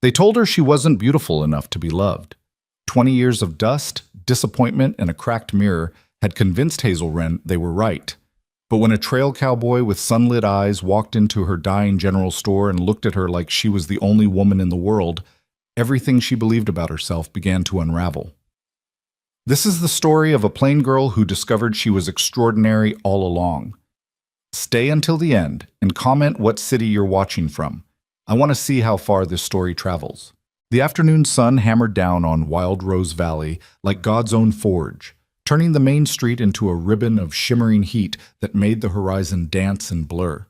They told her she wasn't beautiful enough to be loved. 20 years of dust, disappointment, and a cracked mirror had convinced Hazel Wren they were right. But when a trail cowboy with sunlit eyes walked into her dying general store and looked at her like she was the only woman in the world, everything she believed about herself began to unravel. This is the story of a plain girl who discovered she was extraordinary all along. Stay until the end and comment what city you're watching from. I want to see how far this story travels. The afternoon sun hammered down on Wild Rose Valley like God's own forge, turning the main street into a ribbon of shimmering heat that made the horizon dance and blur.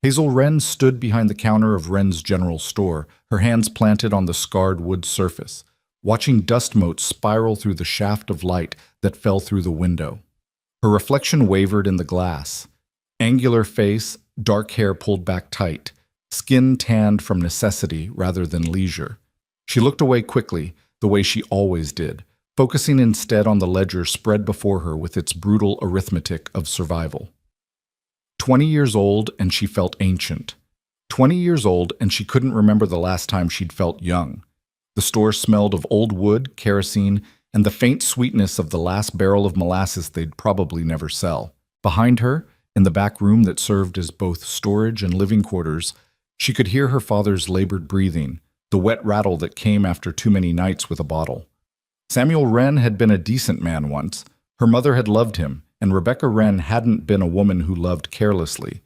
Hazel Wren stood behind the counter of Wren's General Store, her hands planted on the scarred wood surface, watching dust motes spiral through the shaft of light that fell through the window. Her reflection wavered in the glass. Angular face, dark hair pulled back tight, skin tanned from necessity rather than leisure. She looked away quickly, the way she always did, focusing instead on the ledger spread before her with its brutal arithmetic of survival. 20 years old and she felt ancient. 20 years old and she couldn't remember the last time she'd felt young. The store smelled of old wood, kerosene, and the faint sweetness of the last barrel of molasses they'd probably never sell. Behind her, in the back room that served as both storage and living quarters, she could hear her father's labored breathing, the wet rattle that came after too many nights with a bottle. Samuel Wren had been a decent man once. Her mother had loved him, and Rebecca Wren hadn't been a woman who loved carelessly.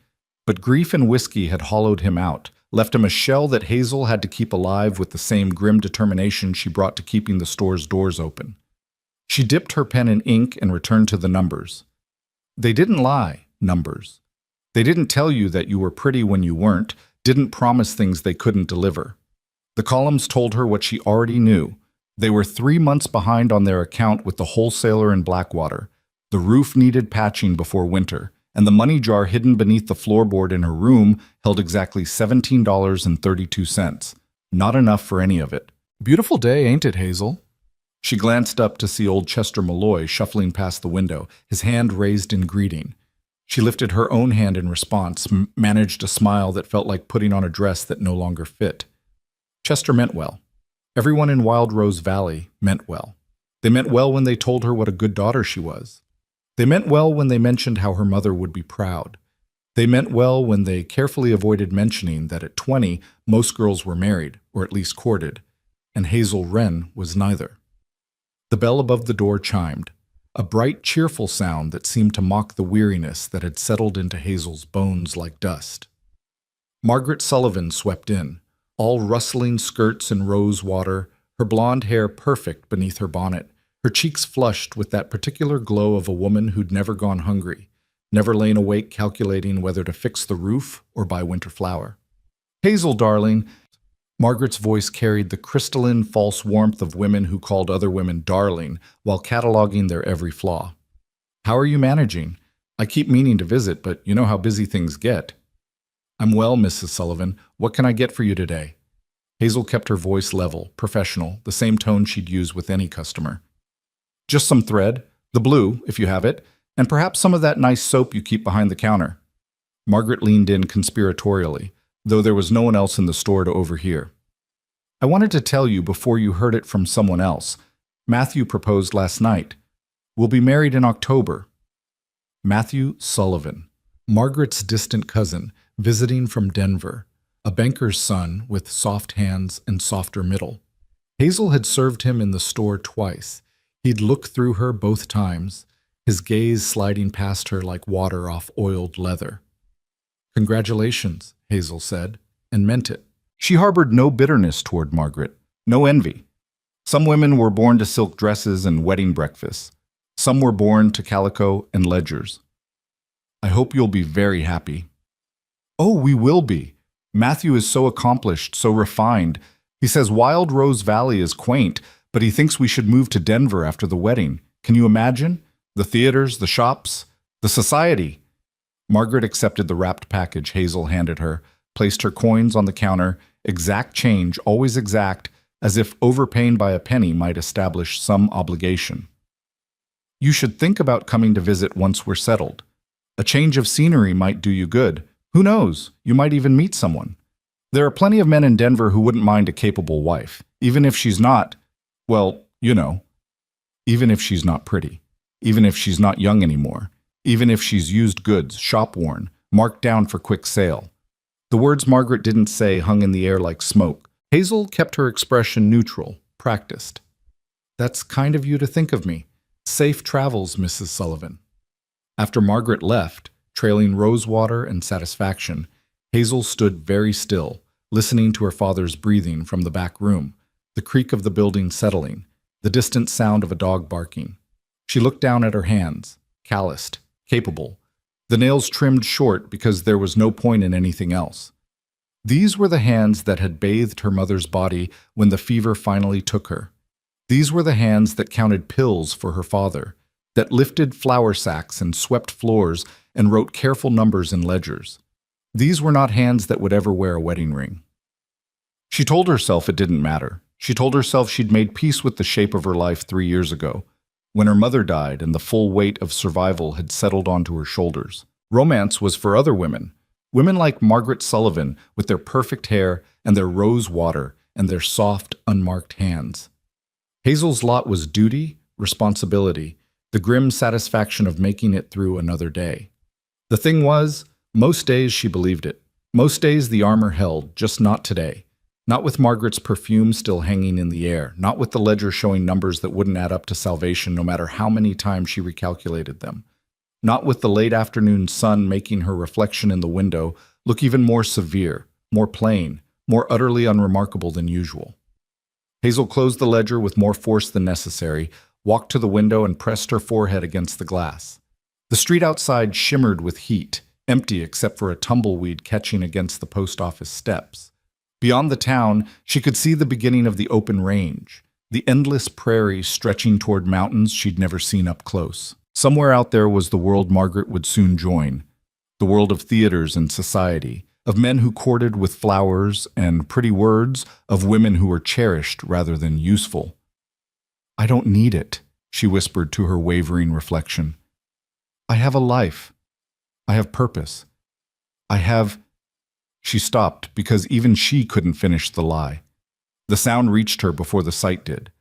But grief and whiskey had hollowed him out, left him a shell that Hazel had to keep alive with the same grim determination she brought to keeping the store's doors open. She dipped her pen in ink and returned to the numbers. They didn't lie, numbers. They didn't tell you that you were pretty when you weren't, didn't promise things they couldn't deliver. The columns told her what she already knew. They were 3 months behind on their account with the wholesaler in Blackwater. The roof needed patching before winter, and the money jar hidden beneath the floorboard in her room held exactly $17.32. Not enough for any of it. Beautiful day, ain't it, Hazel? She glanced up to see old Chester Malloy shuffling past the window, his hand raised in greeting. She lifted her own hand in response, managed a smile that felt like putting on a dress that no longer fit. Chester meant well. Everyone in Wild Rose Valley meant well. They meant well when they told her what a good daughter she was. They meant well when they mentioned how her mother would be proud. They meant well when they carefully avoided mentioning that at 20, most girls were married, or at least courted, and Hazel Wren was neither. The bell above the door chimed, a bright, cheerful sound that seemed to mock the weariness that had settled into Hazel's bones like dust. Margaret Sullivan swept in, all rustling skirts and rose water, her blonde hair perfect beneath her bonnet, her cheeks flushed with that particular glow of a woman who'd never gone hungry, never lain awake calculating whether to fix the roof or buy winter flour. Hazel, darling. Margaret's voice carried the crystalline, false warmth of women who called other women darling while cataloging their every flaw. How are you managing? I keep meaning to visit, but you know how busy things get. I'm well, Mrs. Sullivan. What can I get for you today? Hazel kept her voice level, professional, the same tone she'd use with any customer. Just some thread, the blue, if you have it, and perhaps some of that nice soap you keep behind the counter. Margaret leaned in conspiratorially, though there was no one else in the store to overhear. I wanted to tell you before you heard it from someone else. Matthew proposed last night. We'll be married in October. Matthew Sullivan, Margaret's distant cousin, visiting from Denver, a banker's son with soft hands and softer middle. Hazel had served him in the store twice. He'd looked through her both times, his gaze sliding past her like water off oiled leather. Congratulations, Hazel said, and meant it. She harbored no bitterness toward Margaret, no envy. Some women were born to silk dresses and wedding breakfasts. Some were born to calico and ledgers. I hope you'll be very happy. Oh, we will be. Matthew is so accomplished, so refined. He says Wild Rose Valley is quaint, but he thinks we should move to Denver after the wedding. Can you imagine? The theaters, the shops, the society. Margaret accepted the wrapped package Hazel handed her, placed her coins on the counter, exact change, always exact, as if overpaying by a penny might establish some obligation. You should think about coming to visit once we're settled. A change of scenery might do you good. Who knows? You might even meet someone. There are plenty of men in Denver who wouldn't mind a capable wife, even if she's not, well, even if she's not pretty, even if she's not young anymore, even if she's used goods, shop-worn, marked down for quick sale. The words Margaret didn't say hung in the air like smoke. Hazel kept her expression neutral, practiced. That's kind of you to think of me. Safe travels, Mrs. Sullivan. After Margaret left, trailing rosewater and satisfaction, Hazel stood very still, listening to her father's breathing from the back room, the creak of the building settling, the distant sound of a dog barking. She looked down at her hands, calloused, capable, the nails trimmed short because there was no point in anything else. These were the hands that had bathed her mother's body when the fever finally took her. These were the hands that counted pills for her father, that lifted flour sacks and swept floors and wrote careful numbers in ledgers. These were not hands that would ever wear a wedding ring. She told herself it didn't matter. She told herself she'd made peace with the shape of her life 3 years ago, when her mother died and the full weight of survival had settled onto her shoulders. Romance was for other women, women like Margaret Sullivan with their perfect hair and their rose water and their soft, unmarked hands. Hazel's lot was duty, responsibility, the grim satisfaction of making it through another day. The thing was, most days she believed it. Most days the armor held, just not today. Not with Margaret's perfume still hanging in the air, not with the ledger showing numbers that wouldn't add up to salvation no matter how many times she recalculated them. Not with the late afternoon sun making her reflection in the window look even more severe, more plain, more utterly unremarkable than usual. Hazel closed the ledger with more force than necessary, walked to the window and pressed her forehead against the glass. The street outside shimmered with heat, empty except for a tumbleweed catching against the post office steps. Beyond the town, she could see the beginning of the open range, the endless prairie stretching toward mountains she'd never seen up close. Somewhere out there was the world Margaret would soon join, the world of theaters and society, of men who courted with flowers and pretty words, of women who were cherished rather than useful. I don't need it, she whispered to her wavering reflection. I have a life. I have purpose. I have... She stopped because even she couldn't finish the lie. The sound reached her before the sight did.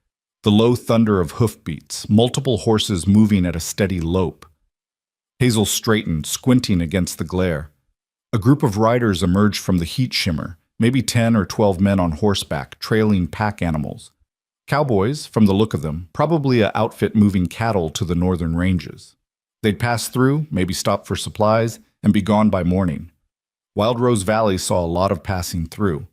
The low thunder of hoofbeats, multiple horses moving at a steady lope. Hazel straightened, squinting against the glare. A group of riders emerged from the heat shimmer, maybe 10 or 12 men on horseback, trailing pack animals. Cowboys, from the look of them, probably an outfit moving cattle to the northern ranges. They'd pass through, maybe stop for supplies, and be gone by morning. Wild Rose Valley saw a lot of passing through.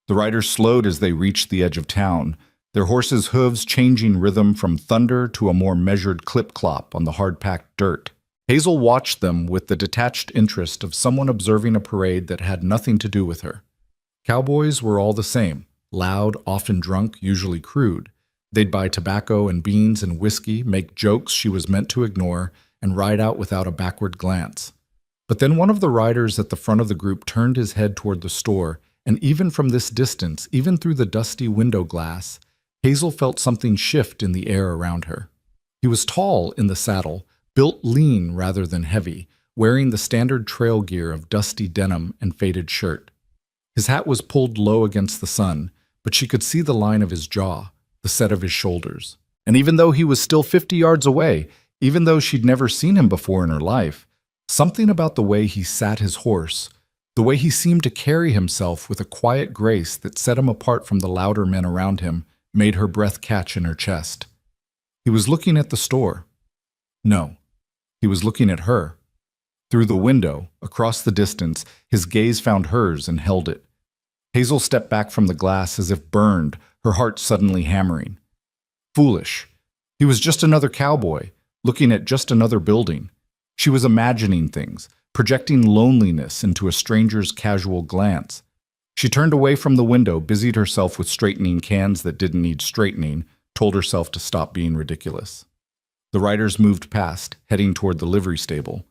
The riders slowed as they reached the edge of town, their horses' hooves changing rhythm from thunder to a more measured clip-clop on the hard-packed dirt. Hazel watched them with the detached interest of someone observing a parade that had nothing to do with her. Cowboys were all the same, loud, often drunk, usually crude. They'd buy tobacco and beans and whiskey, make jokes she was meant to ignore, and ride out without a backward glance. But then one of the riders at the front of the group turned his head toward the store, and even from this distance, even through the dusty window glass, Hazel felt something shift in the air around her. He was tall in the saddle, built lean rather than heavy, wearing the standard trail gear of dusty denim and faded shirt. His hat was pulled low against the sun, but she could see the line of his jaw, the set of his shoulders. And even though he was still 50 yards away, even though she'd never seen him before in her life, something about the way he sat his horse, the way he seemed to carry himself with a quiet grace that set him apart from the louder men around him, made her breath catch in her chest. He was looking at the store. No, he was looking at her. Through the window, across the distance, his gaze found hers and held it. Hazel stepped back from the glass as if burned, her heart suddenly hammering. Foolish. He was just another cowboy, looking at just another building. She was imagining things, projecting loneliness into a stranger's casual glance. She turned away from the window, busied herself with straightening cans that didn't need straightening, told herself to stop being ridiculous. The riders moved past, heading toward the livery stable.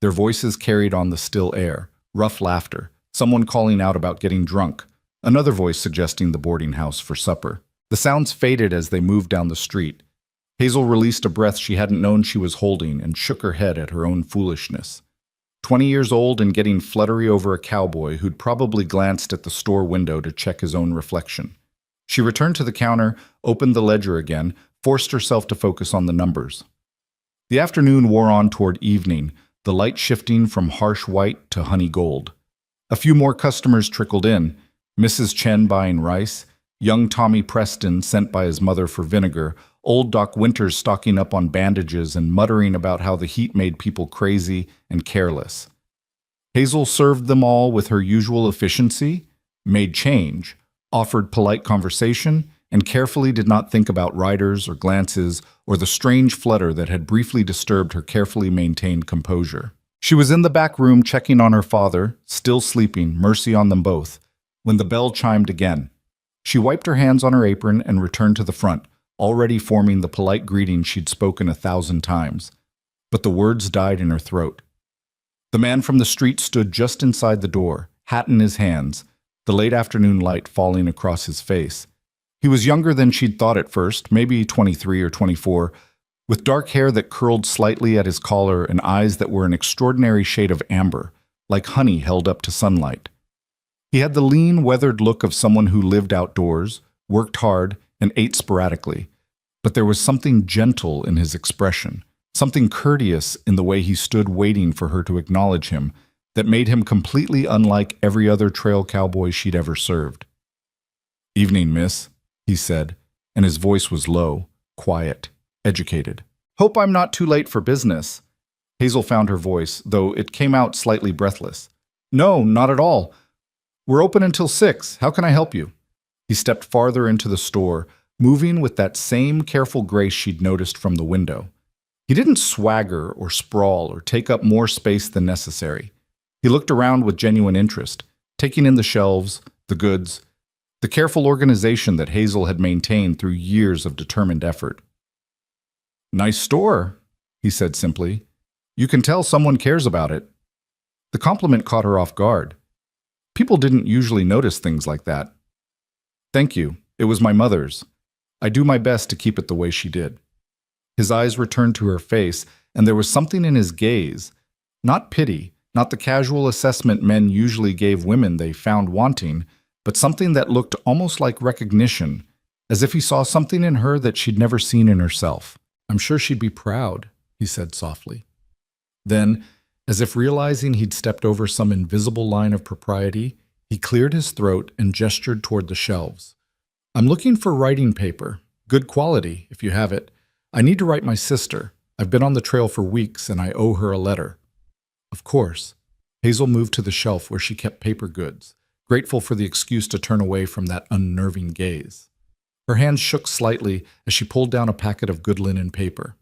Their voices carried on the still air, rough laughter, someone calling out about getting drunk, another voice suggesting the boarding house for supper. The sounds faded as they moved down the street. Hazel released a breath she hadn't known she was holding and shook her head at her own foolishness. 20 years old and getting fluttery over a cowboy who'd probably glanced at the store window to check his own reflection. She returned to the counter, opened the ledger again, forced herself to focus on the numbers. The afternoon wore on toward evening, the light shifting from harsh white to honey gold. A few more customers trickled in, Mrs. Chen buying rice, young Tommy Preston sent by his mother for vinegar, old Doc Winters stocking up on bandages and muttering about how the heat made people crazy and careless. Hazel served them all with her usual efficiency, made change, offered polite conversation, and carefully did not think about riders or glances or the strange flutter that had briefly disturbed her carefully maintained composure. She was in the back room checking on her father, still sleeping, mercy on them both, when the bell chimed again. She wiped her hands on her apron and returned to the front, already forming the polite greeting she'd spoken 1,000 times. But the words died in her throat. The man from the street stood just inside the door, hat in his hands, the late afternoon light falling across his face. He was younger than she'd thought at first, maybe 23 or 24, with dark hair that curled slightly at his collar and eyes that were an extraordinary shade of amber, like honey held up to sunlight. He had the lean, weathered look of someone who lived outdoors, worked hard, and ate sporadically. But there was something gentle in his expression, something courteous in the way he stood waiting for her to acknowledge him, that made him completely unlike every other trail cowboy she'd ever served. "Evening, miss," he said, and his voice was low, quiet, educated. "Hope I'm not too late for business." Hazel found her voice, though it came out slightly breathless. "No, not at all. We're open until 6. How can I help you?" He stepped farther into the store, moving with that same careful grace she'd noticed from the window. He didn't swagger or sprawl or take up more space than necessary. He looked around with genuine interest, taking in the shelves, the goods, the careful organization that Hazel had maintained through years of determined effort. "Nice store," he said simply. "You can tell someone cares about it." The compliment caught her off guard. People didn't usually notice things like that. "Thank you. It was my mother's. I do my best to keep it the way she did." His eyes returned to her face, and there was something in his gaze, not pity, not the casual assessment men usually gave women they found wanting, but something that looked almost like recognition, as if he saw something in her that she'd never seen in herself. "I'm sure she'd be proud," he said softly. Then, as if realizing he'd stepped over some invisible line of propriety, he cleared his throat and gestured toward the shelves. "I'm looking for writing paper. Good quality, if you have it. I need to write my sister. I've been on the trail for weeks, and I owe her a letter." "Of course." Hazel moved to the shelf where she kept paper goods, grateful for the excuse to turn away from that unnerving gaze. Her hands shook slightly as she pulled down a packet of good linen paper.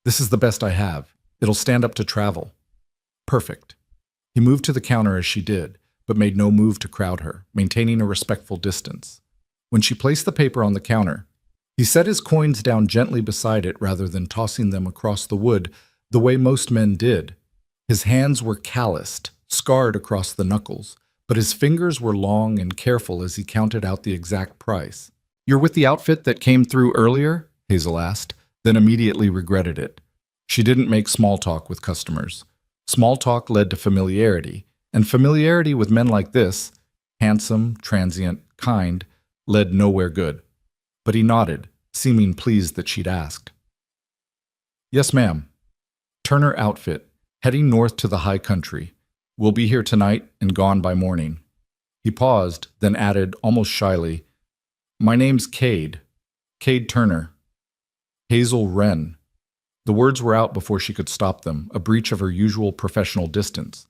"This is the best I have. It'll stand up to travel." "Perfect." He moved to the counter as she did, but made no move to crowd her, maintaining a respectful distance. When she placed the paper on the counter, he set his coins down gently beside it rather than tossing them across the wood the way most men did. His hands were calloused, scarred across the knuckles, but his fingers were long and careful as he counted out the exact price. "You're with the outfit that came through earlier?" Hazel asked, then immediately regretted it. She didn't make small talk with customers. Small talk led to familiarity, and familiarity with men like this, handsome, transient, kind, led nowhere good. But he nodded, seeming pleased that she'd asked. "Yes, ma'am. Turner Outfit, heading north to the high country. We'll be here tonight and gone by morning." He paused, then added, almost shyly, "My name's Cade. Cade Turner." Hazel Wren. The words were out before she could stop them, a breach of her usual professional distance.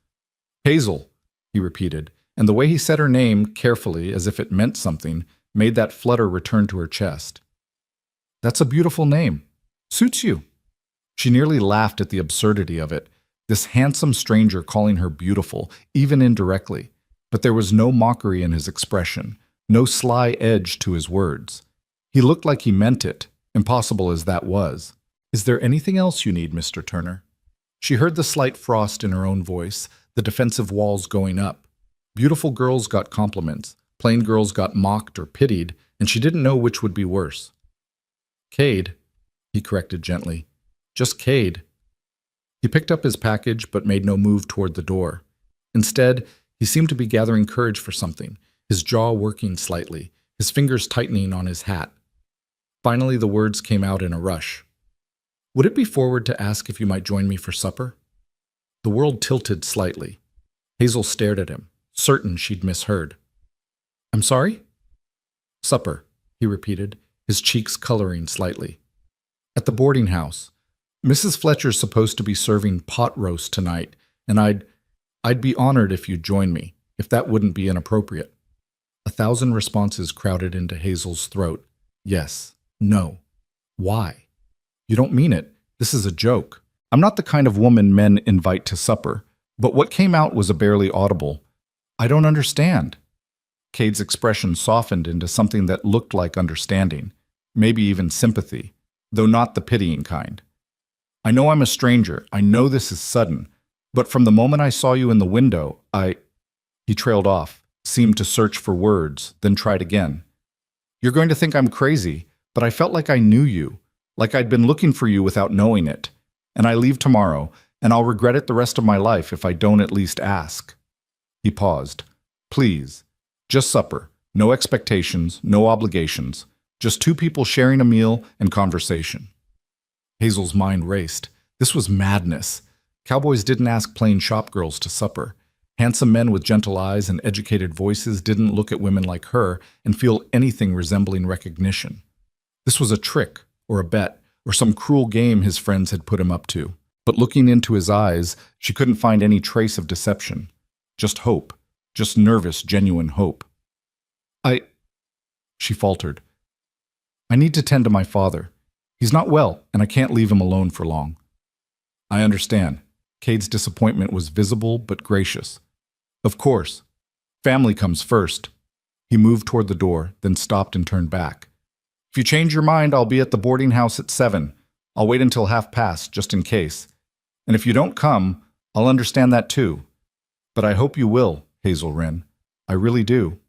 "Hazel," he repeated, and the way he said her name, carefully, as if it meant something, made that flutter return to her chest. "That's a beautiful name. Suits you." She nearly laughed at the absurdity of it, this handsome stranger calling her beautiful, even indirectly. But there was no mockery in his expression, no sly edge to his words. He looked like he meant it, impossible as that was. "Is there anything else you need, Mr. Turner?" She heard the slight frost in her own voice, the defensive walls going up. Beautiful girls got compliments, plain girls got mocked or pitied, and she didn't know which would be worse. "Cade," he corrected gently. "Just Cade." He picked up his package but made no move toward the door. Instead, he seemed to be gathering courage for something, his jaw working slightly, his fingers tightening on his hat. Finally, the words came out in a rush. "Would it be forward to ask if you might join me for supper?" The world tilted slightly. Hazel stared at him, certain she'd misheard. "I'm sorry?" "Supper," he repeated, his cheeks coloring slightly. "At the boarding house. Mrs. Fletcher's supposed to be serving pot roast tonight, and I'd be honored if you'd join me, if that wouldn't be inappropriate." 1,000 responses crowded into Hazel's throat. Yes. No. Why? "You don't mean it. This is a joke. I'm not the kind of woman men invite to supper." But what came out was a barely audible, "I don't understand." Cade's expression softened into something that looked like understanding, maybe even sympathy, though not the pitying kind. "I know I'm a stranger. I know this is sudden. But from the moment I saw you in the window, He trailed off, seemed to search for words, then tried again. "You're going to think I'm crazy, but I felt like I knew you, like I'd been looking for you without knowing it. And I leave tomorrow, and I'll regret it the rest of my life if I don't at least ask." He paused. "Please, just supper. No expectations, no obligations. Just two people sharing a meal and conversation." Hazel's mind raced. This was madness. Cowboys didn't ask plain shop girls to supper. Handsome men with gentle eyes and educated voices didn't look at women like her and feel anything resembling recognition. This was a trick, or a bet, or some cruel game his friends had put him up to. But looking into his eyes, she couldn't find any trace of deception. Just hope. Just nervous, genuine hope. She faltered. "I need to tend to my father. He's not well, and I can't leave him alone for long." "I understand." Cade's disappointment was visible but gracious. "Of course. Family comes first." He moved toward the door, then stopped and turned back. "If you change your mind, I'll be at the boarding house at 7. I'll wait until past, just in case. And if you don't come, I'll understand that too. But I hope you will, Hazel Wren. I really do."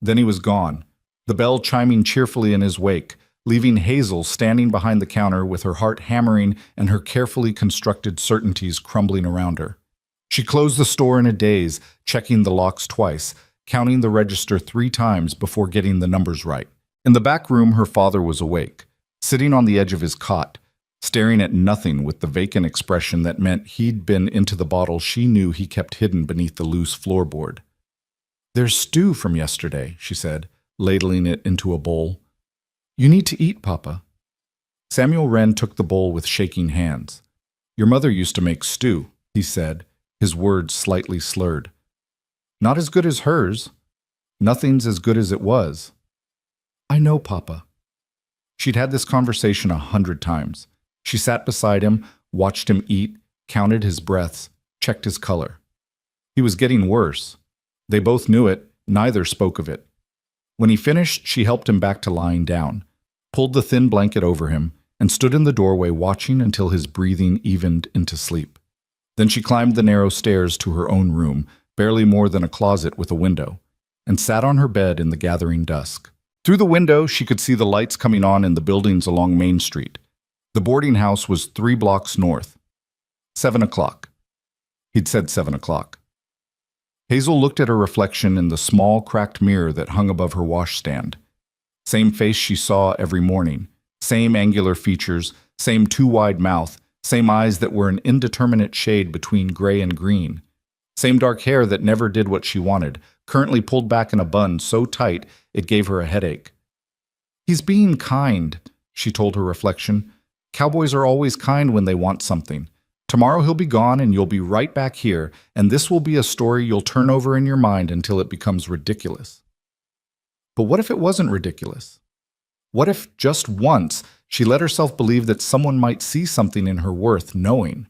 Then he was gone, the bell chiming cheerfully in his wake, leaving Hazel standing behind the counter with her heart hammering and her carefully constructed certainties crumbling around her. She closed the store in a daze, checking the locks twice, counting the register 3 times before getting the numbers right. In the back room, her father was awake, sitting on the edge of his cot, staring at nothing with the vacant expression that meant he'd been into the bottle she knew he kept hidden beneath the loose floorboard. "There's stew from yesterday," she said, ladling it into a bowl. "You need to eat, Papa." Samuel Wren took the bowl with shaking hands. "Your mother used to make stew," he said, his words slightly slurred. "Not as good as hers. Nothing's as good as it was." "I know, Papa." She'd had this conversation 100 times. She sat beside him, watched him eat, counted his breaths, checked his color. He was getting worse. They both knew it, neither spoke of it. When he finished, she helped him back to lying down, pulled the thin blanket over him, and stood in the doorway watching until his breathing evened into sleep. Then she climbed the narrow stairs to her own room, barely more than a closet with a window, and sat on her bed in the gathering dusk. Through the window, she could see the lights coming on in the buildings along Main Street. The boarding house was 3 blocks north. 7 o'clock. He'd said 7 o'clock. Hazel looked at her reflection in the small, cracked mirror that hung above her washstand. Same face she saw every morning, same angular features, same too wide mouth, same eyes that were an indeterminate shade between gray and green. Same dark hair that never did what she wanted, currently pulled back in a bun so tight it gave her a headache. "He's being kind," she told her reflection. "Cowboys are always kind when they want something. Tomorrow he'll be gone and you'll be right back here, and this will be a story you'll turn over in your mind until it becomes ridiculous." But what if it wasn't ridiculous? What if, just once, she let herself believe that someone might see something in her worth knowing?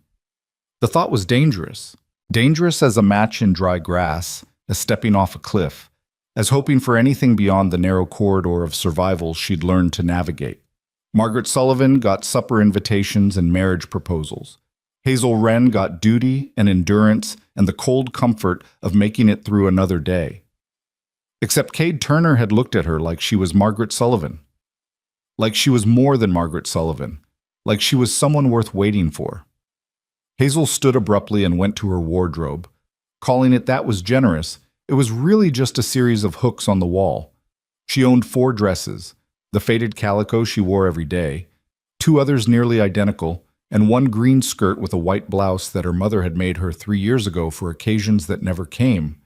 The thought was dangerous. Dangerous as a match in dry grass, as stepping off a cliff, as hoping for anything beyond the narrow corridor of survival she'd learned to navigate. Margaret Sullivan got supper invitations and marriage proposals. Hazel Wren got duty and endurance and the cold comfort of making it through another day. Except Cade Turner had looked at her like she was Margaret Sullivan. Like she was more than Margaret Sullivan. Like she was someone worth waiting for. Hazel stood abruptly and went to her wardrobe. Calling it that was generous. It was really just a series of hooks on the wall. She owned 4 dresses, the faded calico she wore every day, 2 others nearly identical, and 1 green skirt with a white blouse that her mother had made her 3 years ago for occasions that never came.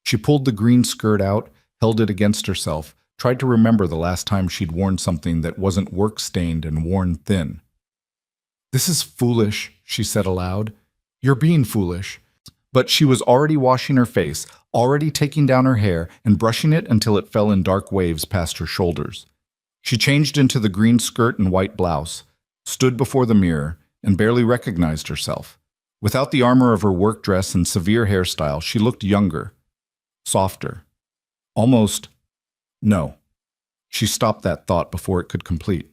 She pulled the green skirt out, held it against herself, tried to remember the last time she'd worn something that wasn't work-stained and worn thin. "This is foolish," she said aloud. "You're being foolish." But she was already washing her face, already taking down her hair and brushing it until it fell in dark waves past her shoulders. She changed into the green skirt and white blouse, stood before the mirror, and barely recognized herself. Without the armor of her work dress and severe hairstyle, she looked younger, softer. Almost... No. She stopped that thought before it could complete.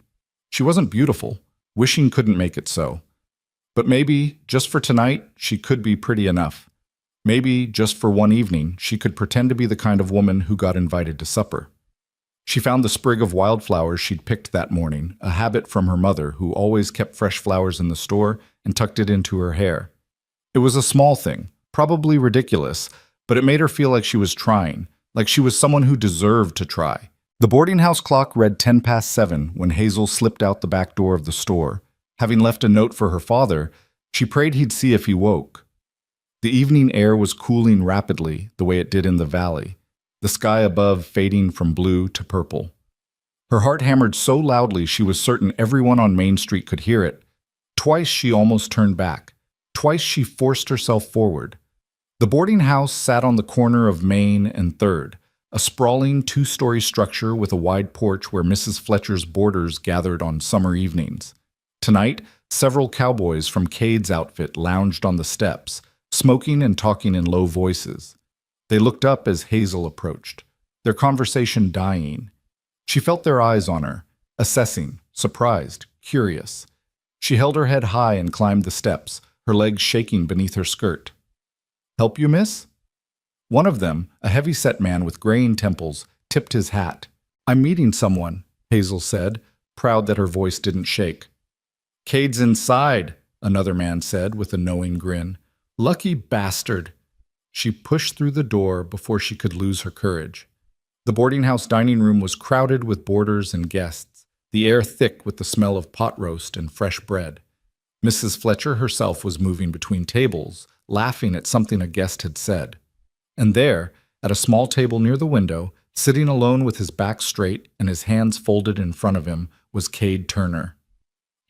She wasn't beautiful. Wishing couldn't make it so. But maybe, just for tonight, she could be pretty enough. Maybe, just for one evening, she could pretend to be the kind of woman who got invited to supper. She found the sprig of wildflowers she'd picked that morning, a habit from her mother, who always kept fresh flowers in the store, and tucked it into her hair. It was a small thing, probably ridiculous, but it made her feel like she was trying, like she was someone who deserved to try. The boarding house clock read 7:10 when Hazel slipped out the back door of the store. Having left a note for her father, she prayed he'd see if he woke. The evening air was cooling rapidly, the way it did in the valley, the sky above fading from blue to purple. Her heart hammered so loudly she was certain everyone on Main Street could hear it. Twice she almost turned back. Twice she forced herself forward. The boarding house sat on the corner of Main and 3rd, a sprawling 2-story structure with a wide porch where Mrs. Fletcher's boarders gathered on summer evenings. Tonight, several cowboys from Cade's outfit lounged on the steps, smoking and talking in low voices. They looked up as Hazel approached, their conversation dying. She felt their eyes on her, assessing, surprised, curious. She held her head high and climbed the steps, her legs shaking beneath her skirt. "Help you, miss?" One of them, a heavy-set man with graying temples, tipped his hat. "I'm meeting someone," Hazel said, proud that her voice didn't shake. "Cade's inside," another man said with a knowing grin. "Lucky bastard." She pushed through the door before she could lose her courage. The boarding house dining room was crowded with boarders and guests, the air thick with the smell of pot roast and fresh bread. Mrs. Fletcher herself was moving between tables, laughing at something a guest had said. And there, at a small table near the window, sitting alone with his back straight and his hands folded in front of him, was Cade Turner.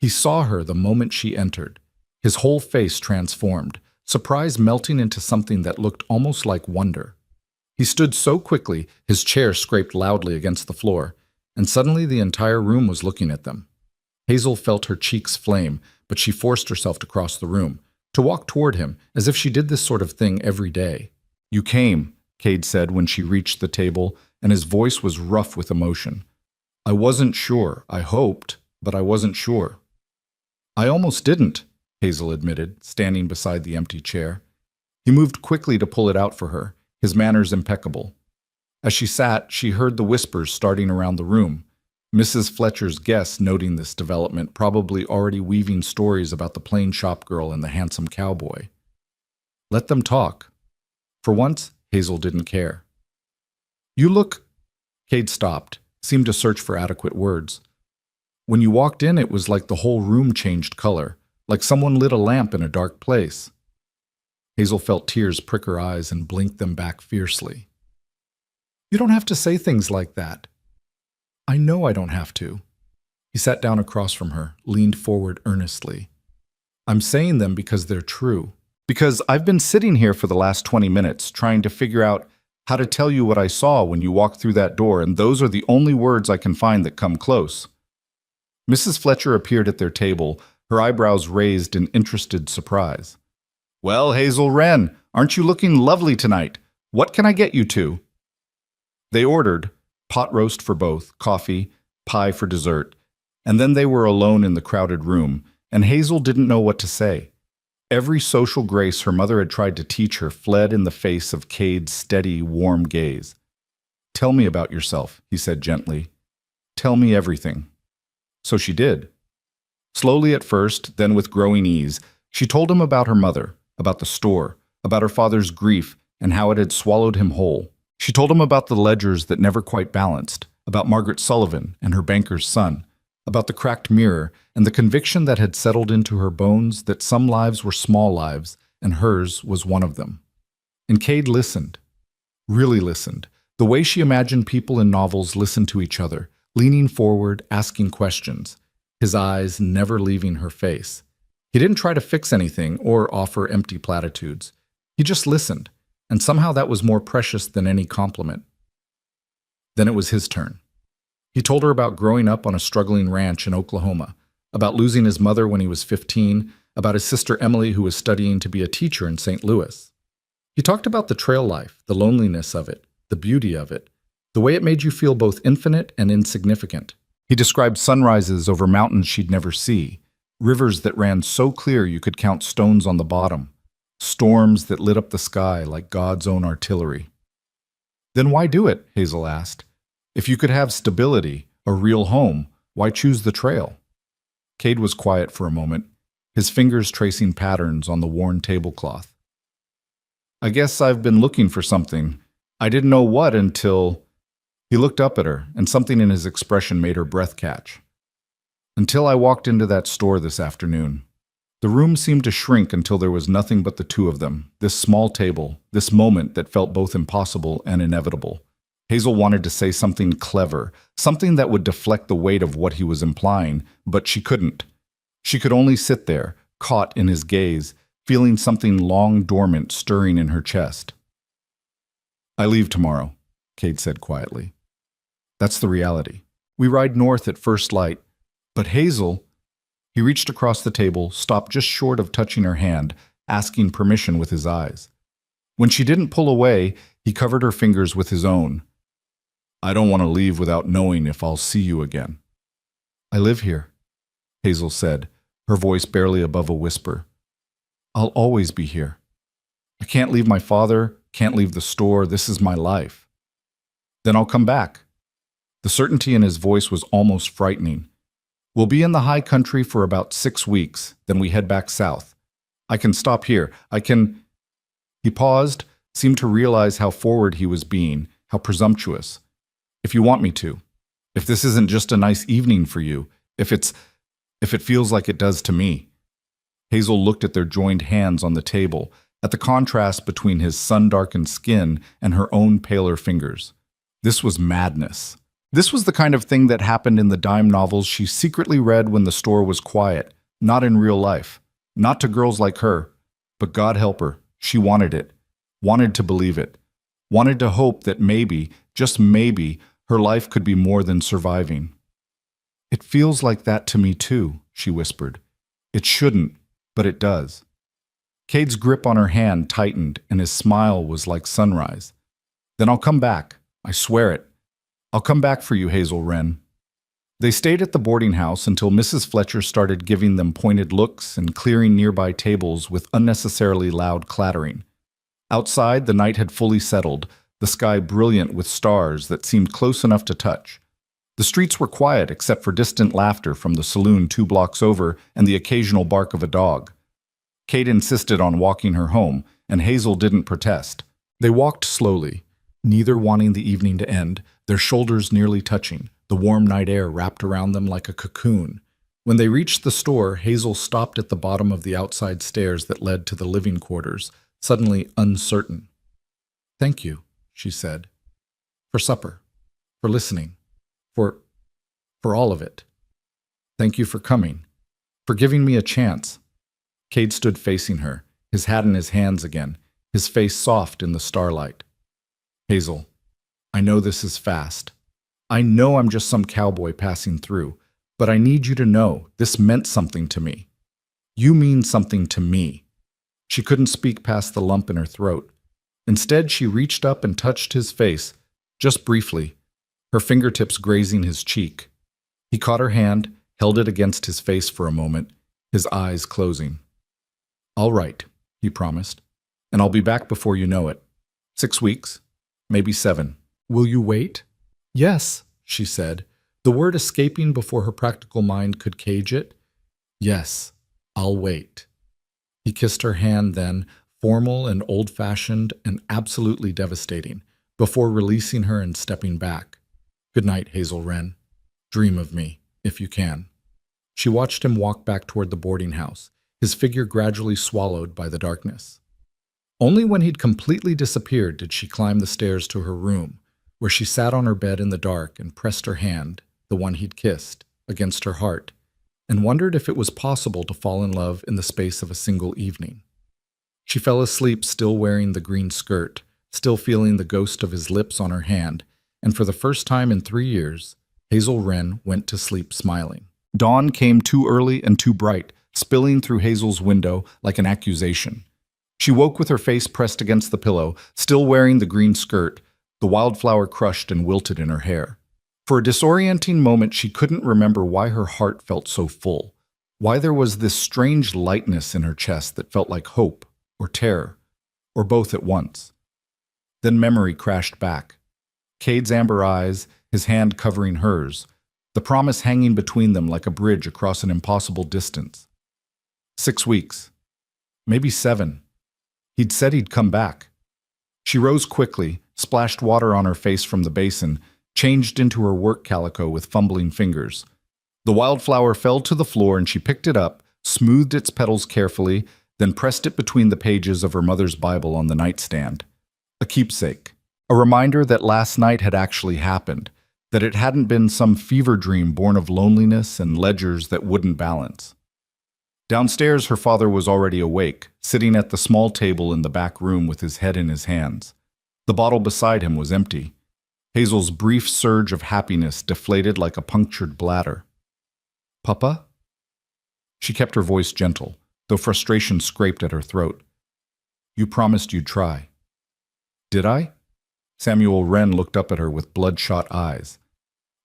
He saw her the moment she entered. His whole face transformed, surprise melting into something that looked almost like wonder. He stood so quickly, his chair scraped loudly against the floor, and suddenly the entire room was looking at them. Hazel felt her cheeks flame, but she forced herself to cross the room, to walk toward him, as if she did this sort of thing every day. "You came," Cade said when she reached the table, and his voice was rough with emotion. "I wasn't sure. I hoped, but I wasn't sure." "I almost didn't," Hazel admitted, standing beside the empty chair. He moved quickly to pull it out for her, his manners impeccable. As she sat, she heard the whispers starting around the room. Mrs. Fletcher's guests, noting this development, probably already weaving stories about the plain shop girl and the handsome cowboy. Let them talk. For once, Hazel didn't care. "You look—" Cade stopped, seemed to search for adequate words. "When you walked in, it was like the whole room changed color, like someone lit a lamp in a dark place." Hazel felt tears prick her eyes and blinked them back fiercely. "You don't have to say things like that." "I know I don't have to." He sat down across from her, leaned forward earnestly. "I'm saying them because they're true. Because I've been sitting here for the last 20 minutes trying to figure out how to tell you what I saw when you walked through that door, and those are the only words I can find that come close." Mrs. Fletcher appeared at their table, her eyebrows raised in interested surprise. "Well, Hazel Wren, aren't you looking lovely tonight? What can I get you two?" They ordered pot roast for both, coffee, pie for dessert, and then they were alone in the crowded room, and Hazel didn't know what to say. Every social grace her mother had tried to teach her fled in the face of Cade's steady, warm gaze. "Tell me about yourself," he said gently. "Tell me everything." So she did. Slowly at first, then with growing ease, She told him about her mother, about the store, about her father's grief and how it had swallowed him whole. She told him about the ledgers that never quite balanced, about Margaret Sullivan and her banker's son, about the cracked mirror and the conviction that had settled into her bones that some lives were small lives and hers was one of them. And Cade listened, really listened, the way she imagined people in novels listen to each other, leaning forward, asking questions, his eyes never leaving her face. He didn't try to fix anything or offer empty platitudes. He just listened, and somehow that was more precious than any compliment. Then it was his turn. He told her about growing up on a struggling ranch in Oklahoma, about losing his mother when he was 15, about his sister Emily who was studying to be a teacher in St. Louis. He talked about the trail life, the loneliness of it, the beauty of it, the way it made you feel both infinite and insignificant. He described sunrises over mountains she'd never see, rivers that ran so clear you could count stones on the bottom, storms that lit up the sky like God's own artillery. Then why do it? Hazel asked. If you could have stability, a real home, why choose the trail? Cade was quiet for a moment, his fingers tracing patterns on the worn tablecloth. I guess I've been looking for something. I didn't know what until... He looked up at her, and something in his expression made her breath catch. Until I walked into that store this afternoon. The room seemed to shrink until there was nothing but the two of them, this small table, this moment that felt both impossible and inevitable. Hazel wanted to say something clever, something that would deflect the weight of what he was implying, but she couldn't. She could only sit there, caught in his gaze, feeling something long dormant stirring in her chest. I leave tomorrow, Cade said quietly. That's the reality. We ride north at first light, but Hazel... He reached across the table, stopped just short of touching her hand, asking permission with his eyes. When she didn't pull away, he covered her fingers with his own. I don't want to leave without knowing if I'll see you again. I live here, Hazel said, her voice barely above a whisper. I'll always be here. I can't leave my father, can't leave the store, this is my life. Then I'll come back. The certainty in his voice was almost frightening. We'll be in the high country for about 6 weeks, then we head back south. I can stop here. I can... He paused, seemed to realize how forward he was being, how presumptuous. If you want me to. If this isn't just a nice evening for you. If it feels like it does to me. Hazel looked at their joined hands on the table, at the contrast between his sun-darkened skin and her own paler fingers. This was madness. This was the kind of thing that happened in the dime novels she secretly read when the store was quiet, not in real life, not to girls like her. But God help her, she wanted it, wanted to believe it, wanted to hope that maybe, just maybe, her life could be more than surviving. It feels like that to me too, she whispered. It shouldn't, but it does. Cade's grip on her hand tightened and his smile was like sunrise. Then I'll come back, I swear it. I'll come back for you, Hazel Wren. They stayed at the boarding house until Mrs. Fletcher started giving them pointed looks and clearing nearby tables with unnecessarily loud clattering. Outside, the night had fully settled, the sky brilliant with stars that seemed close enough to touch. The streets were quiet except for distant laughter from the saloon 2 blocks over and the occasional bark of a dog. Cade insisted on walking her home, and Hazel didn't protest. They walked slowly, neither wanting the evening to end, their shoulders nearly touching, the warm night air wrapped around them like a cocoon. When they reached the store, Hazel stopped at the bottom of the outside stairs that led to the living quarters, suddenly uncertain. Thank you, she said. For supper, for listening, for all of it. Thank you for coming, for giving me a chance. Cade stood facing her, his hat in his hands again, his face soft in the starlight. Hazel, I know this is fast. I know I'm just some cowboy passing through, but I need you to know this meant something to me. You mean something to me. She couldn't speak past the lump in her throat. Instead, she reached up and touched his face, just briefly, her fingertips grazing his cheek. He caught her hand, held it against his face for a moment, his eyes closing. All right, he promised, and I'll be back before you know it. 6 weeks, maybe 7. Will you wait? Yes, she said, the word escaping before her practical mind could cage it. Yes, I'll wait. He kissed her hand then, formal and old-fashioned and absolutely devastating, before releasing her and stepping back. "Good night, Hazel Wren. Dream of me, if you can." She watched him walk back toward the boarding house, his figure gradually swallowed by the darkness. Only when he'd completely disappeared did she climb the stairs to her room, where she sat on her bed in the dark and pressed her hand, the one he'd kissed, against her heart, and wondered if it was possible to fall in love in the space of a single evening. She fell asleep still wearing the green skirt, still feeling the ghost of his lips on her hand, and for the first time in 3 years, Hazel Wren went to sleep smiling. Dawn came too early and too bright, spilling through Hazel's window like an accusation. She woke with her face pressed against the pillow, still wearing the green skirt, the wildflower crushed and wilted in her hair. For a disorienting moment, she couldn't remember why her heart felt so full, why there was this strange lightness in her chest that felt like hope or terror, or both at once. Then memory crashed back. Cade's amber eyes, his hand covering hers, the promise hanging between them like a bridge across an impossible distance. 6 weeks. Maybe 7. He'd said he'd come back. She rose quickly, splashed water on her face from the basin, changed into her work calico with fumbling fingers. The wildflower fell to the floor and she picked it up, smoothed its petals carefully, then pressed it between the pages of her mother's Bible on the nightstand. A keepsake. A reminder that last night had actually happened, that it hadn't been some fever dream born of loneliness and ledgers that wouldn't balance. Downstairs, her father was already awake, sitting at the small table in the back room with his head in his hands. The bottle beside him was empty. Hazel's brief surge of happiness deflated like a punctured bladder. "Papa?" She kept her voice gentle, though frustration scraped at her throat. "You promised you'd try." "Did I?" Samuel Wren looked up at her with bloodshot eyes.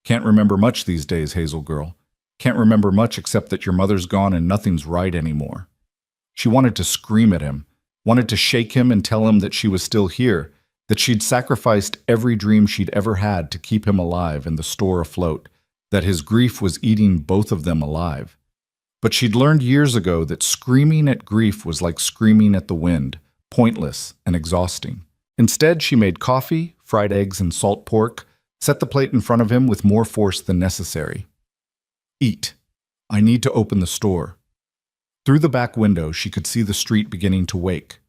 "Can't remember much these days, Hazel girl. Can't remember much except that your mother's gone and nothing's right anymore." She wanted to scream at him, wanted to shake him and tell him that she was still here, that she'd sacrificed every dream she'd ever had to keep him alive and the store afloat, that his grief was eating both of them alive. But she'd learned years ago that screaming at grief was like screaming at the wind, pointless and exhausting. Instead, she made coffee, fried eggs and salt pork, set the plate in front of him with more force than necessary. "Eat. I need to open the store." Through the back window, she could see the street beginning to wake.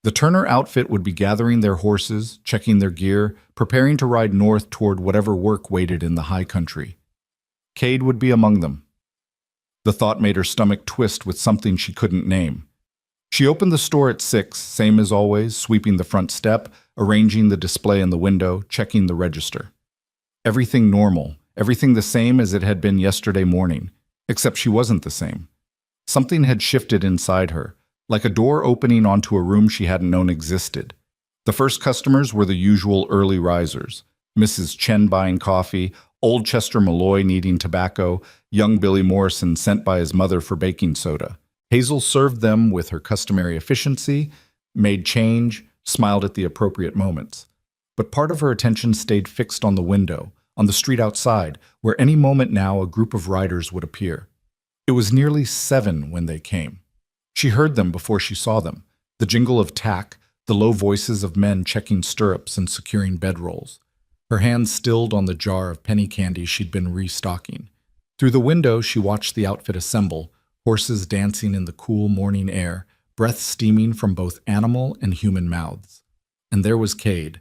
The Turner outfit would be gathering their horses, checking their gear, preparing to ride north toward whatever work waited in the high country. Cade would be among them. The thought made her stomach twist with something she couldn't name. She opened the store at 6, same as always, sweeping the front step, arranging the display in the window, checking the register. Everything normal, everything the same as it had been yesterday morning, except she wasn't the same. Something had shifted inside her, like a door opening onto a room she hadn't known existed. The first customers were the usual early risers, Mrs. Chen buying coffee, old Chester Malloy needing tobacco, young Billy Morrison sent by his mother for baking soda. Hazel served them with her customary efficiency, made change, smiled at the appropriate moments. But part of her attention stayed fixed on the window, on the street outside, where any moment now a group of riders would appear. It was nearly 7 when they came. She heard them before she saw them, the jingle of tack, the low voices of men checking stirrups and securing bedrolls. Her hands stilled on the jar of penny candy she'd been restocking. Through the window, she watched the outfit assemble, horses dancing in the cool morning air, breath steaming from both animal and human mouths. And there was Cade,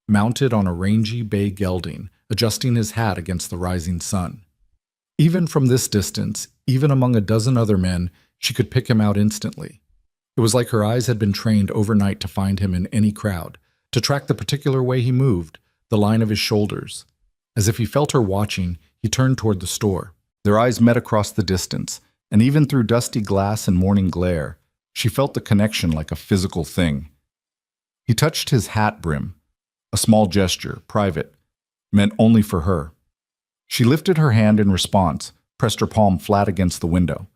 mounted on a rangy bay gelding, adjusting his hat against the rising sun. Even from this distance, even among a dozen other men, she could pick him out instantly. It was like her eyes had been trained overnight to find him in any crowd, to track the particular way he moved, the line of his shoulders. As if he felt her watching, he turned toward the store. Their eyes met across the distance, and even through dusty glass and morning glare, she felt the connection like a physical thing. He touched his hat brim, a small gesture, private, meant only for her. She lifted her hand in response, pressed her palm flat against the window.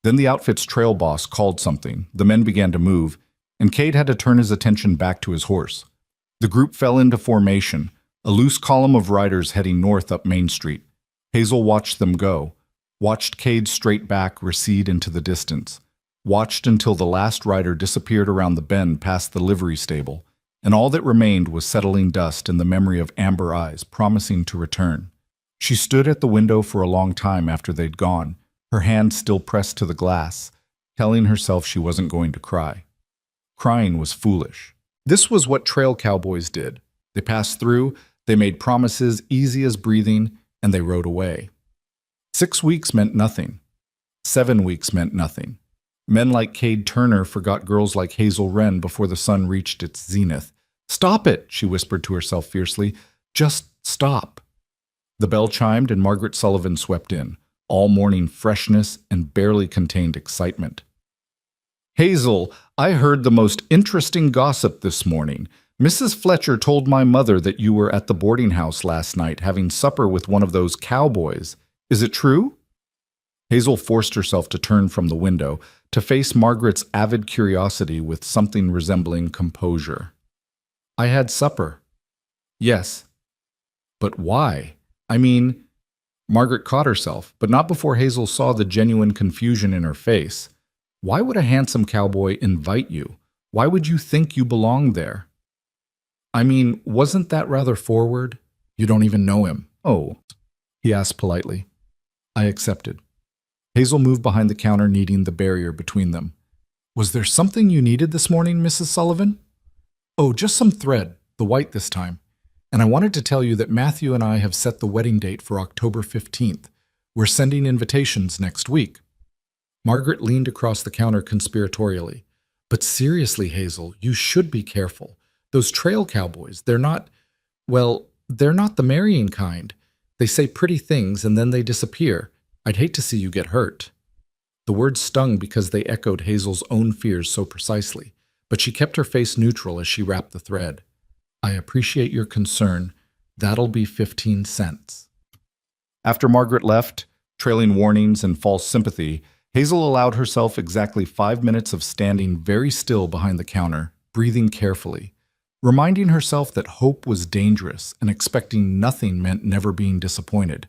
Then the outfit's trail boss called something, the men began to move, and Cade had to turn his attention back to his horse. The group fell into formation, a loose column of riders heading north up Main Street. Hazel watched them go, watched Cade's straight back recede into the distance. watched until the last rider disappeared around the bend past the livery stable, and all that remained was settling dust in the memory of amber eyes promising to return. She stood at the window for a long time after they'd gone, her hand still pressed to the glass, telling herself she wasn't going to cry. Crying was foolish. This was what trail cowboys did. They passed through, they made promises easy as breathing, and they rode away. 6 weeks meant nothing. 7 weeks meant nothing. Men like Cade Turner forgot girls like Hazel Wren before the sun reached its zenith. "Stop it," she whispered to herself fiercely. "Just stop." The bell chimed and Margaret Sullivan swept in, all morning freshness and barely contained excitement. "Hazel, I heard the most interesting gossip this morning. Mrs. Fletcher told my mother that you were at the boarding house last night having supper with one of those cowboys. Is it true?" Hazel forced herself to turn from the window, to face Margaret's avid curiosity with something resembling composure. "I had supper." "Yes." "But why? I mean—" Margaret caught herself, but not before Hazel saw the genuine confusion in her face. "Why would a handsome cowboy invite you? Why would you think you belonged there?" "I mean, wasn't that rather forward? You don't even know him." "Oh," he asked politely. I accepted. Hazel moved behind the counter, kneading the barrier between them. "Was there something you needed this morning, Mrs. Sullivan?" "Oh, just some thread, the white this time. And I wanted to tell you that Matthew and I have set the wedding date for October 15th. We're sending invitations next week." Margaret leaned across the counter conspiratorially. "But seriously, Hazel, you should be careful. Those trail cowboys, they're not the marrying kind. They say pretty things and then they disappear. I'd hate to see you get hurt." The words stung because they echoed Hazel's own fears so precisely, but she kept her face neutral as she wrapped the thread. "I appreciate your concern. That'll be 15 cents. After Margaret left, trailing warnings and false sympathy, Hazel allowed herself exactly 5 minutes of standing very still behind the counter, breathing carefully, reminding herself that hope was dangerous and expecting nothing meant never being disappointed.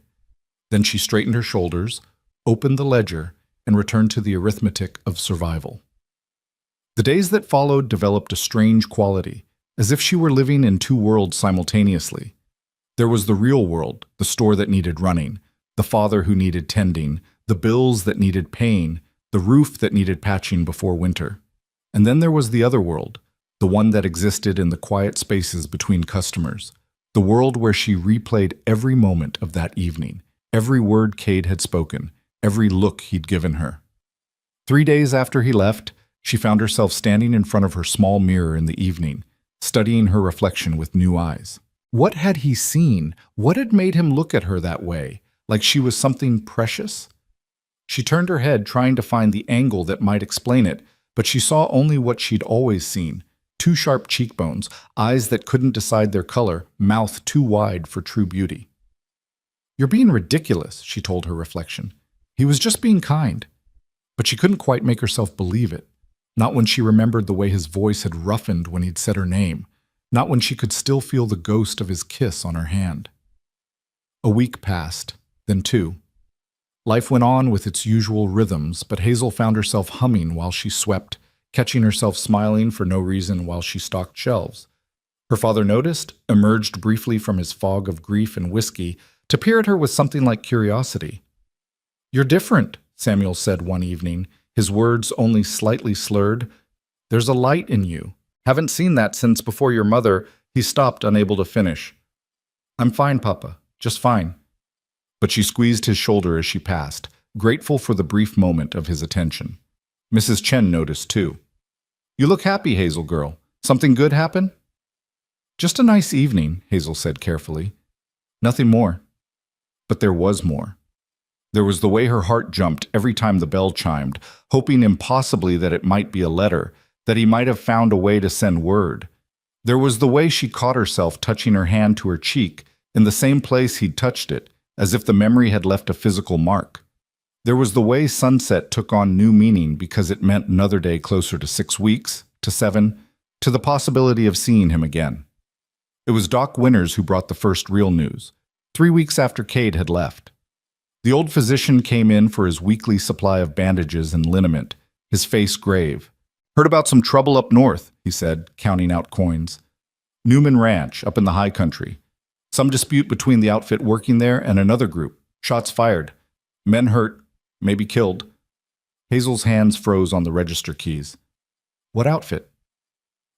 Then she straightened her shoulders, opened the ledger, and returned to the arithmetic of survival. The days that followed developed a strange quality, as if she were living in two worlds simultaneously. There was the real world, the store that needed running, the father who needed tending, the bills that needed paying, the roof that needed patching before winter. And then there was the other world, the one that existed in the quiet spaces between customers, the world where she replayed every moment of that evening, every word Cade had spoken, every look he'd given her. 3 days after he left, she found herself standing in front of her small mirror in the evening, studying her reflection with new eyes. What had he seen? What had made him look at her that way, like she was something precious? She turned her head, trying to find the angle that might explain it, but she saw only what she'd always seen: 2 sharp cheekbones, eyes that couldn't decide their color, mouth too wide for true beauty. "You're being ridiculous," she told her reflection. He was just being kind. But she couldn't quite make herself believe it, not when she remembered the way his voice had roughened when he'd said her name, not when she could still feel the ghost of his kiss on her hand. A week passed, then 2. Life went on with its usual rhythms, but Hazel found herself humming while she swept, catching herself smiling for no reason while she stocked shelves. Her father noticed, emerged briefly from his fog of grief and whiskey, to peer at her with something like curiosity. "You're different," Samuel said one evening, his words only slightly slurred. "There's a light in you. Haven't seen that since before your mother." He stopped, unable to finish. "I'm fine, Papa, just fine." But she squeezed his shoulder as she passed, grateful for the brief moment of his attention. Mrs. Chen noticed too. "You look happy, Hazel girl. Something good happen?" "Just a nice evening," Hazel said carefully. "Nothing more." But there was more. There was the way her heart jumped every time the bell chimed, hoping impossibly that it might be a letter, that he might have found a way to send word. There was the way she caught herself touching her hand to her cheek, in the same place he'd touched it, as if the memory had left a physical mark. There was the way sunset took on new meaning because it meant another day closer to 6 weeks, to 7, to the possibility of seeing him again. It was Doc Winters who brought the first real news, 3 weeks after Cade had left. The old physician came in for his weekly supply of bandages and liniment, his face grave. Heard about some trouble up north, he said, counting out coins. Newman Ranch, up in the high country. Some dispute between the outfit working there and another group. Shots fired. Men hurt, maybe killed. Hazel's hands froze on the register keys. What outfit?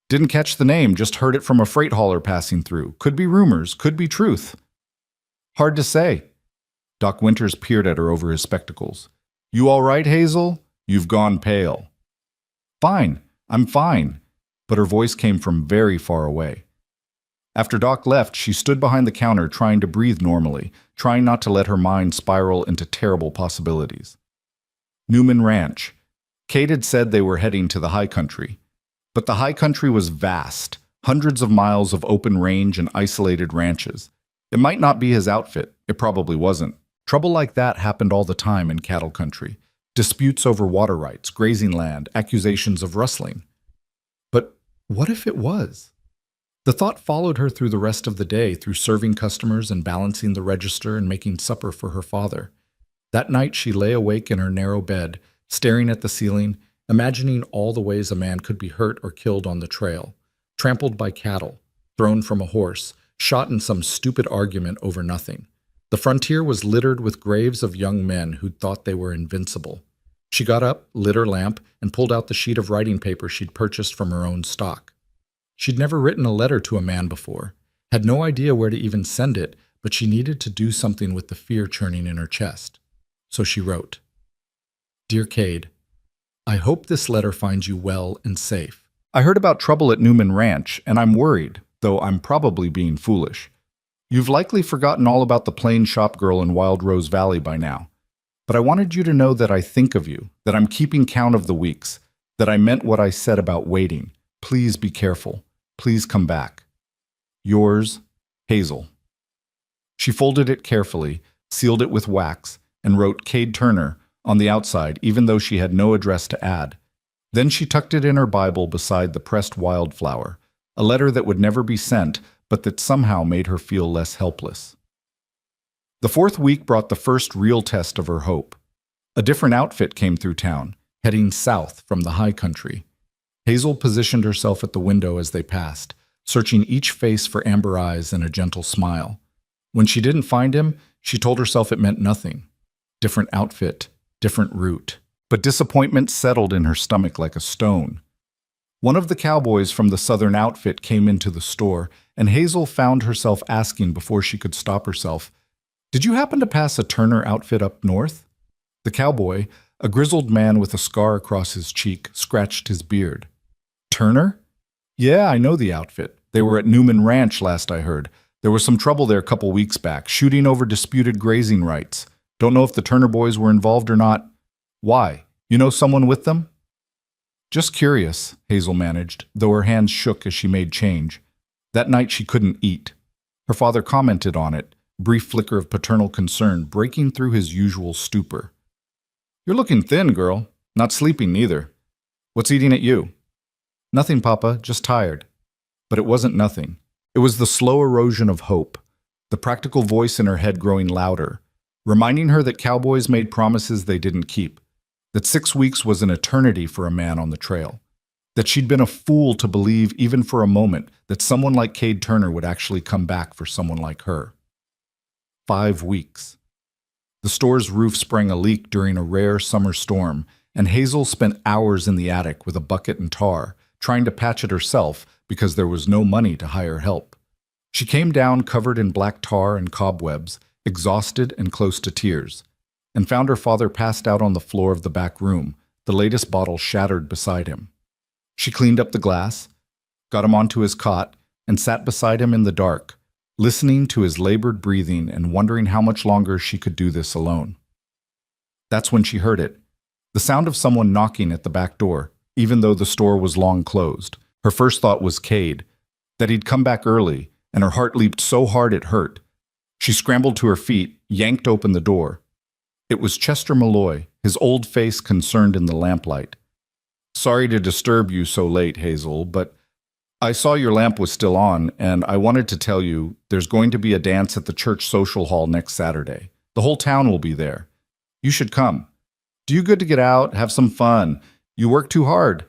Didn't catch the name, just heard it from a freight hauler passing through. Could be rumors, could be truth. Hard to say. Doc Winters peered at her over his spectacles. You all right, Hazel? You've gone pale. Fine, I'm fine. But her voice came from very far away. After Doc left, she stood behind the counter trying to breathe normally, trying not to let her mind spiral into terrible possibilities. Newman Ranch. Kate had said they were heading to the high country. But the high country was vast, hundreds of miles of open range and isolated ranches. It might not be his outfit. It probably wasn't. Trouble like that happened all the time in cattle country. Disputes over water rights, grazing land, accusations of rustling. But what if it was? The thought followed her through the rest of the day, through serving customers and balancing the register and making supper for her father. That night she lay awake in her narrow bed, staring at the ceiling, imagining all the ways a man could be hurt or killed on the trail, trampled by cattle, thrown from a horse, shot in some stupid argument over nothing. The frontier was littered with graves of young men who'd thought they were invincible. She got up, lit her lamp, and pulled out the sheet of writing paper she'd purchased from her own stock. She'd never written a letter to a man before, had no idea where to even send it, but she needed to do something with the fear churning in her chest. So she wrote, Dear Cade, I hope this letter finds you well and safe. I heard about trouble at Newman Ranch, and I'm worried, though I'm probably being foolish. You've likely forgotten all about the plain shop girl in Wild Rose Valley by now. But I wanted you to know that I think of you, that I'm keeping count of the weeks, that I meant what I said about waiting. Please be careful. Please come back. Yours, Hazel. She folded it carefully, sealed it with wax, and wrote Cade Turner on the outside, even though she had no address to add. Then she tucked it in her Bible beside the pressed wildflower, a letter that would never be sent, but that somehow made her feel less helpless. The 4th week brought the first real test of her hope. A different outfit came through town, heading south from the high country. Hazel positioned herself at the window as they passed, searching each face for amber eyes and a gentle smile. When she didn't find him, she told herself it meant nothing. Different outfit, different route. But disappointment settled in her stomach like a stone. One of the cowboys from the southern outfit came into the store, and Hazel found herself asking before she could stop herself, Did you happen to pass a Turner outfit up north? The cowboy, a grizzled man with a scar across his cheek, scratched his beard. Turner? Yeah, I know the outfit. They were at Newman Ranch last I heard. There was some trouble there a couple weeks back, shooting over disputed grazing rights. Don't know if the Turner boys were involved or not. Why? You know someone with them? Just curious, Hazel managed, though her hands shook as she made change. That night she couldn't eat. Her father commented on it, brief flicker of paternal concern breaking through his usual stupor. You're looking thin, girl. Not sleeping neither. What's eating at you? Nothing, Papa, just tired. But it wasn't nothing. It was the slow erosion of hope, the practical voice in her head growing louder, reminding her that cowboys made promises they didn't keep, that 6 weeks was an eternity for a man on the trail, that she'd been a fool to believe even for a moment that someone like Cade Turner would actually come back for someone like her. 5 weeks. The store's roof sprang a leak during a rare summer storm, and Hazel spent hours in the attic with a bucket and tar, trying to patch it herself because there was no money to hire help. She came down covered in black tar and cobwebs, exhausted and close to tears, and found her father passed out on the floor of the back room, the latest bottle shattered beside him. She cleaned up the glass, got him onto his cot, and sat beside him in the dark, listening to his labored breathing and wondering how much longer she could do this alone. That's when she heard it, the sound of someone knocking at the back door, even though the store was long closed. Her first thought was Cade, that he'd come back early, and her heart leaped so hard it hurt. She scrambled to her feet, yanked open the door. It was Chester Malloy, his old face concerned in the lamplight. Sorry to disturb you so late, Hazel, but I saw your lamp was still on, and I wanted to tell you there's going to be a dance at the church social hall next Saturday. The whole town will be there. You should come. Do you good to get out, have some fun, You work too hard.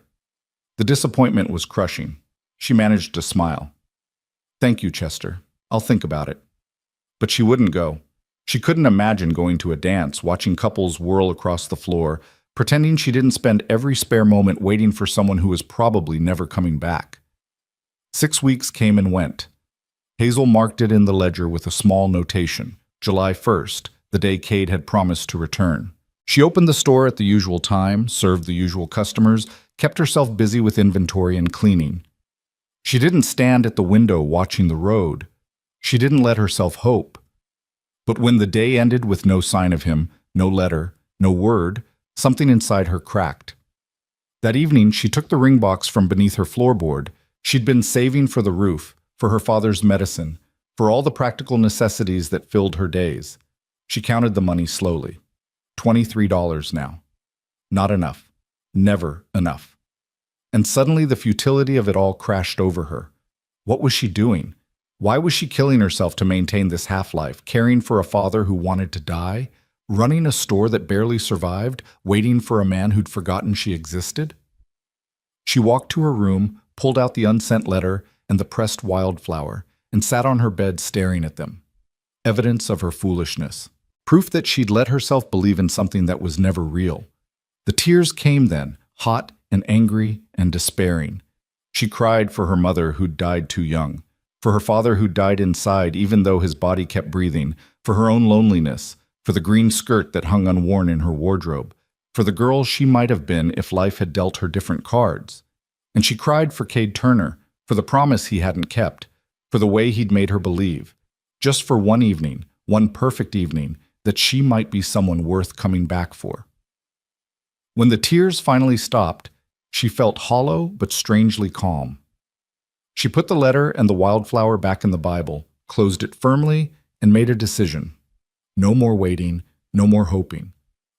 The disappointment was crushing. She managed to smile. Thank you, Chester. I'll think about it. But she wouldn't go. She couldn't imagine going to a dance, watching couples whirl across the floor, pretending she didn't spend every spare moment waiting for someone who was probably never coming back. 6 weeks came and went. Hazel marked it in the ledger with a small notation, July 1st, the day Cade had promised to return. She opened the store at the usual time, served the usual customers, kept herself busy with inventory and cleaning. She didn't stand at the window watching the road. She didn't let herself hope. But when the day ended with no sign of him, no letter, no word, something inside her cracked. That evening, she took the ring box from beneath her floorboard. She'd been saving for the roof, for her father's medicine, for all the practical necessities that filled her days. She counted the money slowly. $23 now. Not enough. Never enough. And suddenly the futility of it all crashed over her. What was she doing? Why was she killing herself to maintain this half-life, caring for a father who wanted to die, running a store that barely survived, waiting for a man who'd forgotten she existed? She walked to her room, pulled out the unsent letter and the pressed wildflower, and sat on her bed staring at them. Evidence of her foolishness. Proof that she'd let herself believe in something that was never real. The tears came then, hot and angry and despairing. She cried for her mother who'd died too young, for her father who died inside even though his body kept breathing, for her own loneliness, for the green skirt that hung unworn in her wardrobe, for the girl she might have been if life had dealt her different cards. And she cried for Cade Turner, for the promise he hadn't kept, for the way he'd made her believe, just for one evening, one perfect evening, that she might be someone worth coming back for. When the tears finally stopped, she felt hollow but strangely calm. She put the letter and the wildflower back in the Bible, closed it firmly, and made a decision. No more waiting, no more hoping.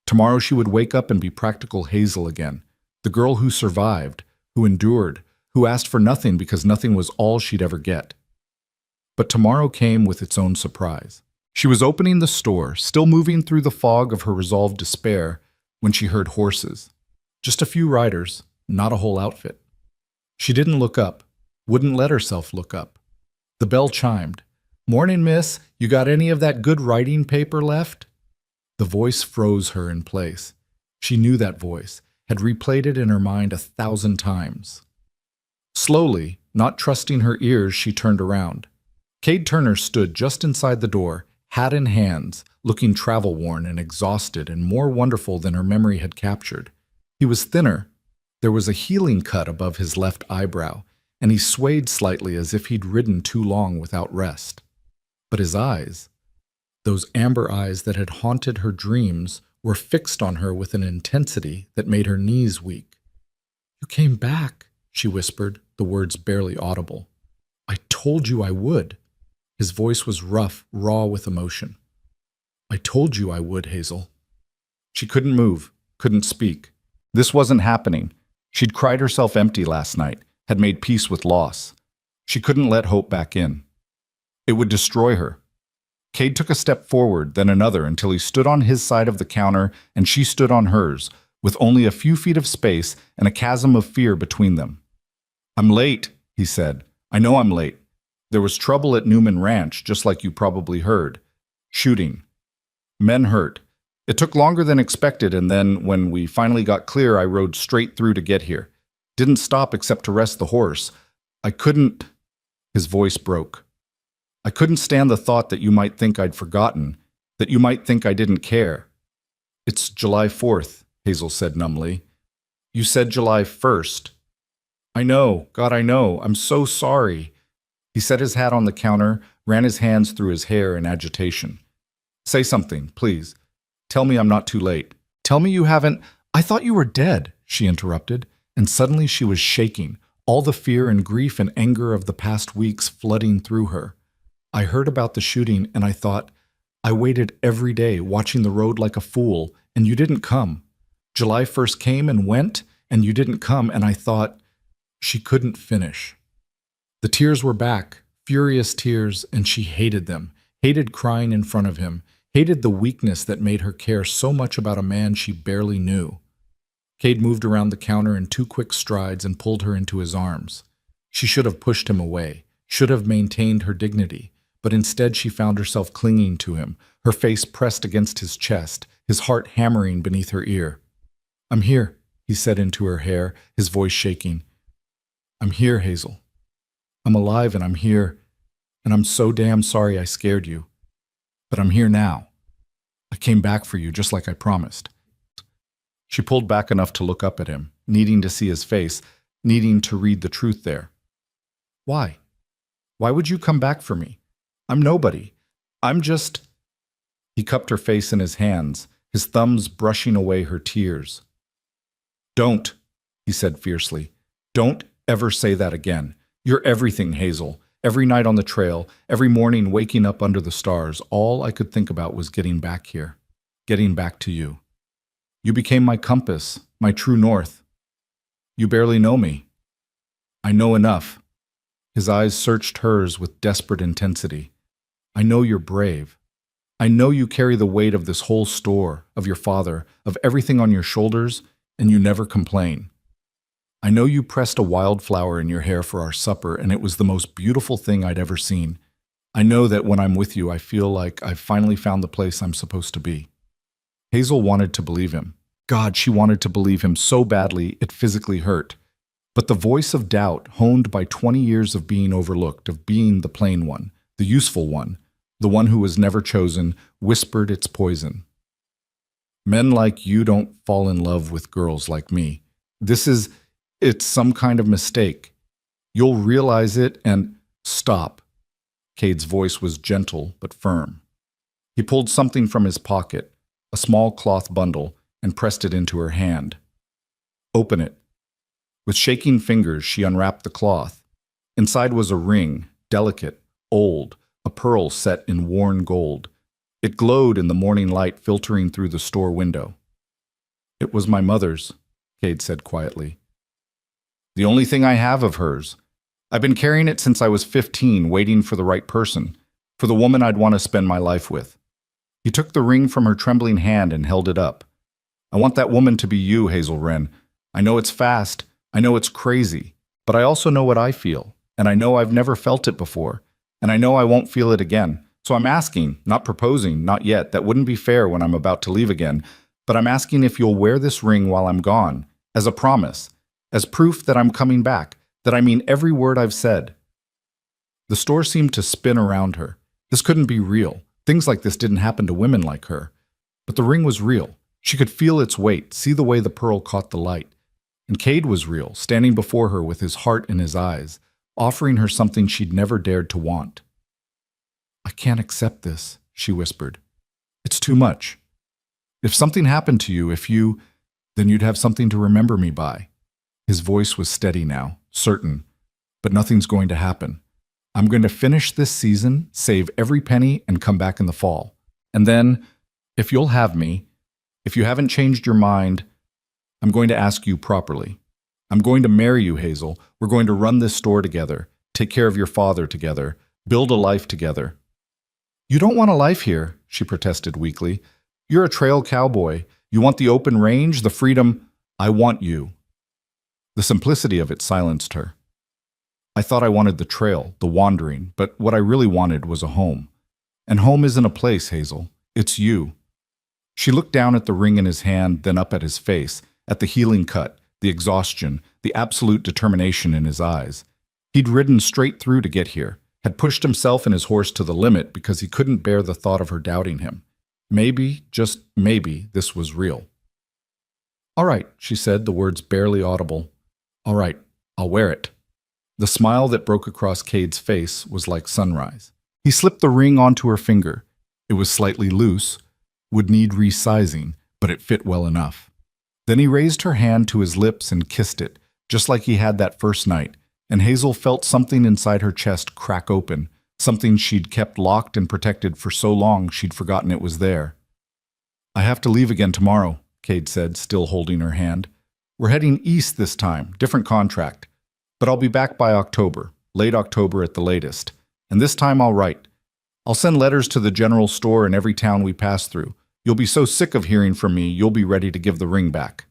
Tomorrow she would wake up and be practical Hazel again, the girl who survived, who endured, who asked for nothing because nothing was all she'd ever get. But tomorrow came with its own surprise. She was opening the store, still moving through the fog of her resolved despair, when she heard horses. Just a few riders, not a whole outfit. She didn't look up, wouldn't let herself look up. The bell chimed. "Morning, miss. You got any of that good writing paper left?" The voice froze her in place. She knew that voice, had replayed it in her mind 1,000 times. Slowly, not trusting her ears, she turned around. Cade Turner stood just inside the door, hat in hands, looking travel-worn and exhausted and more wonderful than her memory had captured. He was thinner. There was a healing cut above his left eyebrow, and he swayed slightly as if he'd ridden too long without rest. But his eyes, those amber eyes that had haunted her dreams, were fixed on her with an intensity that made her knees weak. "You came back," she whispered, the words barely audible. "I told you I would." His voice was rough, raw with emotion. "I told you I would, Hazel." She couldn't move, couldn't speak. This wasn't happening. She'd cried herself empty last night, had made peace with loss. She couldn't let hope back in. It would destroy her. Cade took a step forward, then another, until he stood on his side of the counter and she stood on hers, with only a few feet of space and a chasm of fear between them. "I'm late," he said. "I know I'm late. There was trouble at Newman Ranch, just like you probably heard. Shooting. Men hurt. It took longer than expected, and then, when we finally got clear, I rode straight through to get here. Didn't stop except to rest the horse. I couldn't—" His voice broke. "I couldn't stand the thought that you might think I'd forgotten, that you might think I didn't care." "It's July 4th, Hazel said numbly. "You said July 1st. "I know, God, I know. I'm so sorry." He set his hat on the counter, ran his hands through his hair in agitation. "Say something, please. Tell me I'm not too late. Tell me you haven't—" "I thought you were dead," she interrupted, and suddenly she was shaking, all the fear and grief and anger of the past weeks flooding through her. "I heard about the shooting, and I thought, I waited every day, watching the road like a fool, and you didn't come. July 1st came and went, and you didn't come, and I thought—" She couldn't finish. The tears were back, furious tears, and she hated them, hated crying in front of him, hated the weakness that made her care so much about a man she barely knew. Cade moved around the counter in 2 quick strides and pulled her into his arms. She should have pushed him away, should have maintained her dignity, but instead she found herself clinging to him, her face pressed against his chest, his heart hammering beneath her ear. "I'm here," he said into her hair, his voice shaking. "I'm here, Hazel. I'm alive and I'm here, and I'm so damn sorry I scared you. But I'm here now. I came back for you just like I promised." She pulled back enough to look up at him, needing to see his face, needing to read the truth there. "Why? Why would you come back for me? I'm nobody. I'm just—" He cupped her face in his hands, his thumbs brushing away her tears. "Don't," he said fiercely. "Don't ever say that again. You're everything, Hazel. Every night on the trail, every morning waking up under the stars, all I could think about was getting back here, getting back to you. You became my compass, my true north. You barely know me. I know enough." His eyes searched hers with desperate intensity. "I know you're brave. I know you carry the weight of this whole store, of your father, of everything on your shoulders, and you never complain. I know you pressed a wildflower in your hair for our supper, and it was the most beautiful thing I'd ever seen. I know that when I'm with you, I feel like I've finally found the place I'm supposed to be." Hazel wanted to believe him. God, she wanted to believe him so badly it physically hurt. But the voice of doubt, honed by 20 years of being overlooked, of being the plain one, the useful one, the one who was never chosen, whispered its poison. "Men like you don't fall in love with girls like me. It's some kind of mistake. You'll realize it and—" "Stop." Cade's voice was gentle but firm. He pulled something from his pocket, a small cloth bundle, and pressed it into her hand. "Open it." With shaking fingers, she unwrapped the cloth. Inside was a ring, delicate, old, a pearl set in worn gold. It glowed in the morning light filtering through the store window. "It was my mother's," Cade said quietly. "The only thing I have of hers. I've been carrying it since I was 15, waiting for the right person, for the woman I'd want to spend my life with." He took the ring from her trembling hand and held it up. "I want that woman to be you, Hazel Wren. I know it's fast, I know it's crazy, but I also know what I feel, and I know I've never felt it before, and I know I won't feel it again. So I'm asking, not proposing, not yet, that wouldn't be fair when I'm about to leave again, but I'm asking if you'll wear this ring while I'm gone, as a promise, as proof that I'm coming back, that I mean every word I've said." The store seemed to spin around her. This couldn't be real. Things like this didn't happen to women like her. But the ring was real. She could feel its weight, see the way the pearl caught the light. And Cade was real, standing before her with his heart in his eyes, offering her something she'd never dared to want. "I can't accept this," she whispered. "It's too much. If something happened to you, then you'd have something to remember me by." His voice was steady now, certain, but nothing's going to happen. "I'm going to finish this season, save every penny, and come back in the fall. And then, if you'll have me, if you haven't changed your mind, I'm going to ask you properly. I'm going to marry you, Hazel. We're going to run this store together, take care of your father together, build a life together." "You don't want a life here," she protested weakly. "You're a trail cowboy. You want the open range, the freedom—" "I want you." The simplicity of it silenced her. "I thought I wanted the trail, the wandering, but what I really wanted was a home. And home isn't a place, Hazel. It's you." She looked down at the ring in his hand, then up at his face, at the healing cut, the exhaustion, the absolute determination in his eyes. He'd ridden straight through to get here, had pushed himself and his horse to the limit because he couldn't bear the thought of her doubting him. Maybe, just maybe, this was real. "All right," she said, the words barely audible. "All right, I'll wear it." The smile that broke across Cade's face was like sunrise. He slipped the ring onto her finger. It was slightly loose, would need resizing, but it fit well enough. Then he raised her hand to his lips and kissed it, just like he had that first night, and Hazel felt something inside her chest crack open, something she'd kept locked and protected for so long she'd forgotten it was there. "I have to leave again tomorrow," Cade said, still holding her hand. "We're heading east this time, different contract. But I'll be back by October, late October at the latest. And this time I'll write. I'll send letters to the general store in every town we pass through. You'll be so sick of hearing from me, you'll be ready to give the ring back."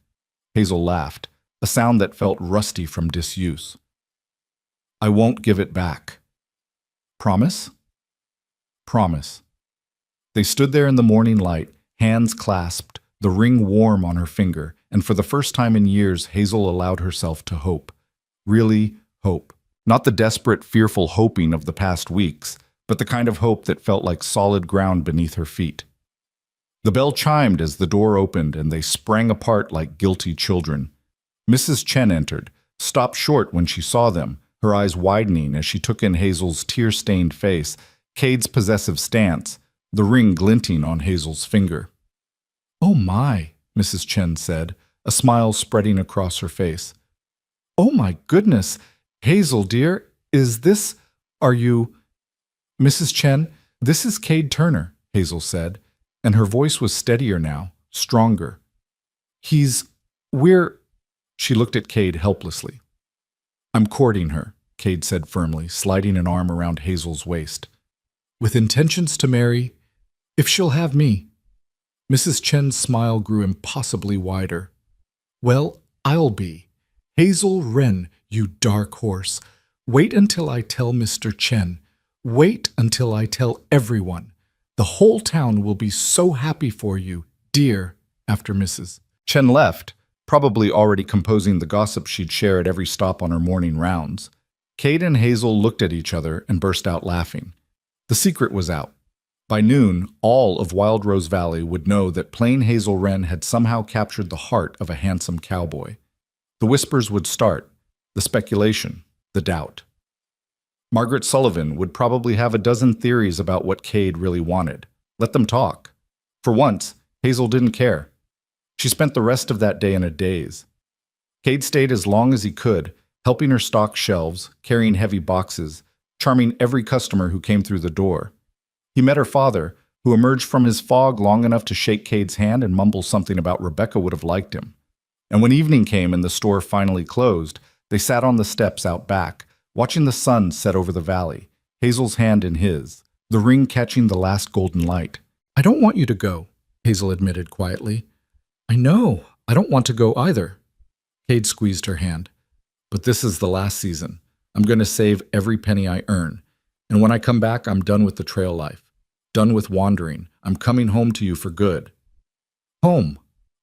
Hazel laughed, a sound that felt rusty from disuse. I won't give it back. Promise? Promise. They stood there in the morning light, hands clasped, the ring warm on her finger, and for the first time in years, Hazel allowed herself to hope. Really hope. Not the desperate, fearful hoping of the past weeks, but the kind of hope that felt like solid ground beneath her feet. The bell chimed as the door opened, and they sprang apart like guilty children. Mrs. Chen entered, stopped short when she saw them, her eyes widening as she took in Hazel's tear-stained face, Cade's possessive stance, the ring glinting on Hazel's finger. "Oh my," Mrs. Chen said, a smile spreading across her face. "Oh my goodness, Hazel dear, are you—" "Mrs. Chen, this is Cade Turner," Hazel said, and her voice was steadier now, stronger. We're—" She looked at Cade helplessly. "I'm courting her," Cade said firmly, sliding an arm around Hazel's waist. "With intentions to marry, if she'll have me." Mrs. Chen's smile grew impossibly wider. "Well, I'll be. Hazel Wren, you dark horse. Wait until I tell Mr. Chen. Wait until I tell everyone. The whole town will be so happy for you, dear," after Mrs. Chen left, probably already composing the gossip she'd share at every stop on her morning rounds. Cade and Hazel looked at each other and burst out laughing. The secret was out. By noon, all of Wild Rose Valley would know that plain Hazel Wren had somehow captured the heart of a handsome cowboy. The whispers would start, the speculation, the doubt. Margaret Sullivan would probably have a dozen theories about what Cade really wanted. Let them talk. For once, Hazel didn't care. She spent the rest of that day in a daze. Cade stayed as long as he could, helping her stock shelves, carrying heavy boxes, charming every customer who came through the door. He met her father, who emerged from his fog long enough to shake Cade's hand and mumble something about Rebecca would have liked him. And when evening came and the store finally closed, they sat on the steps out back, watching the sun set over the valley, Hazel's hand in his, the ring catching the last golden light. "I don't want you to go," Hazel admitted quietly. "I know. I don't want to go either." Cade squeezed her hand. "But this is the last season. I'm going to save every penny I earn. And when I come back, I'm done with the trail life. Done with wandering. I'm coming home to you for good." "Home,"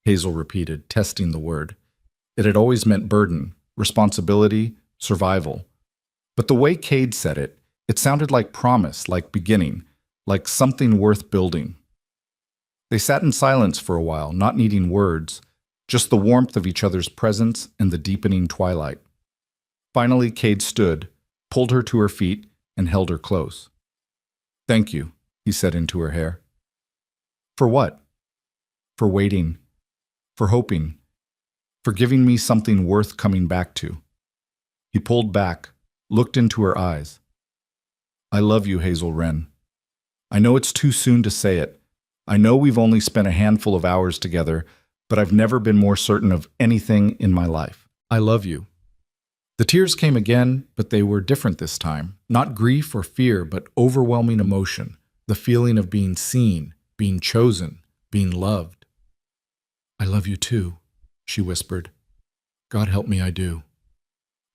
Hazel repeated, testing the word. It had always meant burden, responsibility, survival. But the way Cade said it, it sounded like promise, like beginning, like something worth building. They sat in silence for a while, not needing words, just the warmth of each other's presence and the deepening twilight. Finally, Cade stood, pulled her to her feet, and held her close. "Thank you," he said into her hair. "For what?" "For waiting. For hoping. For giving me something worth coming back to." He pulled back, looked into her eyes. "I love you, Hazel Wren. I know it's too soon to say it. I know we've only spent a handful of hours together, but I've never been more certain of anything in my life. I love you." The tears came again, but they were different this time. Not grief or fear, but overwhelming emotion, the feeling of being seen, being chosen, being loved. "I love you too," she whispered. "God help me, I do."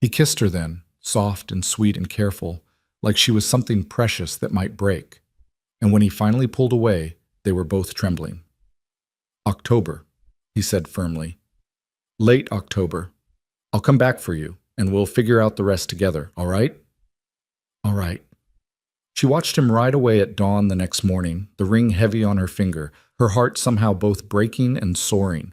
He kissed her then, soft and sweet and careful, like she was something precious that might break. And when he finally pulled away, they were both trembling. "October," he said firmly. "Late October. I'll come back for you, and we'll figure out the rest together, all right?" "All right." She watched him ride away at dawn the next morning, the ring heavy on her finger, her heart somehow both breaking and soaring.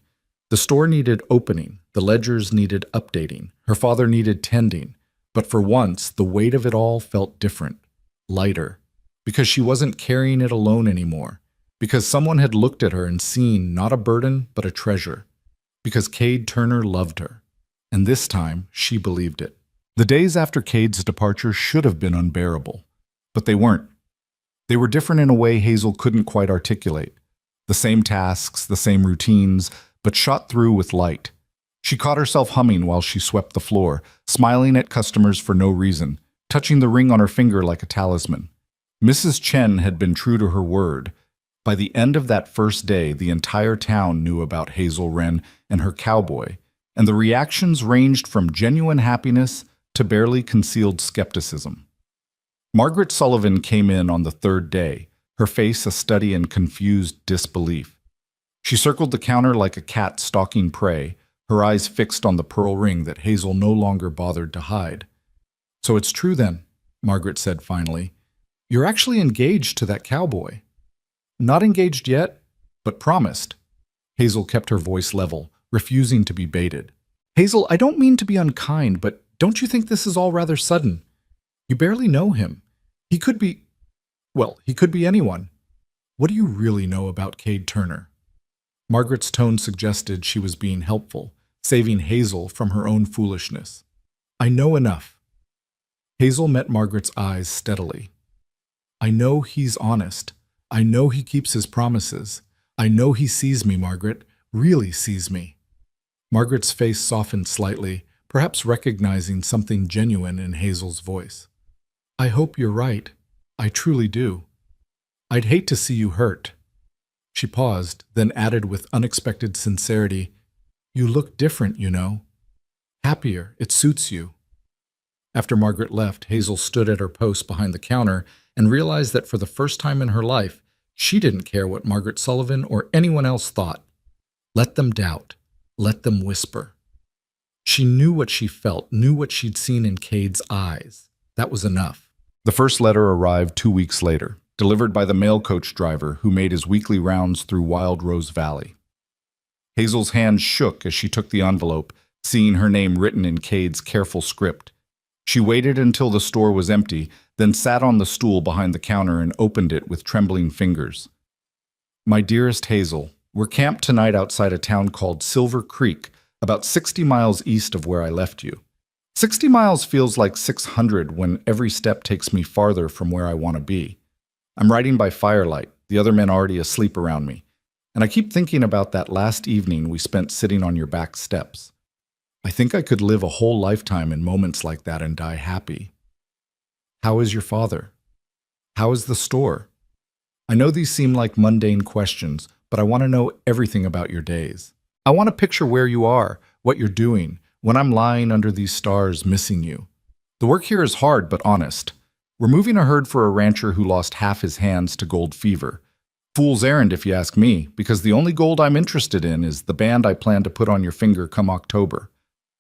The store needed opening, the ledgers needed updating, her father needed tending, but for once the weight of it all felt different, lighter, because she wasn't carrying it alone anymore, because someone had looked at her and seen not a burden but a treasure, because Cade Turner loved her. And this time, she believed it. The days after Cade's departure should have been unbearable, but they weren't. They were different in a way Hazel couldn't quite articulate. The same tasks, the same routines, but shot through with light. She caught herself humming while she swept the floor, smiling at customers for no reason, touching the ring on her finger like a talisman. Mrs. Chen had been true to her word. By the end of that first day, the entire town knew about Hazel Wren and her cowboy, and the reactions ranged from genuine happiness to barely concealed skepticism. Margaret Sullivan came in on the third day, her face a study in confused disbelief. She circled the counter like a cat stalking prey, her eyes fixed on the pearl ring that Hazel no longer bothered to hide. "So it's true then," Margaret said finally. "You're actually engaged to that cowboy." "Not engaged yet, but promised." Hazel kept her voice level, refusing to be baited. "Hazel, I don't mean to be unkind, but don't you think this is all rather sudden? You barely know him. He could be, well, he could be anyone. What do you really know about Cade Turner?" Margaret's tone suggested she was being helpful, saving Hazel from her own foolishness. "I know enough." Hazel met Margaret's eyes steadily. "I know he's honest. I know he keeps his promises. I know he sees me, Margaret, really sees me." Margaret's face softened slightly, perhaps recognizing something genuine in Hazel's voice. "I hope you're right. I truly do. I'd hate to see you hurt." She paused, then added with unexpected sincerity, "You look different, you know. Happier, it suits you." After Margaret left, Hazel stood at her post behind the counter and realized that for the first time in her life, she didn't care what Margaret Sullivan or anyone else thought. Let them doubt. Let them whisper. She knew what she felt, knew what she'd seen in Cade's eyes. That was enough. The first letter arrived 2 weeks later, delivered by the mail coach driver who made his weekly rounds through Wild Rose Valley. Hazel's hands shook as she took the envelope, seeing her name written in Cade's careful script. She waited until the store was empty, then sat on the stool behind the counter and opened it with trembling fingers. "My dearest Hazel, we're camped tonight outside a town called Silver Creek, about 60 miles east of where I left you. 60 miles feels like 600 when every step takes me farther from where I want to be. I'm riding by firelight, the other men already asleep around me, and I keep thinking about that last evening we spent sitting on your back steps. I think I could live a whole lifetime in moments like that and die happy. How is your father? How is the store? I know these seem like mundane questions, but I want to know everything about your days. I want to picture where you are, what you're doing, when I'm lying under these stars missing you. The work here is hard but honest. We're moving a herd for a rancher who lost half his hands to gold fever. Fool's errand if you ask me, because the only gold I'm interested in is the band I plan to put on your finger come October.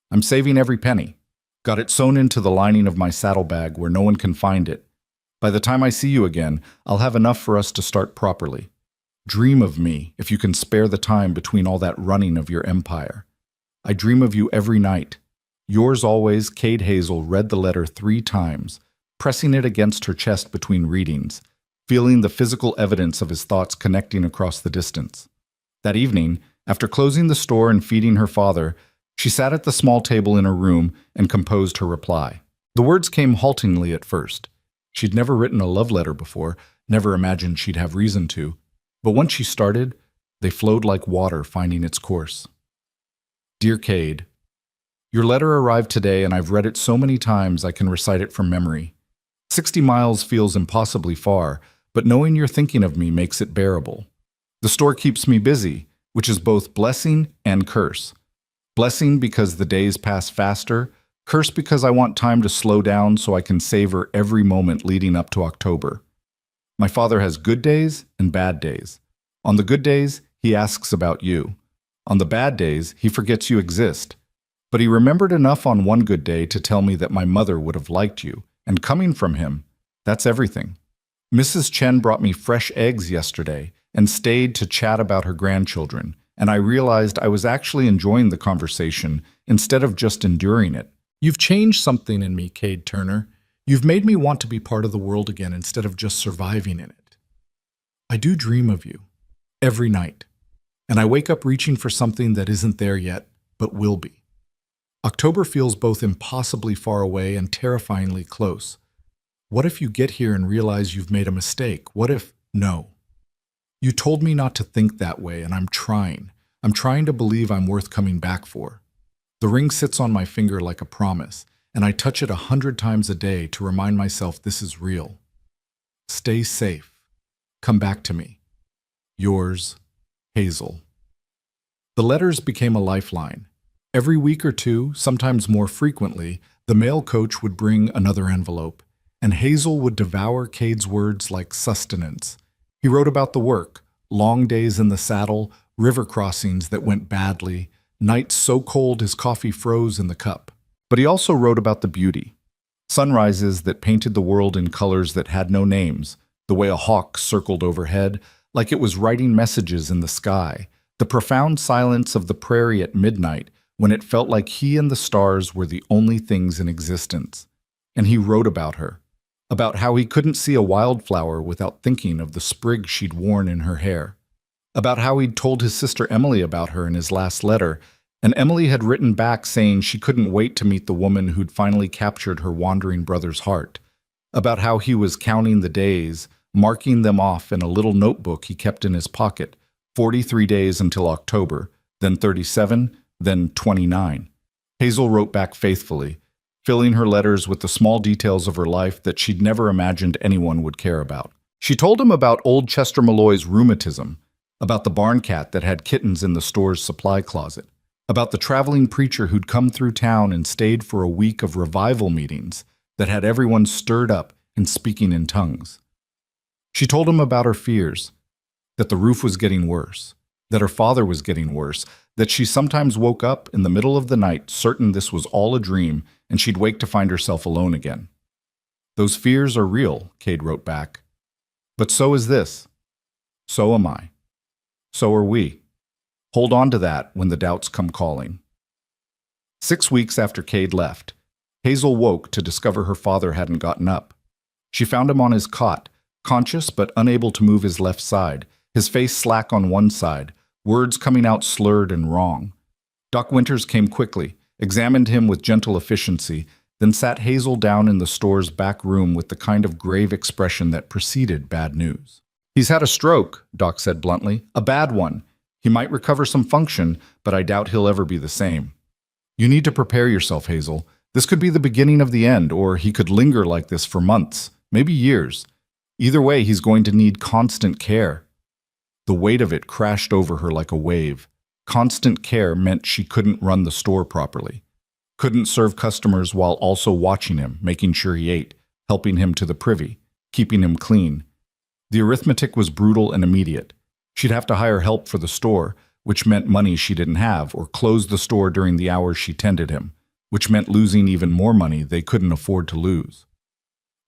I'm saving every penny. Got it sewn into the lining of my saddlebag where no one can find it. By the time I see you again, I'll have enough for us to start properly. Dream of me if you can spare the time between all that running of your empire. I dream of you every night. Yours always, Cade." Hazel read the letter 3 times, pressing it against her chest between readings, feeling the physical evidence of his thoughts connecting across the distance. That evening, after closing the store and feeding her father, she sat at the small table in her room and composed her reply. The words came haltingly at first. She'd never written a love letter before, never imagined she'd have reason to, but once she started, they flowed like water finding its course. Dear Cade, your letter arrived today and I've read it so many times I can recite it from memory. 60 miles feels impossibly far, but knowing you're thinking of me makes it bearable. The store keeps me busy, which is both blessing and curse. Blessing because the days pass faster, curse because I want time to slow down so I can savor every moment leading up to October. My father has good days and bad days. On the good days, he asks about you. On the bad days, he forgets you exist. But he remembered enough on one good day to tell me that my mother would have liked you, and coming from him, that's everything. Mrs. Chen brought me fresh eggs yesterday and stayed to chat about her grandchildren, and I realized I was actually enjoying the conversation instead of just enduring it. You've changed something in me, Cade Turner. You've made me want to be part of the world again instead of just surviving in it. I do dream of you, every night, and I wake up reaching for something that isn't there yet, but will be. October feels both impossibly far away and terrifyingly close. What if you get here and realize you've made a mistake? What if, no. You told me not to think that way, and I'm trying. I'm trying to believe I'm worth coming back for. The ring sits on my finger like a promise, and I touch it 100 times a day to remind myself this is real. Stay safe. Come back to me. Yours, Hazel. The letters became a lifeline. Every week or two, sometimes more frequently, the mail coach would bring another envelope, and Hazel would devour Cade's words like sustenance. He wrote about the work, long days in the saddle, river crossings that went badly, nights so cold his coffee froze in the cup. But he also wrote about the beauty. Sunrises that painted the world in colors that had no names, the way a hawk circled overhead, like it was writing messages in the sky, the profound silence of the prairie at midnight when it felt like he and the stars were the only things in existence. And he wrote about her, about how he couldn't see a wildflower without thinking of the sprig she'd worn in her hair, about how he'd told his sister Emily about her in his last letter, and Emily had written back saying she couldn't wait to meet the woman who'd finally captured her wandering brother's heart, about how he was counting the days, marking them off in a little notebook he kept in his pocket, 43 days until October, then 37, then 29. Hazel wrote back faithfully, filling her letters with the small details of her life that she'd never imagined anyone would care about. She told him about old Chester Malloy's rheumatism, about the barn cat that had kittens in the store's supply closet, about the traveling preacher who'd come through town and stayed for a week of revival meetings that had everyone stirred up and speaking in tongues. She told him about her fears, that the roof was getting worse, that her father was getting worse, that she sometimes woke up in the middle of the night certain this was all a dream and she'd wake to find herself alone again. Those fears are real, Cade wrote back. But so is this. So am I. So are we. Hold on to that when the doubts come calling. 6 weeks after Cade left, Hazel woke to discover her father hadn't gotten up. She found him on his cot, conscious but unable to move his left side, his face slack on one side, words coming out slurred and wrong. Doc Winters came quickly, examined him with gentle efficiency, then sat Hazel down in the store's back room with the kind of grave expression that preceded bad news. "He's had a stroke," Doc said bluntly. "A bad one. He might recover some function, but I doubt he'll ever be the same. You need to prepare yourself, Hazel. This could be the beginning of the end, or he could linger like this for months, maybe years. Either way, he's going to need constant care." The weight of it crashed over her like a wave. Constant care meant she couldn't run the store properly, couldn't serve customers while also watching him, making sure he ate, helping him to the privy, keeping him clean. The arithmetic was brutal and immediate. She'd have to hire help for the store, which meant money she didn't have, or close the store during the hours she tended him, which meant losing even more money they couldn't afford to lose.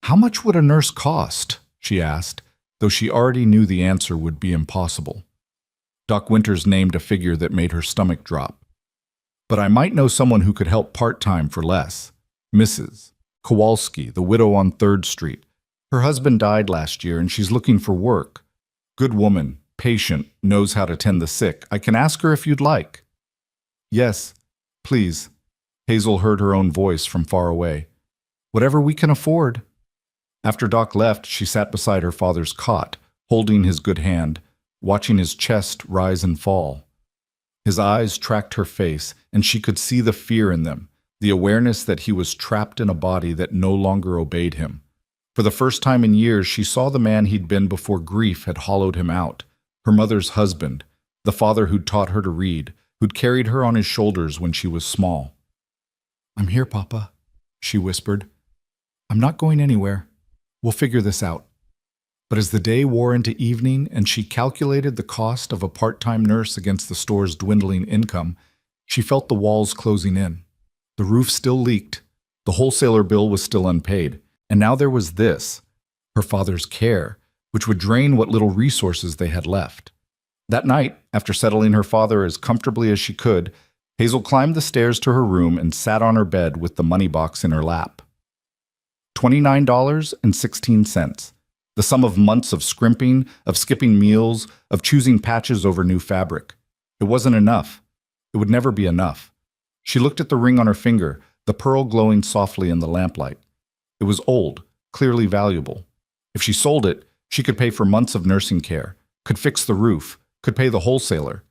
"How much would a nurse cost?" she asked, though she already knew the answer would be impossible. Doc Winters named a figure that made her stomach drop. "But I might know someone who could help part-time for less. Mrs. Kowalski, the widow on 3rd Street. Her husband died last year and she's looking for work. Good woman, patient, knows how to tend the sick. I can ask her if you'd like." "Yes, please." Hazel heard her own voice from far away. "Whatever we can afford." After Doc left, she sat beside her father's cot, holding his good hand, watching his chest rise and fall. His eyes tracked her face, and she could see the fear in them, the awareness that he was trapped in a body that no longer obeyed him. For the first time in years, she saw the man he'd been before grief had hollowed him out, her mother's husband, the father who'd taught her to read, who'd carried her on his shoulders when she was small. "I'm here, Papa," she whispered. "I'm not going anywhere. We'll figure this out." But as the day wore into evening and she calculated the cost of a part-time nurse against the store's dwindling income, she felt the walls closing in. The roof still leaked, the wholesaler bill was still unpaid, and now there was this, her father's care, which would drain what little resources they had left. That night, after settling her father as comfortably as she could, Hazel climbed the stairs to her room and sat on her bed with the money box in her lap. $29.16. The sum of months of scrimping, of skipping meals, of choosing patches over new fabric. It wasn't enough. It would never be enough. She looked at the ring on her finger, the pearl glowing softly in the lamplight. It was old, clearly valuable. If she sold it, she could pay for months of nursing care, could fix the roof, could pay the wholesaler.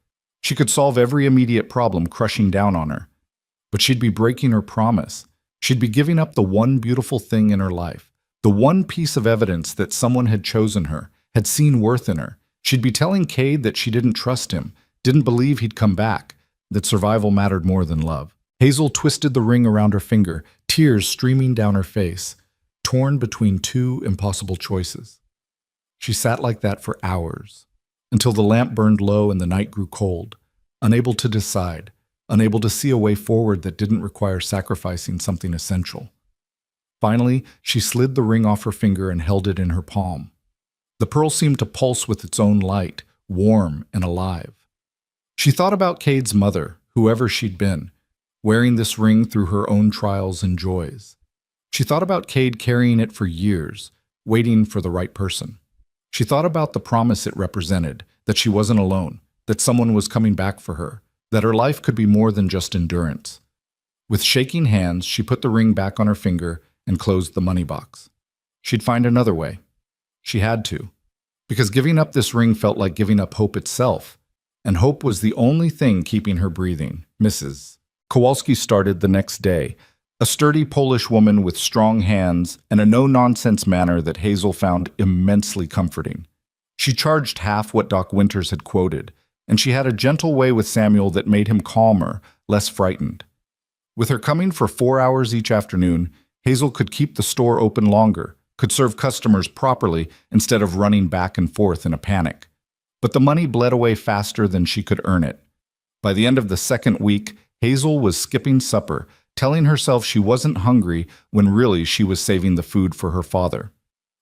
She could solve every immediate problem crushing down on her. But she'd be breaking her promise. She'd be giving up the one beautiful thing in her life, the one piece of evidence that someone had chosen her, had seen worth in her. She'd be telling Cade that she didn't trust him, didn't believe he'd come back, that survival mattered more than love. Hazel twisted the ring around her finger, tears streaming down her face, torn between two impossible choices. She sat like that for hours, until the lamp burned low and the night grew cold, unable to decide, unable to see a way forward that didn't require sacrificing something essential. Finally, she slid the ring off her finger and held it in her palm. The pearl seemed to pulse with its own light, warm and alive. She thought about Cade's mother, whoever she'd been, wearing this ring through her own trials and joys. She thought about Cade carrying it for years, waiting for the right person. She thought about the promise it represented, that she wasn't alone, that someone was coming back for her, that her life could be more than just endurance. With shaking hands, she put the ring back on her finger and closed the money box. She'd find another way. She had to, because giving up this ring felt like giving up hope itself, and hope was the only thing keeping her breathing. Mrs. Kowalski started the next day, a sturdy Polish woman with strong hands and a no-nonsense manner that Hazel found immensely comforting. She charged half what Doc Winters had quoted, and she had a gentle way with Samuel that made him calmer, less frightened. With her coming for 4 hours each afternoon, Hazel could keep the store open longer, could serve customers properly instead of running back and forth in a panic. But the money bled away faster than she could earn it. By the end of the second week, Hazel was skipping supper, telling herself she wasn't hungry when really she was saving the food for her father.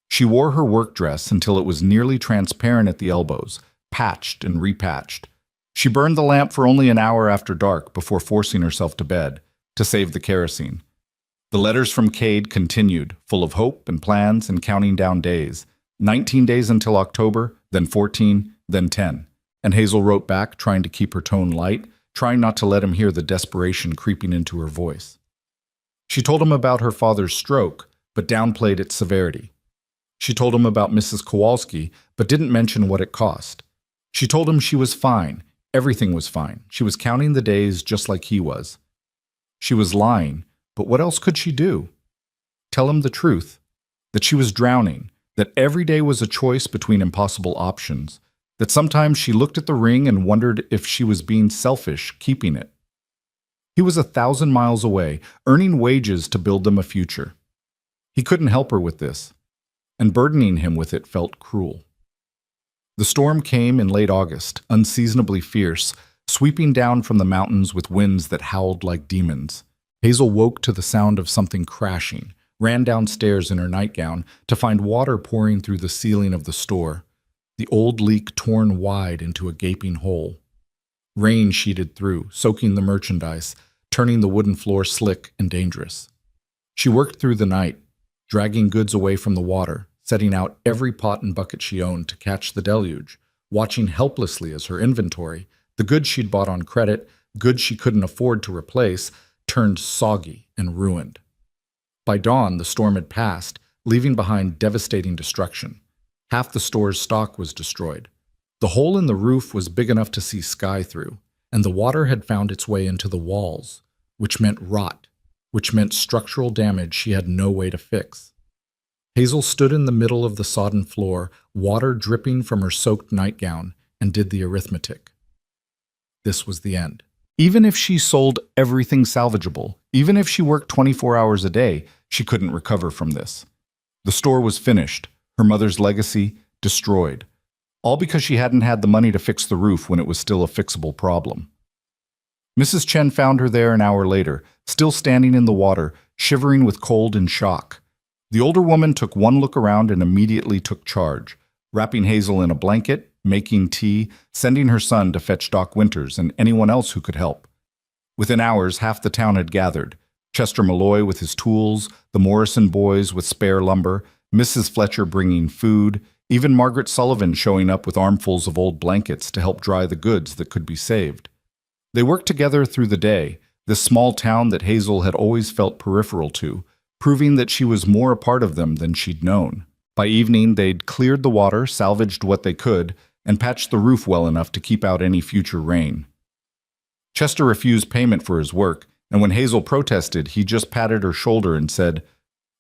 She wore her work dress until it was nearly transparent at the elbows, patched and repatched. She burned the lamp for only an hour after dark before forcing herself to bed, to save the kerosene. The letters from Cade continued, full of hope and plans and counting down days. 19 days until October, then 14, then 10. And Hazel wrote back, trying to keep her tone light, trying not to let him hear the desperation creeping into her voice. She told him about her father's stroke, but downplayed its severity. She told him about Mrs. Kowalski, but didn't mention what it cost. She told him she was fine, everything was fine. She was counting the days just like he was. She was lying, but what else could she do? Tell him the truth, that she was drowning, that every day was a choice between impossible options, that sometimes she looked at the ring and wondered if she was being selfish keeping it. He was 1,000 miles away, earning wages to build them a future. He couldn't help her with this, and burdening him with it felt cruel. The storm came in late August, unseasonably fierce, sweeping down from the mountains with winds that howled like demons. Hazel woke to the sound of something crashing, ran downstairs in her nightgown to find water pouring through the ceiling of the store, the old leak torn wide into a gaping hole. Rain sheeted through, soaking the merchandise, turning the wooden floor slick and dangerous. She worked through the night, dragging goods away from the water, setting out every pot and bucket she owned to catch the deluge, watching helplessly as her inventory, the goods she'd bought on credit, goods she couldn't afford to replace, turned soggy and ruined. By dawn, the storm had passed, leaving behind devastating destruction. Half the store's stock was destroyed. The hole in the roof was big enough to see sky through, and the water had found its way into the walls, which meant rot, which meant structural damage she had no way to fix. Hazel stood in the middle of the sodden floor, water dripping from her soaked nightgown, and did the arithmetic. This was the end. Even if she sold everything salvageable, even if she worked 24 hours a day, she couldn't recover from this. The store was finished, her mother's legacy destroyed, all because she hadn't had the money to fix the roof when it was still a fixable problem. Mrs. Chen found her there an hour later, still standing in the water, shivering with cold and shock. The older woman took one look around and immediately took charge, wrapping Hazel in a blanket, making tea, sending her son to fetch Doc Winters and anyone else who could help. Within hours, half the town had gathered. Chester Malloy with his tools, the Morrison boys with spare lumber, Mrs. Fletcher bringing food, even Margaret Sullivan showing up with armfuls of old blankets to help dry the goods that could be saved. They worked together through the day, this small town that Hazel had always felt peripheral to, proving that she was more a part of them than she'd known. By evening, they'd cleared the water, salvaged what they could, and patched the roof well enough to keep out any future rain. Chester refused payment for his work, and when Hazel protested, he just patted her shoulder and said,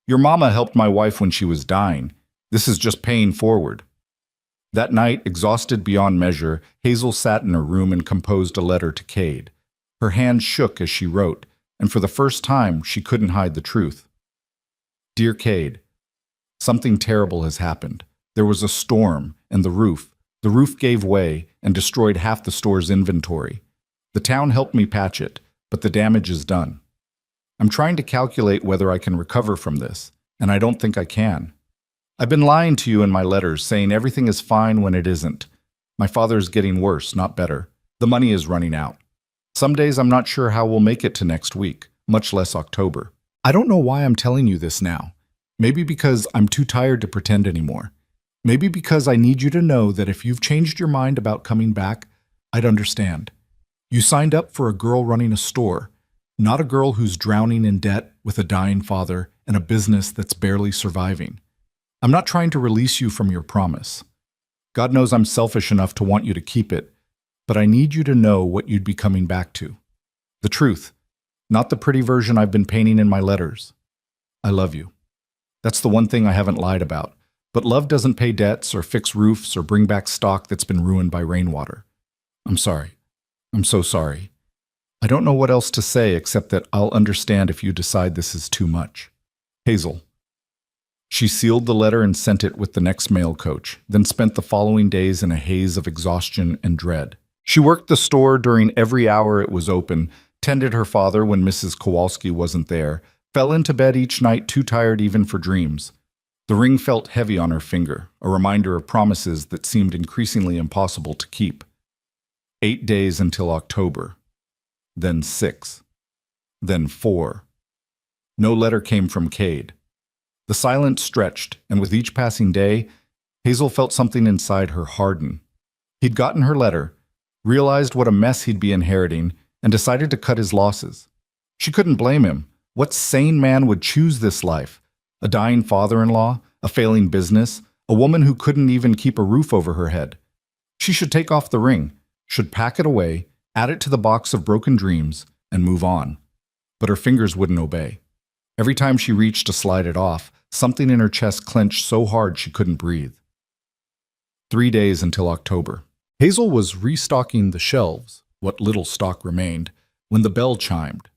"Your mama helped my wife when she was dying. This is just paying forward." That night, exhausted beyond measure, Hazel sat in her room and composed a letter to Cade. Her hand shook as she wrote, and for the first time she couldn't hide the truth. Dear Cade, something terrible has happened. There was a storm, and the roof gave way and destroyed half the store's inventory. The town helped me patch it, but the damage is done. I'm trying to calculate whether I can recover from this, and I don't think I can. I've been lying to you in my letters, saying everything is fine when it isn't. My father is getting worse, not better. The money is running out. Some days I'm not sure how we'll make it to next week, much less October. I don't know why I'm telling you this now. Maybe because I'm too tired to pretend anymore. Maybe because I need you to know that if you've changed your mind about coming back, I'd understand. You signed up for a girl running a store, not a girl who's drowning in debt with a dying father and a business that's barely surviving. I'm not trying to release you from your promise. God knows I'm selfish enough to want you to keep it, but I need you to know what you'd be coming back to. The truth, not the pretty version I've been painting in my letters. I love you. That's the one thing I haven't lied about. But love doesn't pay debts or fix roofs or bring back stock that's been ruined by rainwater. I'm sorry. I'm so sorry. I don't know what else to say except that I'll understand if you decide this is too much. Hazel. She sealed the letter and sent it with the next mail coach, then spent the following days in a haze of exhaustion and dread. She worked the store during every hour it was open, tended her father when Mrs. Kowalski wasn't there, fell into bed each night too tired even for dreams. The ring felt heavy on her finger, a reminder of promises that seemed increasingly impossible to keep. 8 days until October. Then 6. Then 4. No letter came from Cade. The silence stretched, and with each passing day, Hazel felt something inside her harden. He'd gotten her letter, realized what a mess he'd be inheriting, and decided to cut his losses. She couldn't blame him. What sane man would choose this life? A dying father-in-law, a failing business, a woman who couldn't even keep a roof over her head. She should take off the ring, should pack it away, add it to the box of broken dreams, and move on. But her fingers wouldn't obey. Every time she reached to slide it off, something in her chest clenched so hard she couldn't breathe. 3 days until October. Hazel was restocking the shelves, what little stock remained, when the bell chimed.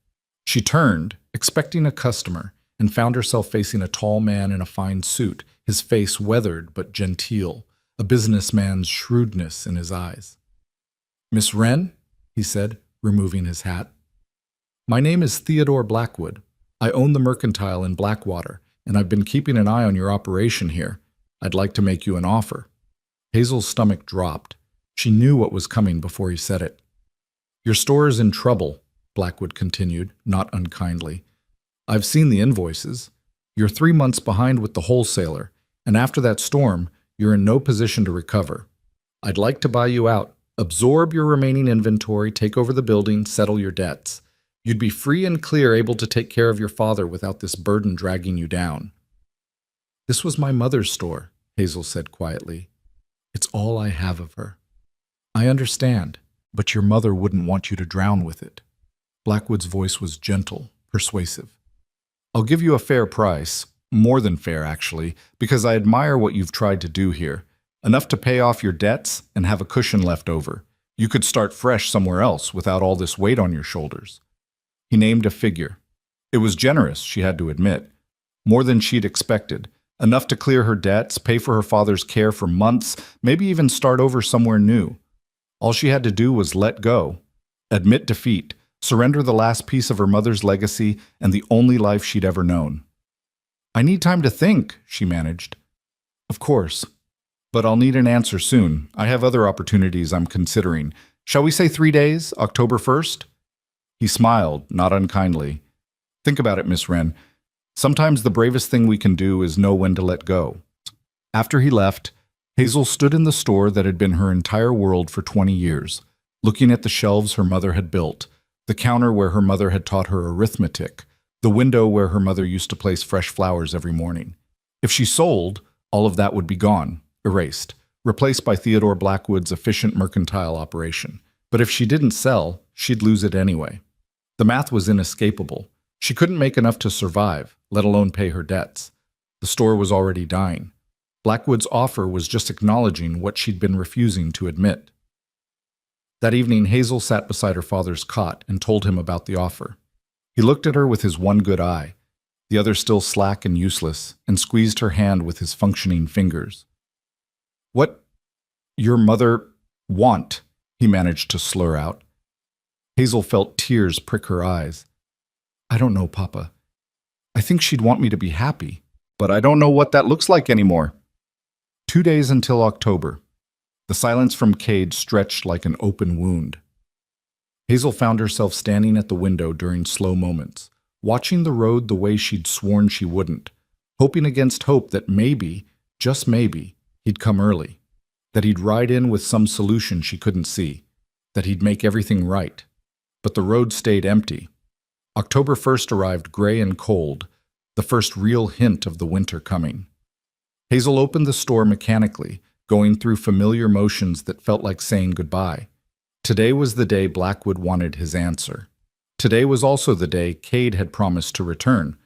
She turned, expecting a customer, and found herself facing a tall man in a fine suit, his face weathered but genteel, a businessman's shrewdness in his eyes. "Miss Wren?" he said, removing his hat. "My name is Theodore Blackwood. I own the Mercantile in Blackwater, and I've been keeping an eye on your operation here. I'd like to make you an offer." Hazel's stomach dropped. She knew what was coming before he said it. "Your store is in trouble," Blackwood continued, not unkindly. "I've seen the invoices. You're 3 months behind with the wholesaler, and after that storm, you're in no position to recover. I'd like to buy you out, absorb your remaining inventory, take over the building, settle your debts. You'd be free and clear, able to take care of your father without this burden dragging you down." "This was my mother's store," Hazel said quietly. "It's all I have of her." "I understand, but your mother wouldn't want you to drown with it." Blackwood's voice was gentle, persuasive. "I'll give you a fair price, more than fair actually, because I admire what you've tried to do here. Enough to pay off your debts and have a cushion left over. You could start fresh somewhere else without all this weight on your shoulders." He named a figure. It was generous, she had to admit. More than she'd expected. Enough to clear her debts, pay for her father's care for months, maybe even start over somewhere new. All she had to do was let go, admit defeat, surrender the last piece of her mother's legacy and the only life she'd ever known. "I need time to think," she managed. "Of course. But I'll need an answer soon. I have other opportunities I'm considering. Shall we say 3 days, October 1st? He smiled, not unkindly. "Think about it, Miss Wren. Sometimes the bravest thing we can do is know when to let go." After he left, Hazel stood in the store that had been her entire world for 20 years, looking at the shelves her mother had built, the counter where her mother had taught her arithmetic, the window where her mother used to place fresh flowers every morning. If she sold, all of that would be gone, erased, replaced by Theodore Blackwood's efficient mercantile operation. But if she didn't sell, she'd lose it anyway. The math was inescapable. She couldn't make enough to survive, let alone pay her debts. The store was already dying. Blackwood's offer was just acknowledging what she'd been refusing to admit. That evening, Hazel sat beside her father's cot and told him about the offer. He looked at her with his one good eye, the other still slack and useless, and squeezed her hand with his functioning fingers. "What your mother want?" he managed to slur out. Hazel felt tears prick her eyes. "I don't know, Papa. I think she'd want me to be happy, but I don't know what that looks like anymore." 2 days until October. The silence from Cade stretched like an open wound. Hazel found herself standing at the window during slow moments, watching the road the way she'd sworn she wouldn't, hoping against hope that maybe, just maybe, he'd come early, that he'd ride in with some solution she couldn't see, that he'd make everything right. But the road stayed empty. October 1st arrived gray and cold, the first real hint of the winter coming. Hazel opened the store mechanically, going through familiar motions that felt like saying goodbye. Today was the day Blackwood wanted his answer. Today was also the day Cade had promised to return,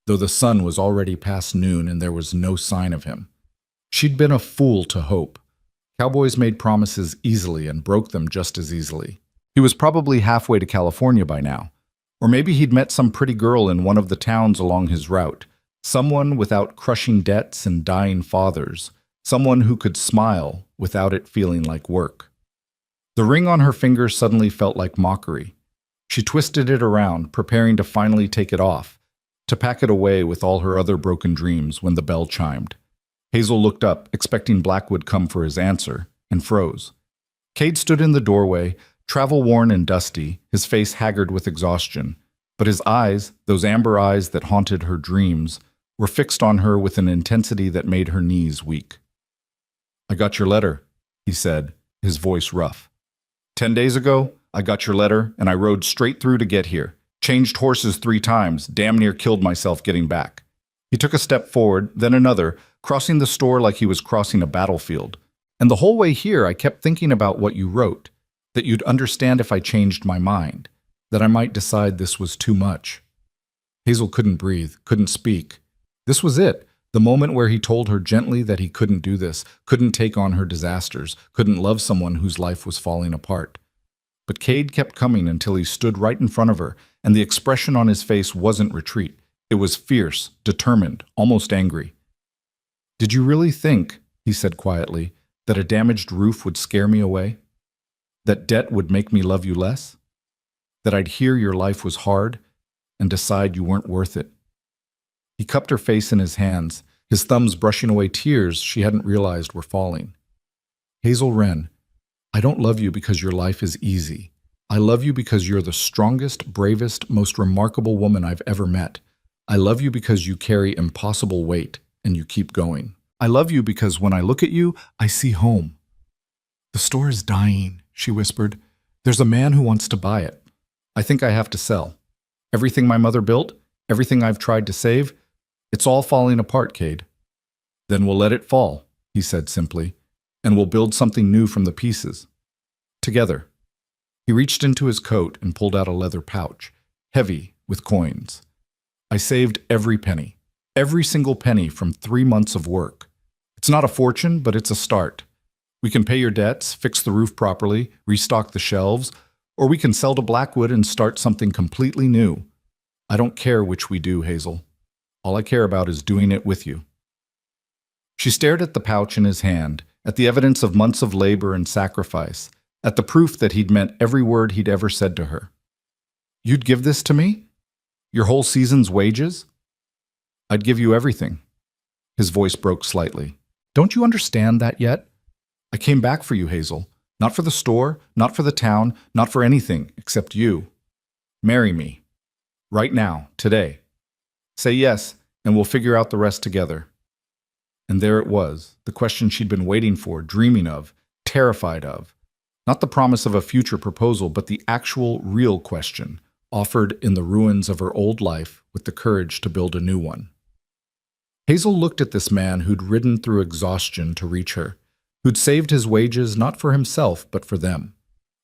though the sun was already past noon and there was no sign of him. She'd been a fool to hope. Cowboys made promises easily and broke them just as easily. He was probably halfway to California by now. Or maybe he'd met some pretty girl in one of the towns along his route, someone without crushing debts and dying fathers, someone who could smile without it feeling like work. The ring on her finger suddenly felt like mockery. She twisted it around, preparing to finally take it off, to pack it away with all her other broken dreams when the bell chimed. Hazel looked up, expecting Blackwood come for his answer, and froze. Cade stood in the doorway, travel-worn and dusty, his face haggard with exhaustion, but his eyes, those amber eyes that haunted her dreams, were fixed on her with an intensity that made her knees weak. "I got your letter," he said, his voice rough. 10 days ago, I got your letter, and I rode straight through to get here. Changed horses 3 times, damn near killed myself getting back." He took a step forward, then another, crossing the store like he was crossing a battlefield. "And the whole way here, I kept thinking about what you wrote, that you'd understand if I changed my mind, that I might decide this was too much." Hazel couldn't breathe, couldn't speak. This was it, the moment where he told her gently that he couldn't do this, couldn't take on her disasters, couldn't love someone whose life was falling apart. But Cade kept coming until he stood right in front of her, and the expression on his face wasn't retreat. It was fierce, determined, almost angry. "Did you really think," he said quietly, "that a damaged roof would scare me away? That debt would make me love you less? That I'd hear your life was hard and decide you weren't worth it?" He cupped her face in his hands, his thumbs brushing away tears she hadn't realized were falling. "Hazel Wren, I don't love you because your life is easy. I love you because you're the strongest, bravest, most remarkable woman I've ever met. I love you because you carry impossible weight and you keep going. I love you because when I look at you, I see home." "The store is dying," she whispered. "There's a man who wants to buy it. I think I have to sell. Everything my mother built, everything I've tried to save, it's all falling apart, Cade." "Then we'll let it fall," he said simply, "and we'll build something new from the pieces. Together." He reached into his coat and pulled out a leather pouch, heavy with coins. "I saved every penny, every single penny from 3 months of work. It's not a fortune, but it's a start. We can pay your debts, fix the roof properly, restock the shelves, or we can sell to Blackwood and start something completely new. I don't care which we do, Hazel. All I care about is doing it with you." She stared at the pouch in his hand, at the evidence of months of labor and sacrifice, at the proof that he'd meant every word he'd ever said to her. "You'd give this to me? Your whole season's wages?" "I'd give you everything." His voice broke slightly. "Don't you understand that yet? I came back for you, Hazel. Not for the store, not for the town, not for anything except you. Marry me. Right now, today. Say yes, and we'll figure out the rest together." And there it was, the question she'd been waiting for, dreaming of, terrified of. Not the promise of a future proposal, but the actual, real question, offered in the ruins of her old life with the courage to build a new one. Hazel looked at this man who'd ridden through exhaustion to reach her, who'd saved his wages not for himself but for them,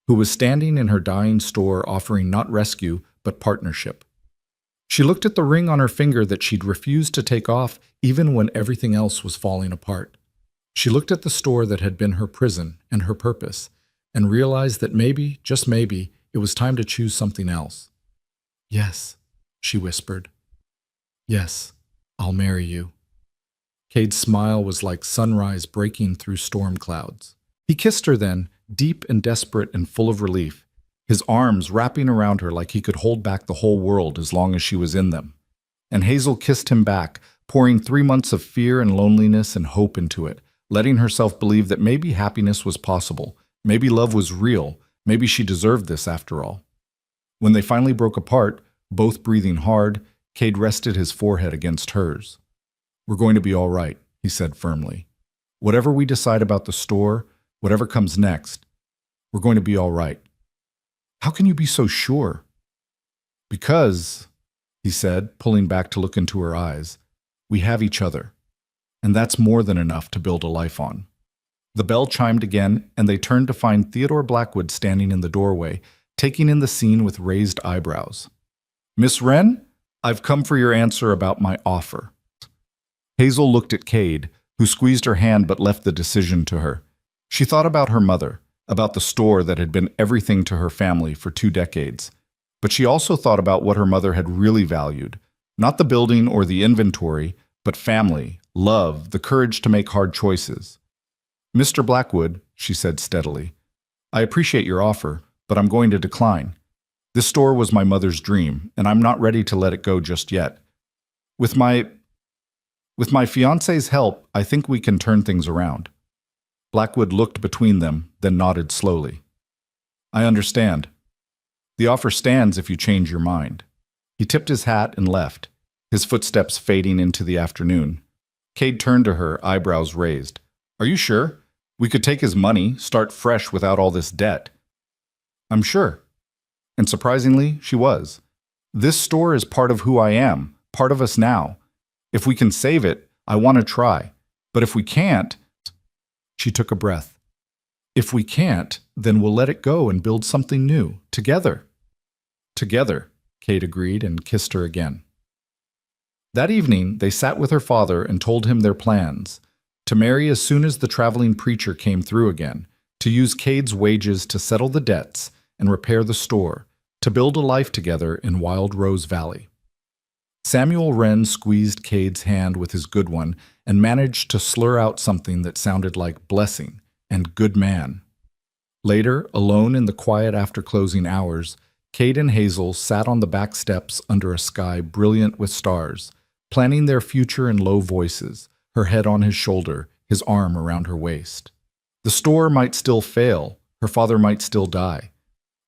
who was standing in her dying store offering not rescue but partnership. She looked at the ring on her finger that she'd refused to take off even when everything else was falling apart. She looked at the store that had been her prison and her purpose, and realized that maybe, just maybe, it was time to choose something else. Yes, she whispered. Yes, I'll marry you. Cade's smile was like sunrise breaking through storm clouds. He kissed her then, deep and desperate and full of relief, his arms wrapping around her like he could hold back the whole world as long as she was in them. And Hazel kissed him back, pouring 3 months of fear and loneliness and hope into it, letting herself believe that maybe happiness was possible, maybe love was real, maybe she deserved this after all. When they finally broke apart, both breathing hard, Cade rested his forehead against hers. We're going to be all right, he said firmly. Whatever we decide about the store, whatever comes next, we're going to be all right. How can you be so sure? Because, he said, pulling back to look into her eyes, we have each other, and that's more than enough to build a life on. The bell chimed again, and they turned to find Theodore Blackwood standing in the doorway, taking in the scene with raised eyebrows. Miss Wren, I've come for your answer about my offer. Hazel looked at Cade, who squeezed her hand but left the decision to her. She thought about her mother, about the store that had been everything to her family for 2 decades. But she also thought about what her mother had really valued, not the building or the inventory, but family, love, the courage to make hard choices. Mr. Blackwood, she said steadily, I appreciate your offer, but I'm going to decline. This store was my mother's dream, and I'm not ready to let it go just yet. With my fiancé's help, I think we can turn things around. Blackwood looked between them, then nodded slowly. I understand. The offer stands if you change your mind. He tipped his hat and left, his footsteps fading into the afternoon. Cade turned to her, eyebrows raised. Are you sure? We could take his money, start fresh without all this debt. I'm sure. And surprisingly, she was. This store is part of who I am, part of us now. If we can save it, I want to try. But if we can't... She took a breath. If we can't, then we'll let it go and build something new, together. Together, Cade agreed and kissed her again. That evening, they sat with her father and told him their plans. To marry as soon as the traveling preacher came through again, to use Cade's wages to settle the debts and repair the store, to build a life together in Wild Rose Valley. Samuel Wren squeezed Cade's hand with his good one and managed to slur out something that sounded like blessing and good man. Later, alone in the quiet after-closing hours, Cade and Hazel sat on the back steps under a sky brilliant with stars, planning their future in low voices, her head on his shoulder, his arm around her waist. The store might still fail, her father might still die.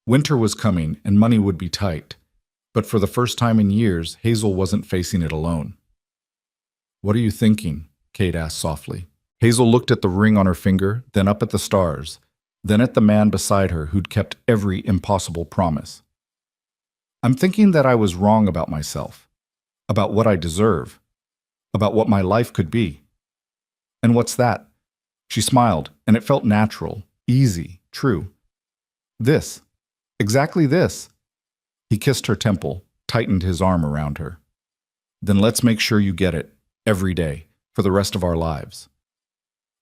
Winter was coming and money would be tight. But for the first time in years, Hazel wasn't facing it alone. What are you thinking? Cade asked softly. Hazel looked at the ring on her finger, then up at the stars, then at the man beside her who'd kept every impossible promise. I'm thinking that I was wrong about myself, about what I deserve, about what my life could be. And what's that? She smiled, and it felt natural, easy, true. This. Exactly this. He kissed her temple, tightened his arm around her. Then let's make sure you get it, every day, for the rest of our lives.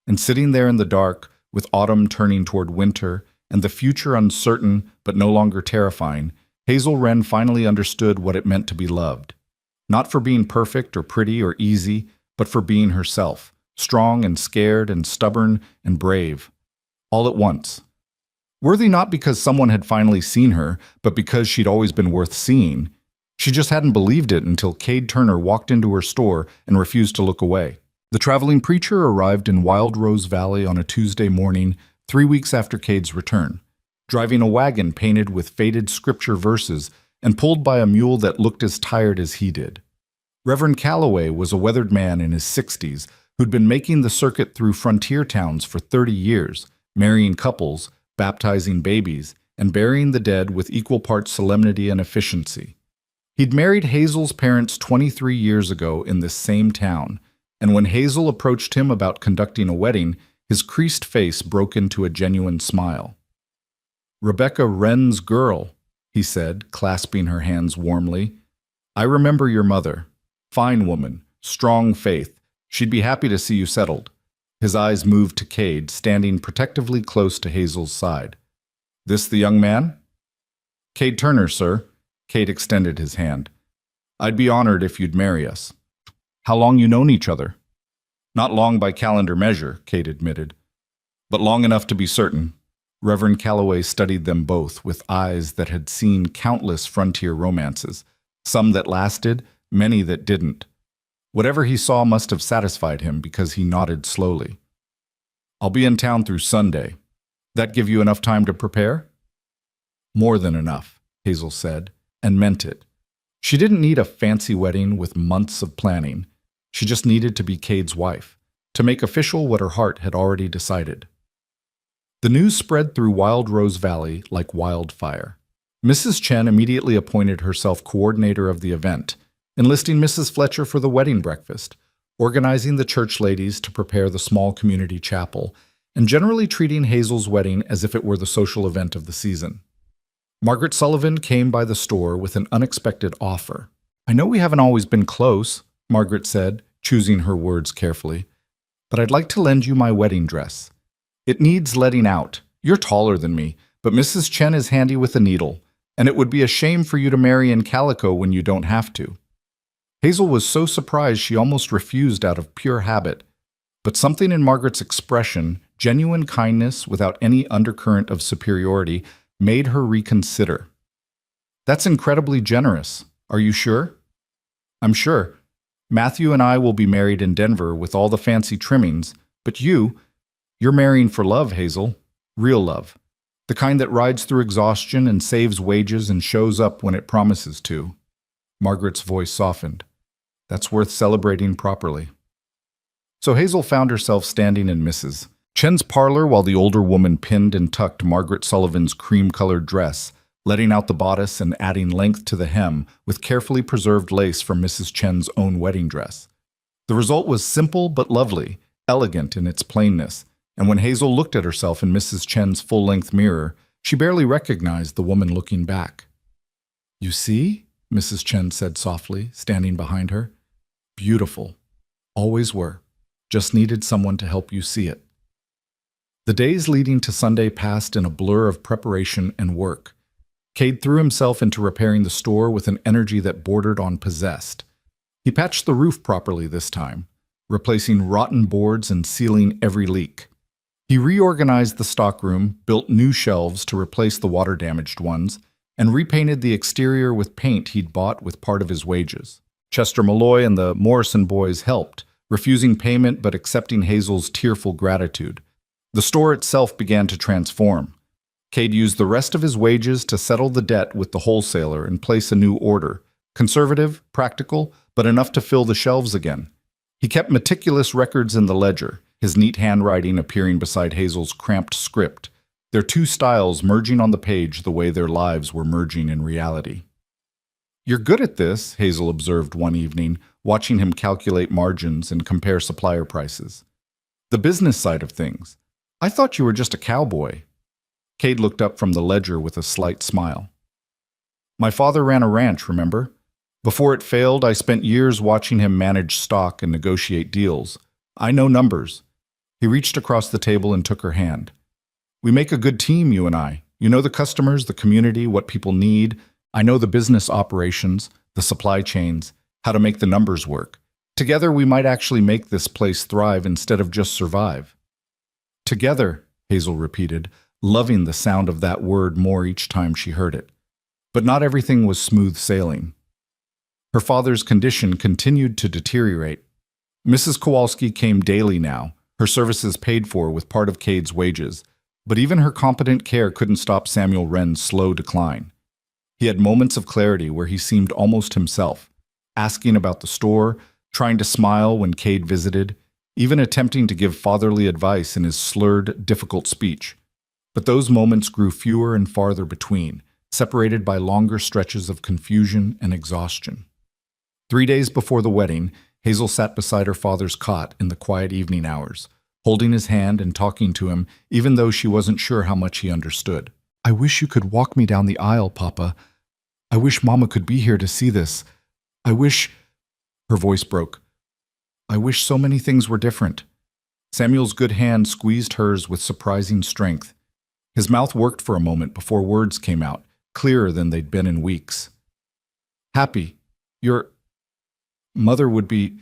And sitting there in the dark, with autumn turning toward winter, and the future uncertain but no longer terrifying, Hazel Wren finally understood what it meant to be loved. Not for being perfect or pretty or easy, but for being herself, strong and scared and stubborn and brave, all at once. Worthy not because someone had finally seen her, but because she'd always been worth seeing. She just hadn't believed it until Cade Turner walked into her store and refused to look away. The traveling preacher arrived in Wild Rose Valley on a Tuesday morning, 3 weeks after Cade's return, driving a wagon painted with faded scripture verses and pulled by a mule that looked as tired as he did. Reverend Calloway was a weathered man in his 60s who'd been making the circuit through frontier towns for 30 years, marrying couples, baptizing babies, and burying the dead with equal parts solemnity and efficiency. He'd married Hazel's parents 23 years ago in this same town, and when Hazel approached him about conducting a wedding, his creased face broke into a genuine smile. "Rebecca Wren's girl," he said, clasping her hands warmly. "I remember your mother. Fine woman, strong faith. She'd be happy to see you settled." His eyes moved to Cade, standing protectively close to Hazel's side. This the young man? Cade Turner, sir. Cade extended his hand. I'd be honored if you'd marry us. How long you known each other? Not long by calendar measure, Cade admitted, but long enough to be certain. Reverend Calloway studied them both with eyes that had seen countless frontier romances, some that lasted, many that didn't. Whatever he saw must have satisfied him because he nodded slowly. I'll be in town through Sunday. That give you enough time to prepare? More than enough, Hazel said, and meant it. She didn't need a fancy wedding with months of planning. She just needed to be Cade's wife, to make official what her heart had already decided. The news spread through Wild Rose Valley like wildfire. Mrs. Chen immediately appointed herself coordinator of the event, enlisting Mrs. Fletcher for the wedding breakfast, organizing the church ladies to prepare the small community chapel, and generally treating Hazel's wedding as if it were the social event of the season. Margaret Sullivan came by the store with an unexpected offer. I know we haven't always been close, Margaret said, choosing her words carefully, but I'd like to lend you my wedding dress. It needs letting out. You're taller than me, but Mrs. Chen is handy with a needle, and it would be a shame for you to marry in calico when you don't have to. Hazel was so surprised she almost refused out of pure habit, but something in Margaret's expression, genuine kindness without any undercurrent of superiority, made her reconsider. That's incredibly generous. Are you sure? I'm sure. Matthew and I will be married in Denver with all the fancy trimmings, but you're marrying for love, Hazel. Real love. The kind that rides through exhaustion and saves wages and shows up when it promises to. Margaret's voice softened. That's worth celebrating properly. So Hazel found herself standing in Mrs. Chen's parlor while the older woman pinned and tucked Margaret Sullivan's cream-colored dress, letting out the bodice and adding length to the hem with carefully preserved lace from Mrs. Chen's own wedding dress. The result was simple but lovely, elegant in its plainness, and when Hazel looked at herself in Mrs. Chen's full-length mirror, she barely recognized the woman looking back. You see? Mrs. Chen said softly, standing behind her. Beautiful. Always were. Just needed someone to help you see it. The days leading to Sunday passed in a blur of preparation and work. Cade threw himself into repairing the store with an energy that bordered on possessed. He patched the roof properly this time, replacing rotten boards and sealing every leak. He reorganized the stockroom, built new shelves to replace the water-damaged ones, and repainted the exterior with paint he'd bought with part of his wages. Chester Malloy and the Morrison boys helped, refusing payment but accepting Hazel's tearful gratitude. The store itself began to transform. Cade used the rest of his wages to settle the debt with the wholesaler and place a new order. Conservative, practical, but enough to fill the shelves again. He kept meticulous records in the ledger, his neat handwriting appearing beside Hazel's cramped script, their two styles merging on the page the way their lives were merging in reality. You're good at this, Hazel observed one evening, watching him calculate margins and compare supplier prices. The business side of things. I thought you were just a cowboy. Cade looked up from the ledger with a slight smile. My father ran a ranch, remember? Before it failed, I spent years watching him manage stock and negotiate deals. I know numbers. He reached across the table and took her hand. We make a good team, you and I. You know the customers, the community, what people need. I know the business operations, the supply chains, how to make the numbers work. Together, we might actually make this place thrive instead of just survive. Together, Hazel repeated, loving the sound of that word more each time she heard it. But not everything was smooth sailing. Her father's condition continued to deteriorate. Mrs. Kowalski came daily now, her services paid for with part of Cade's wages, but even her competent care couldn't stop Samuel Wren's slow decline. He had moments of clarity where he seemed almost himself, asking about the store, trying to smile when Cade visited, even attempting to give fatherly advice in his slurred, difficult speech. But those moments grew fewer and farther between, separated by longer stretches of confusion and exhaustion. 3 days before the wedding, Hazel sat beside her father's cot in the quiet evening hours, holding his hand and talking to him, even though she wasn't sure how much he understood. I wish you could walk me down the aisle, Papa. I wish Mama could be here to see this. I wish... Her voice broke. I wish so many things were different. Samuel's good hand squeezed hers with surprising strength. His mouth worked for a moment before words came out, clearer than they'd been in weeks. Happy. Your mother would be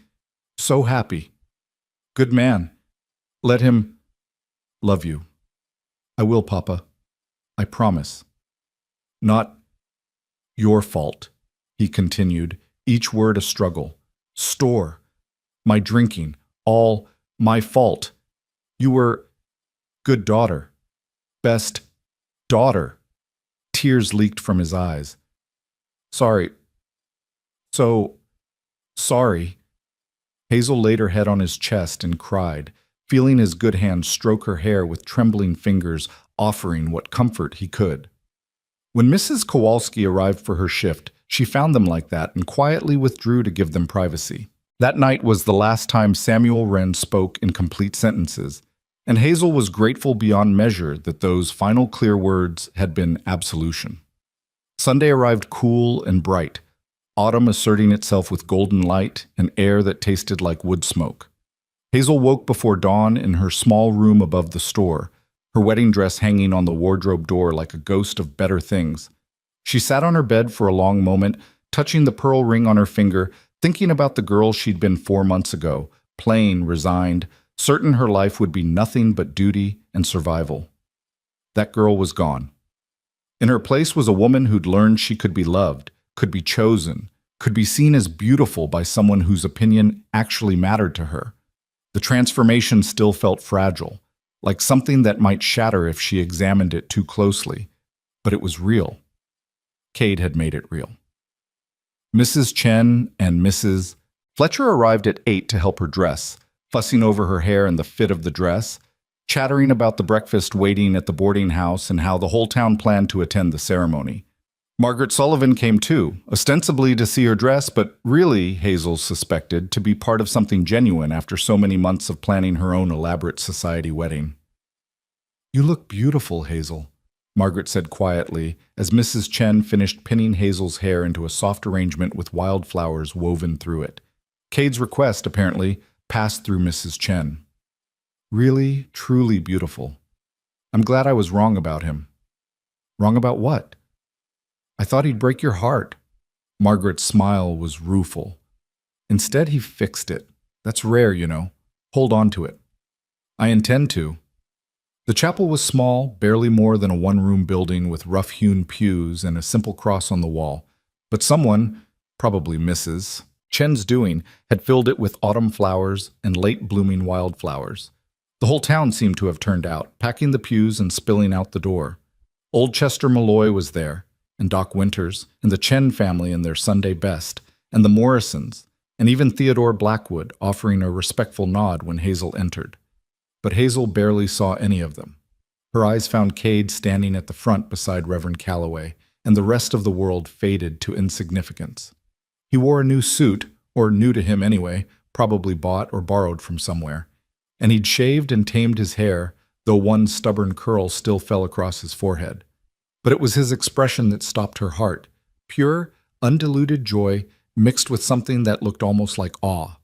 so happy. Good man. Let him love you. I will, Papa. I promise. Not your fault, he continued, each word a struggle. Store. My drinking. All my fault. You were good daughter. Best daughter. Tears leaked from his eyes. Sorry. So sorry. Hazel laid her head on his chest and cried, feeling his good hand stroke her hair with trembling fingers, offering what comfort he could. When Mrs. Kowalski arrived for her shift, she found them like that and quietly withdrew to give them privacy. That night was the last time Samuel Wren spoke in complete sentences, and Hazel was grateful beyond measure that those final clear words had been absolution. Sunday arrived cool and bright, autumn asserting itself with golden light and air that tasted like wood smoke. Hazel woke before dawn in her small room above the store, her wedding dress hanging on the wardrobe door like a ghost of better things. She sat on her bed for a long moment, touching the pearl ring on her finger, thinking about the girl she'd been 4 months ago, plain, resigned, certain her life would be nothing but duty and survival. That girl was gone. In her place was a woman who'd learned she could be loved, could be chosen, could be seen as beautiful by someone whose opinion actually mattered to her. The transformation still felt fragile, like something that might shatter if she examined it too closely, but it was real. Cade had made it real. Mrs. Chen and Mrs. Fletcher arrived at 8 to help her dress, fussing over her hair and the fit of the dress, chattering about the breakfast waiting at the boarding house and how the whole town planned to attend the ceremony. Margaret Sullivan came too, ostensibly to see her dress, but really, Hazel suspected, to be part of something genuine after so many months of planning her own elaborate society wedding. You look beautiful, Hazel, Margaret said quietly as Mrs. Chen finished pinning Hazel's hair into a soft arrangement with wildflowers woven through it. Cade's request, apparently, passed through Mrs. Chen. Really, truly beautiful. I'm glad I was wrong about him. Wrong about what? I thought he'd break your heart. Margaret's smile was rueful. Instead, he fixed it. That's rare, you know. Hold on to it. I intend to. The chapel was small, barely more than a one-room building with rough-hewn pews and a simple cross on the wall. But someone, probably Mrs. Chen's doing, had filled it with autumn flowers and late-blooming wildflowers. The whole town seemed to have turned out, packing the pews and spilling out the door. Old Chester Malloy was there, and Doc Winters, and the Chen family in their Sunday best, and the Morrisons, and even Theodore Blackwood offering a respectful nod when Hazel entered. But Hazel barely saw any of them. Her eyes found Cade standing at the front beside Reverend Calloway, and the rest of the world faded to insignificance. He wore a new suit, or new to him anyway, probably bought or borrowed from somewhere, and he'd shaved and tamed his hair, though one stubborn curl still fell across his forehead. But it was his expression that stopped her heart, pure, undiluted joy mixed with something that looked almost like awe.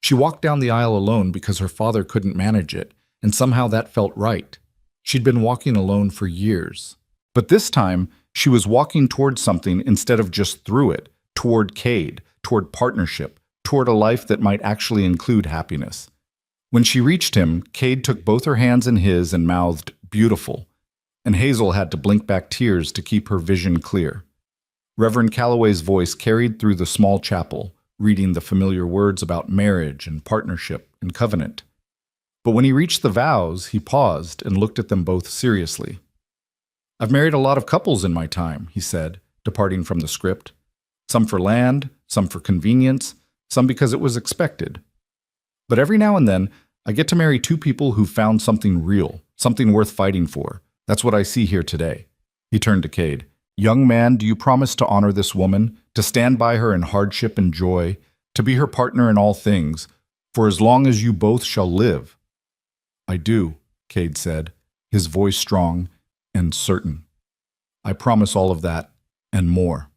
She walked down the aisle alone because her father couldn't manage it, and somehow that felt right. She'd been walking alone for years. But this time, she was walking toward something instead of just through it, toward Cade, toward partnership, toward a life that might actually include happiness. When she reached him, Cade took both her hands in his and mouthed, "Beautiful," and Hazel had to blink back tears to keep her vision clear. Reverend Calloway's voice carried through the small chapel, reading the familiar words about marriage and partnership and covenant. But when he reached the vows, he paused and looked at them both seriously. "I've married a lot of couples in my time," he said, departing from the script. "Some for land, some for convenience, some because it was expected. But every now and then, I get to marry 2 people who found something real, something worth fighting for. That's what I see here today." He turned to Cade. "Young man, do you promise to honor this woman, to stand by her in hardship and joy, to be her partner in all things, for as long as you both shall live?" "I do," Cade said, his voice strong and certain. "I promise all of that, and more."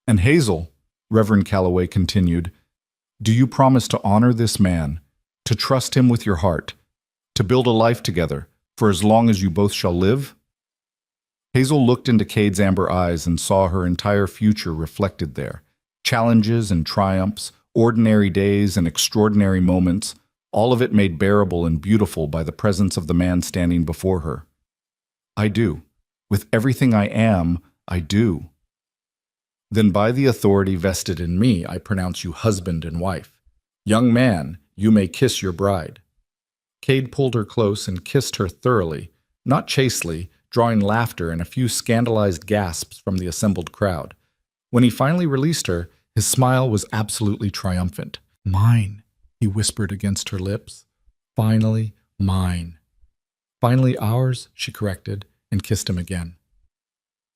"And Hazel," Reverend Calloway continued, "do you promise to honor this man, to trust him with your heart, to build a life together, for as long as you both shall live?" Hazel looked into Cade's amber eyes and saw her entire future reflected there. Challenges and triumphs, ordinary days and extraordinary moments, all of it made bearable and beautiful by the presence of the man standing before her. I do. With everything I am, I do. Then by the authority vested in me, I pronounce you husband and wife. Young man, you may kiss your bride. Cade pulled her close and kissed her thoroughly, not chastely, drawing laughter and a few scandalized gasps from the assembled crowd. When he finally released her, his smile was absolutely triumphant. Mine, he whispered against her lips. Finally, mine. Finally ours, she corrected, and kissed him again.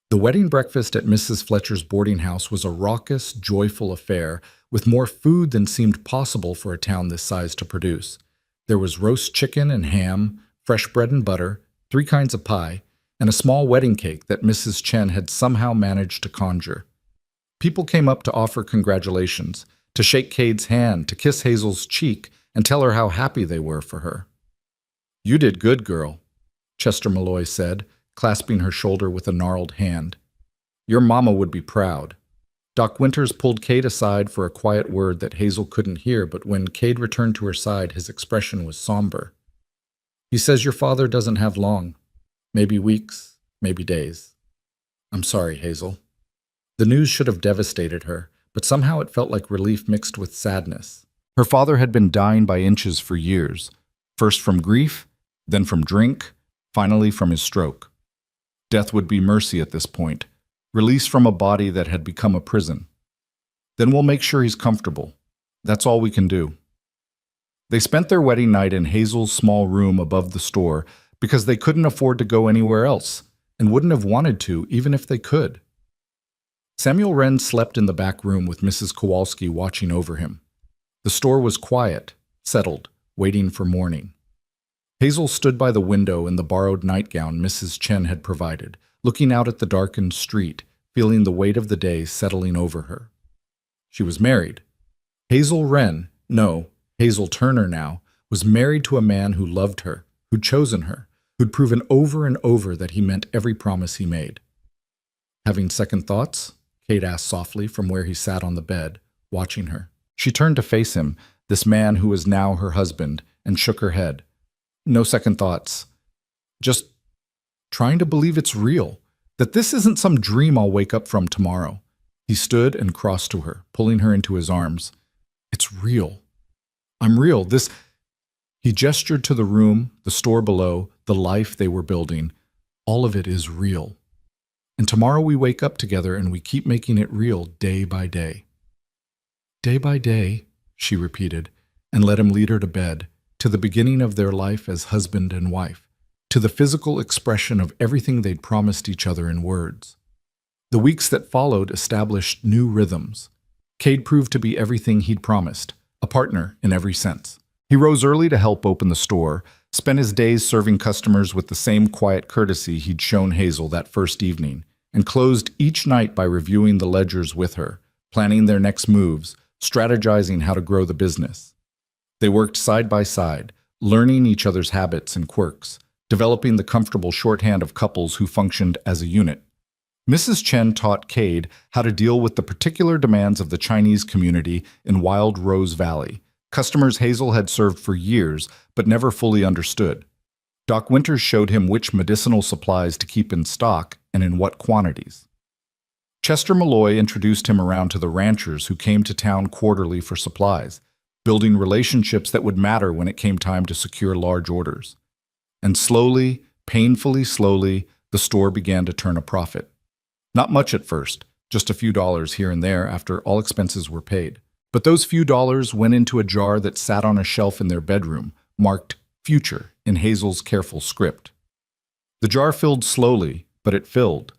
The wedding breakfast at Mrs. Fletcher's boarding house was a raucous, joyful affair, with more food than seemed possible for a town this size to produce. There was roast chicken and ham, fresh bread and butter, 3 kinds of pie, and a small wedding cake that Mrs. Chen had somehow managed to conjure. People came up to offer congratulations, to shake Cade's hand, to kiss Hazel's cheek, and tell her how happy they were for her. You did good, girl, Chester Malloy said, clasping her shoulder with a gnarled hand. Your mama would be proud. Doc Winters pulled Cade aside for a quiet word that Hazel couldn't hear, but when Cade returned to her side, his expression was somber. He says your father doesn't have long. Maybe weeks, maybe days. I'm sorry, Hazel. The news should have devastated her, but somehow it felt like relief mixed with sadness. Her father had been dying by inches for years, first from grief, then from drink, finally from his stroke. Death would be mercy at this point, release from a body that had become a prison. Then we'll make sure he's comfortable. That's all we can do. They spent their wedding night in Hazel's small room above the store because they couldn't afford to go anywhere else and wouldn't have wanted to even if they could. Samuel Wren slept in the back room with Mrs. Kowalski watching over him. The store was quiet, settled, waiting for morning. Hazel stood by the window in the borrowed nightgown Mrs. Chen had provided, looking out at the darkened street, feeling the weight of the day settling over her. She was married. Hazel Wren, no, Hazel Turner now, was married to a man who loved her, who'd chosen her, who'd proven over and over that he meant every promise he made. Having second thoughts? Cade asked softly from where he sat on the bed, watching her. She turned to face him, this man who was now her husband, and shook her head. No second thoughts. Just trying to believe it's real, that this isn't some dream I'll wake up from tomorrow. He stood and crossed to her, pulling her into his arms. It's real. I'm real. He gestured to the room, the store below, the life they were building. All of it is real. And tomorrow we wake up together and we keep making it real day by day. Day by day, she repeated, and let him lead her to bed, to the beginning of their life as husband and wife, to the physical expression of everything they'd promised each other in words. The weeks that followed established new rhythms. Cade proved to be everything he'd promised, a partner in every sense. He rose early to help open the store, spent his days serving customers with the same quiet courtesy he'd shown Hazel that first evening, and closed each night by reviewing the ledgers with her, planning their next moves, strategizing how to grow the business. They worked side by side, learning each other's habits and quirks, developing the comfortable shorthand of couples who functioned as a unit. Mrs. Chen taught Cade how to deal with the particular demands of the Chinese community in Wild Rose Valley, customers Hazel had served for years but never fully understood. Doc Winters showed him which medicinal supplies to keep in stock and in what quantities. Chester Malloy introduced him around to the ranchers who came to town quarterly for supplies, building relationships that would matter when it came time to secure large orders. And slowly, painfully slowly, the store began to turn a profit. Not much at first, just a few dollars here and there after all expenses were paid. But those few dollars went into a jar that sat on a shelf in their bedroom, marked Future in Hazel's careful script. The jar filled slowly, but it filled.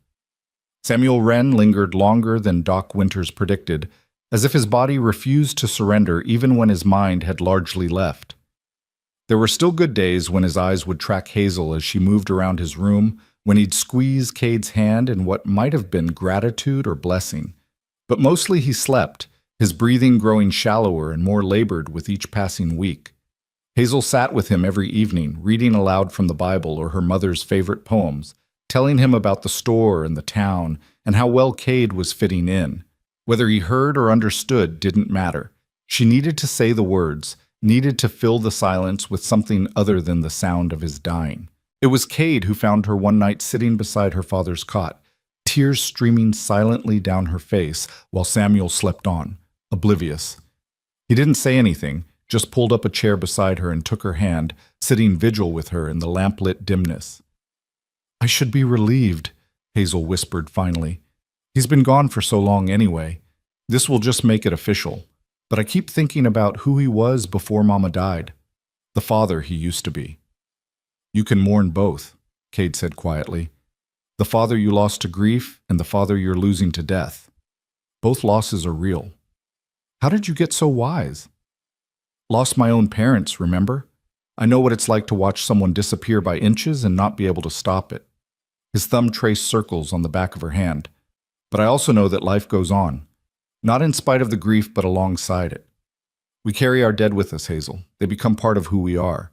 Samuel Wren lingered longer than Doc Winters predicted, as if his body refused to surrender even when his mind had largely left. There were still good days when his eyes would track Hazel as she moved around his room, when he'd squeeze Cade's hand in what might have been gratitude or blessing. But mostly he slept, his breathing growing shallower and more labored with each passing week. Hazel sat with him every evening, reading aloud from the Bible or her mother's favorite poems, telling him about the store and the town and how well Cade was fitting in. Whether he heard or understood didn't matter. She needed to say the words, needed to fill the silence with something other than the sound of his dying. It was Cade who found her one night sitting beside her father's cot, tears streaming silently down her face while Samuel slept on, oblivious. He didn't say anything, just pulled up a chair beside her and took her hand, sitting vigil with her in the lamplit dimness. "I should be relieved," Hazel whispered finally. "He's been gone for so long anyway. This will just make it official. But I keep thinking about who he was before Mama died. The father he used to be." "You can mourn both," Cade said quietly. "The father you lost to grief and the father you're losing to death. Both losses are real." "How did you get so wise?" "Lost my own parents, remember? I know what it's like to watch someone disappear by inches and not be able to stop it." His thumb traced circles on the back of her hand. "But I also know that life goes on. Not in spite of the grief, but alongside it. We carry our dead with us, Hazel. They become part of who we are."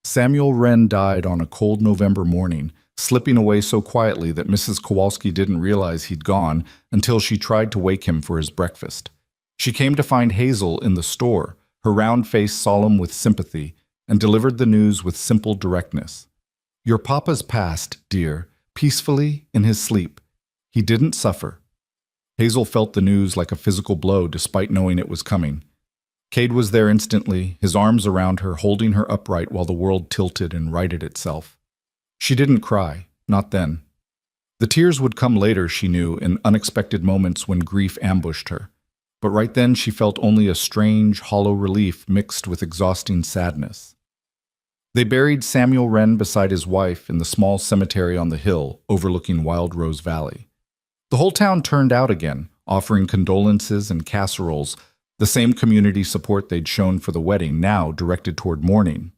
Samuel Wren died on a cold November morning, slipping away so quietly that Mrs. Kowalski didn't realize he'd gone until she tried to wake him for his breakfast. She came to find Hazel in the store, her round face solemn with sympathy, and delivered the news with simple directness. "Your papa's passed, dear, peacefully in his sleep. He didn't suffer." Hazel felt the news like a physical blow despite knowing it was coming. Cade was there instantly, his arms around her, holding her upright while the world tilted and righted itself. She didn't cry, not then. The tears would come later, she knew, in unexpected moments when grief ambushed her. But right then she felt only a strange, hollow relief mixed with exhausting sadness. They buried Samuel Wren beside his wife in the small cemetery on the hill overlooking Wild Rose Valley. The whole town turned out again, offering condolences and casseroles, the same community support they'd shown for the wedding, now directed toward mourning.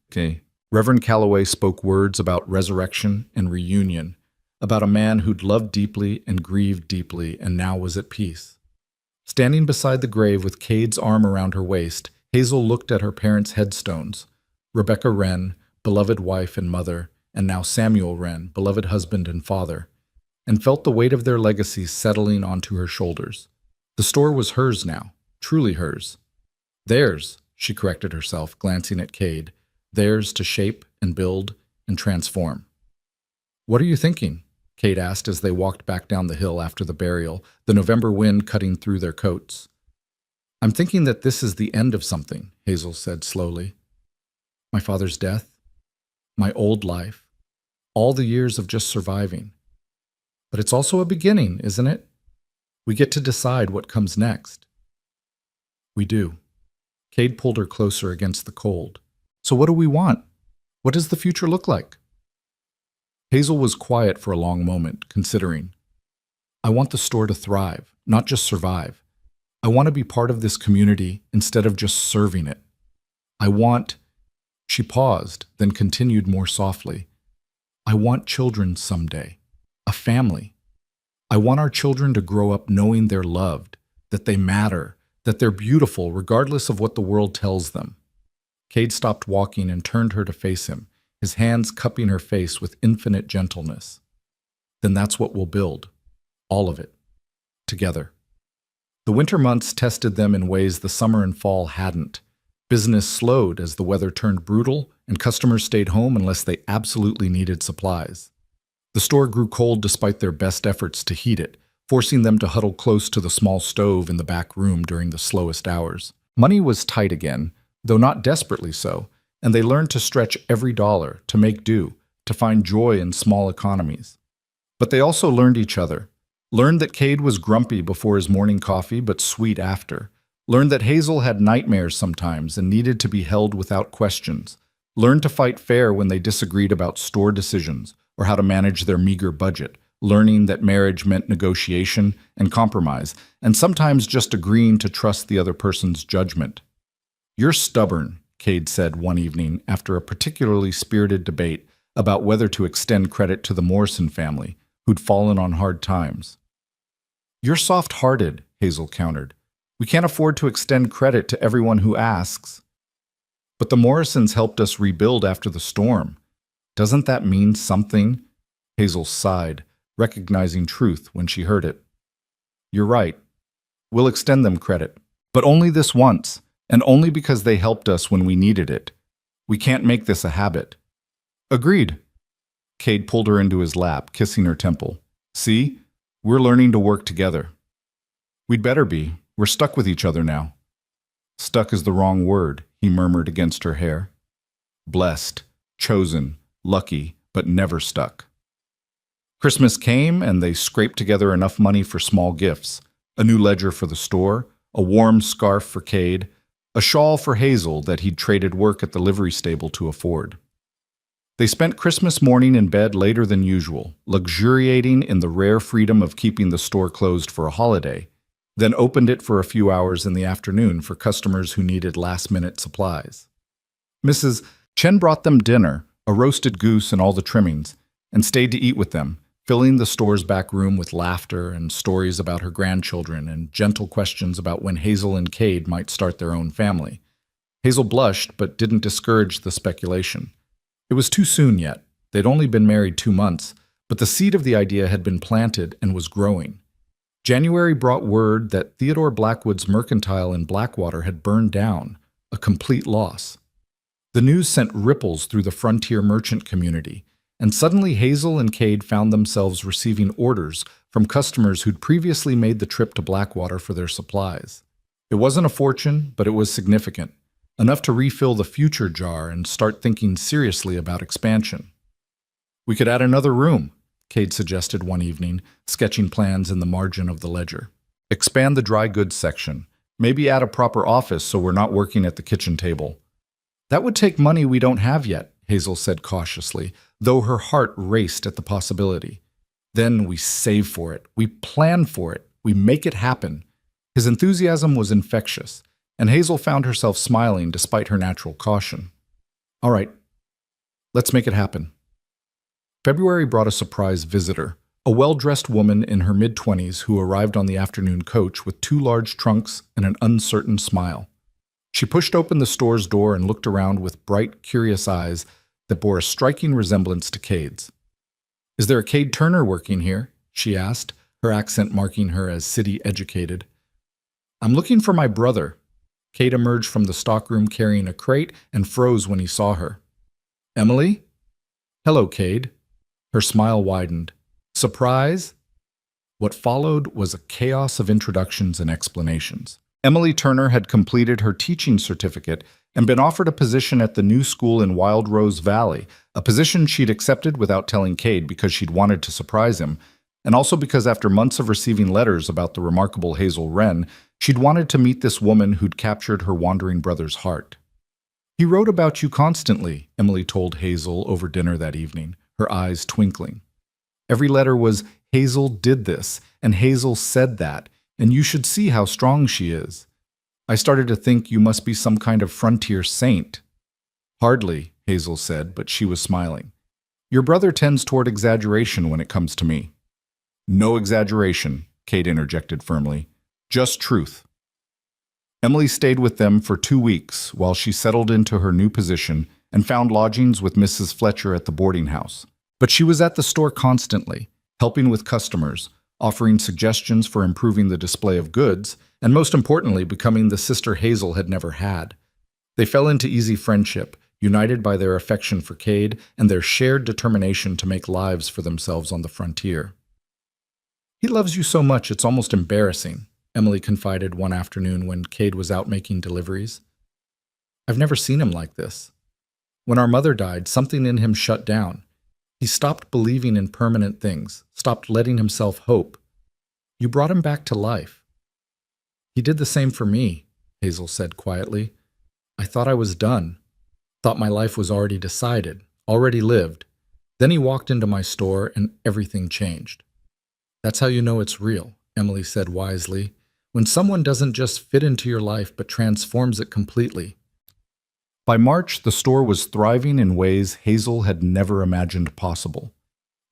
Reverend Calloway spoke words about resurrection and reunion, about a man who'd loved deeply and grieved deeply and now was at peace. Standing beside the grave with Cade's arm around her waist, Hazel looked at her parents' headstones, Rebecca Wren, beloved wife and mother, and now Samuel Wren, beloved husband and father, and felt the weight of their legacies settling onto her shoulders. The store was hers now, truly hers. Theirs, she corrected herself, glancing at Cade, theirs to shape and build and transform. "What are you thinking?" Cade asked as they walked back down the hill after the burial, the November wind cutting through their coats. "I'm thinking that this is the end of something," Hazel said slowly. "My father's death, my old life, all the years of just surviving. But it's also a beginning, isn't it? We get to decide what comes next." "We do." Cade pulled her closer against the cold. "So what do we want? What does the future look like?" Hazel was quiet for a long moment, considering. "I want the store to thrive, not just survive. I want to be part of this community instead of just serving it. I want—" She paused, then continued more softly. "I want children someday. A family. I want our children to grow up knowing they're loved, that they matter, that they're beautiful regardless of what the world tells them." Cade stopped walking and turned her to face him, his hands cupping her face with infinite gentleness. "Then that's what we'll build. All of it. Together." The winter months tested them in ways the summer and fall hadn't. Business slowed as the weather turned brutal, and customers stayed home unless they absolutely needed supplies. The store grew cold despite their best efforts to heat it, forcing them to huddle close to the small stove in the back room during the slowest hours. Money was tight again, though not desperately so, and they learned to stretch every dollar, to make do, to find joy in small economies. But they also learned each other. Learned that Cade was grumpy before his morning coffee, but sweet after. Learned that Hazel had nightmares sometimes and needed to be held without questions. Learned to fight fair when they disagreed about store decisions or how to manage their meager budget. Learning that marriage meant negotiation and compromise, and sometimes just agreeing to trust the other person's judgment. "You're stubborn," Cade said one evening after a particularly spirited debate about whether to extend credit to the Morrison family, who'd fallen on hard times. "You're soft-hearted," Hazel countered. "We can't afford to extend credit to everyone who asks." "But the Morrisons helped us rebuild after the storm. Doesn't that mean something?" Hazel sighed, recognizing truth when she heard it. You're right. We'll extend them credit. But only this once, and only because they helped us when we needed it. We can't make this a habit. Agreed. Cade pulled her into his lap, kissing her temple. See? We're learning to work together. We'd better be. We're stuck with each other now. Stuck is the wrong word, he murmured against her hair. Blessed, chosen, lucky, but never stuck. Christmas came, and they scraped together enough money for small gifts, a new ledger for the store, a warm scarf for Cade, a shawl for Hazel that he'd traded work at the livery stable to afford. They spent Christmas morning in bed later than usual, luxuriating in the rare freedom of keeping the store closed for a holiday, then opened it for a few hours in the afternoon for customers who needed last-minute supplies. Mrs. Chen brought them dinner, a roasted goose and all the trimmings, and stayed to eat with them, filling the store's back room with laughter and stories about her grandchildren and gentle questions about when Hazel and Cade might start their own family. Hazel blushed but didn't discourage the speculation. It was too soon yet. They'd only been married 2 months, but the seed of the idea had been planted and was growing. January brought word that Theodore Blackwood's mercantile in Blackwater had burned down, a complete loss. The news sent ripples through the frontier merchant community, and suddenly Hazel and Cade found themselves receiving orders from customers who'd previously made the trip to Blackwater for their supplies. It wasn't a fortune, but it was significant, enough to refill the future jar and start thinking seriously about expansion. We could add another room, Cade suggested one evening, sketching plans in the margin of the ledger. Expand the dry goods section. Maybe add a proper office so we're not working at the kitchen table. That would take money we don't have yet, Hazel said cautiously, though her heart raced at the possibility. Then we save for it. We plan for it. We make it happen. His enthusiasm was infectious, and Hazel found herself smiling despite her natural caution. All right, let's make it happen. February brought a surprise visitor, a well-dressed woman in her mid-20s who arrived on the afternoon coach with 2 large trunks and an uncertain smile. She pushed open the store's door and looked around with bright, curious eyes that bore a striking resemblance to Cade's. Is there a Cade Turner working here? She asked, her accent marking her as city-educated. I'm looking for my brother. Cade emerged from the stockroom carrying a crate and froze when he saw her. Emily? Hello, Cade. Her smile widened. Surprise? What followed was a chaos of introductions and explanations. Emily Turner had completed her teaching certificate and been offered a position at the new school in Wild Rose Valley, a position she'd accepted without telling Cade because she'd wanted to surprise him, and also because after months of receiving letters about the remarkable Hazel Wren, she'd wanted to meet this woman who'd captured her wandering brother's heart. He wrote about you constantly, Emily told Hazel over dinner that evening, her eyes twinkling. Every letter was, Hazel did this, and Hazel said that, and you should see how strong she is. I started to think you must be some kind of frontier saint. Hardly, Hazel said, but she was smiling. Your brother tends toward exaggeration when it comes to me. No exaggeration, Cade interjected firmly. Just truth. Emily stayed with them for 2 weeks while she settled into her new position and found lodgings with Mrs. Fletcher at the boarding house. But she was at the store constantly, helping with customers, offering suggestions for improving the display of goods, and most importantly, becoming the sister Hazel had never had. They fell into easy friendship, united by their affection for Cade and their shared determination to make lives for themselves on the frontier. He loves you so much it's almost embarrassing, Emily confided one afternoon when Cade was out making deliveries. I've never seen him like this. When our mother died, something in him shut down. He stopped believing in permanent things, stopped letting himself hope. You brought him back to life. He did the same for me, Hazel said quietly. I thought I was done, thought my life was already decided, already lived. Then he walked into my store and everything changed. That's how you know it's real, Emily said wisely, when someone doesn't just fit into your life but transforms it completely. By March, the store was thriving in ways Hazel had never imagined possible.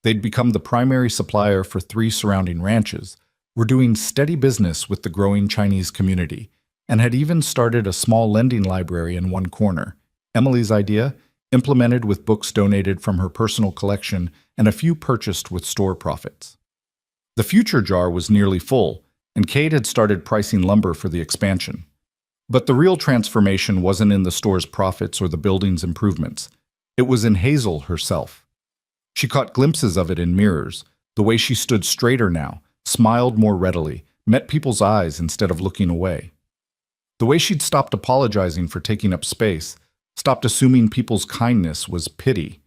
They'd become the primary supplier for 3 surrounding ranches, were doing steady business with the growing Chinese community, and had even started a small lending library in one corner. Emily's idea? implemented with books donated from her personal collection and a few purchased with store profits. The future jar was nearly full, and Cade had started pricing lumber for the expansion. But the real transformation wasn't in the store's profits or the building's improvements. It was in Hazel herself. She caught glimpses of it in mirrors, the way she stood straighter now, smiled more readily, met people's eyes instead of looking away. The way she'd stopped apologizing for taking up space, stopped assuming people's kindness was pity.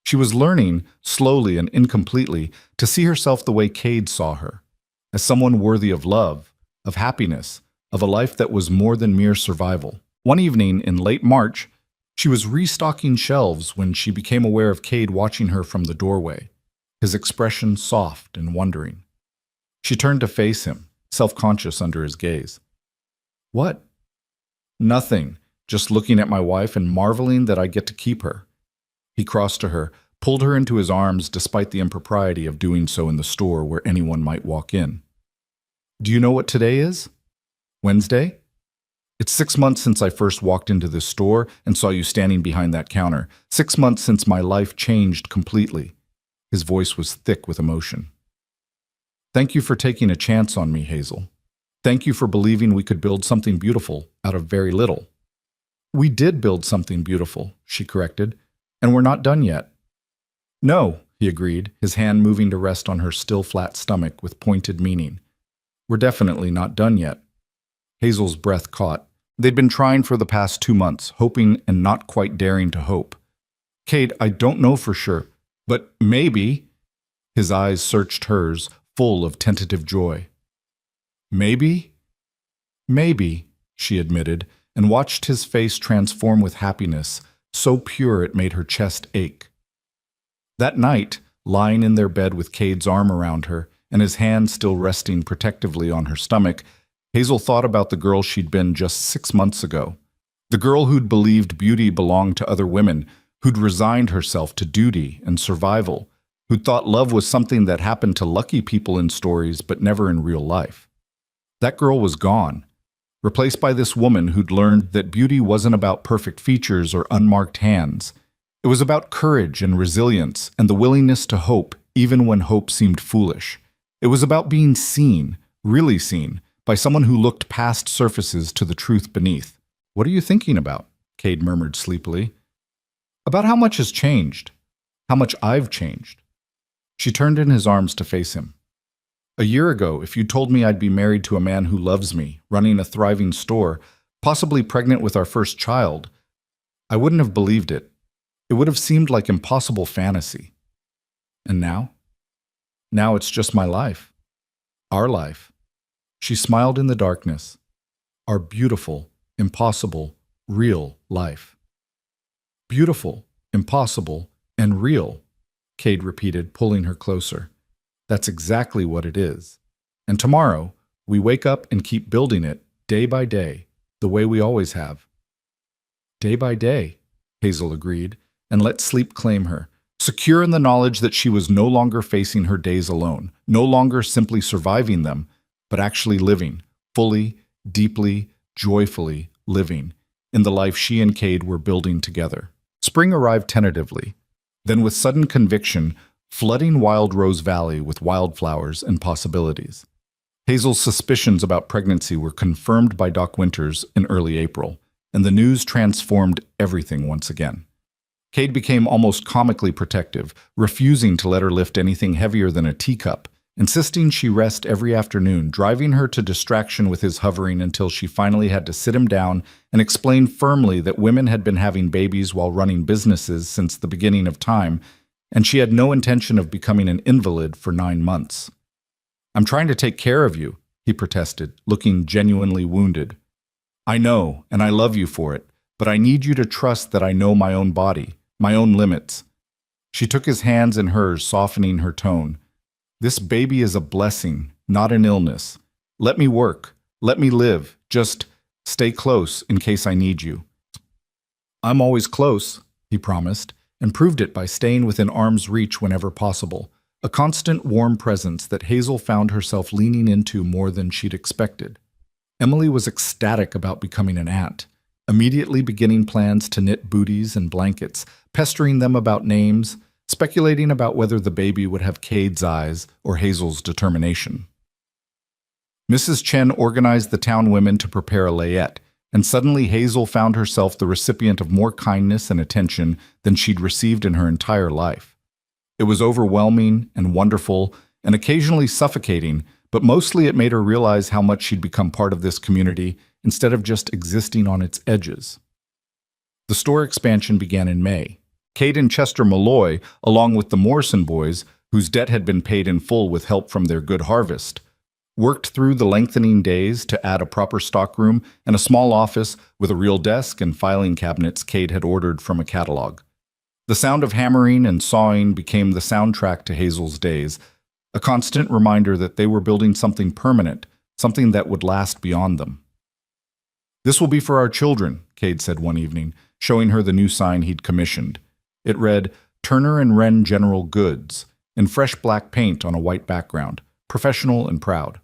She was learning, slowly and incompletely, to see herself the way Cade saw her, as someone worthy of love, of happiness, of a life that was more than mere survival. One evening in late March, she was restocking shelves when she became aware of Cade watching her from the doorway, his expression soft and wondering. She turned to face him, self-conscious under his gaze. "What?" "Nothing, just looking at my wife and marveling that I get to keep her." He crossed to her, pulled her into his arms despite the impropriety of doing so in the store where anyone might walk in. "Do you know what today is? Wednesday? It's 6 months since I first walked into this store and saw you standing behind that counter. 6 months since my life changed completely." His voice was thick with emotion. "Thank you for taking a chance on me, Hazel. Thank you for believing we could build something beautiful out of very little." "We did build something beautiful," she corrected, "and we're not done yet." "No," he agreed, his hand moving to rest on her still flat stomach with pointed meaning. "We're definitely not done yet." Hazel's breath caught. They'd been trying for the past 2 months, hoping and not quite daring to hope. "Cade, I don't know for sure, but maybe." His eyes searched hers, full of tentative joy. "Maybe?" "Maybe," she admitted, and watched his face transform with happiness, so pure it made her chest ache. That night, lying in their bed with Cade's arm around her, and his hand still resting protectively on her stomach, Hazel thought about the girl she'd been just 6 months ago. The girl who'd believed beauty belonged to other women, who'd resigned herself to duty and survival, who'd thought love was something that happened to lucky people in stories but never in real life. That girl was gone, replaced by this woman who'd learned that beauty wasn't about perfect features or unmarked hands. It was about courage and resilience and the willingness to hope, even when hope seemed foolish. It was about being seen, really seen, by someone who looked past surfaces to the truth beneath. "What are you thinking about?" Cade murmured sleepily. "About how much has changed. How much I've changed." She turned in his arms to face him. "A year ago, if you'd told me I'd be married to a man who loves me, running a thriving store, possibly pregnant with our first child, I wouldn't have believed it. It would have seemed like impossible fantasy. And now? Now it's just my life. Our life." She smiled in the darkness. "Our beautiful, impossible, real life." "Beautiful, impossible, and real," Cade repeated, pulling her closer. "That's exactly what it is. And tomorrow, we wake up and keep building it, day by day, the way we always have." "Day by day," Hazel agreed, and let sleep claim her, secure in the knowledge that she was no longer facing her days alone, no longer simply surviving them, but actually living, fully, deeply, joyfully living, in the life she and Cade were building together. Spring arrived tentatively, then with sudden conviction, flooding Wild Rose Valley with wildflowers and possibilities. Hazel's suspicions about pregnancy were confirmed by Doc Winters in early April, and the news transformed everything once again. Cade became almost comically protective, refusing to let her lift anything heavier than a teacup, insisting she rest every afternoon, driving her to distraction with his hovering until she finally had to sit him down and explain firmly that women had been having babies while running businesses since the beginning of time, and she had no intention of becoming an invalid for 9 months. "I'm trying to take care of you," he protested, looking genuinely wounded. "I know, and I love you for it, but I need you to trust that I know my own body, my own limits." She took his hands in hers, softening her tone. "This baby is a blessing, not an illness. Let me work. Let me live. Just stay close in case I need you." "I'm always close," he promised, and proved it by staying within arm's reach whenever possible, a constant warm presence that Hazel found herself leaning into more than she'd expected. Emily was ecstatic about becoming an aunt, immediately beginning plans to knit booties and blankets, pestering them about names, speculating about whether the baby would have Cade's eyes or Hazel's determination. Mrs. Chen organized the town women to prepare a layette, and suddenly Hazel found herself the recipient of more kindness and attention than she'd received in her entire life. It was overwhelming and wonderful and occasionally suffocating, but mostly it made her realize how much she'd become part of this community instead of just existing on its edges. The store expansion began in May. Cade and Chester Malloy, along with the Morrison boys, whose debt had been paid in full with help from their good harvest, worked through the lengthening days to add a proper stockroom and a small office with a real desk and filing cabinets Cade had ordered from a catalog. The sound of hammering and sawing became the soundtrack to Hazel's days, a constant reminder that they were building something permanent, something that would last beyond them. "This will be for our children," Cade said one evening, showing her the new sign he'd commissioned. It read, "Turner and Wren General Goods," in fresh black paint on a white background, professional and proud.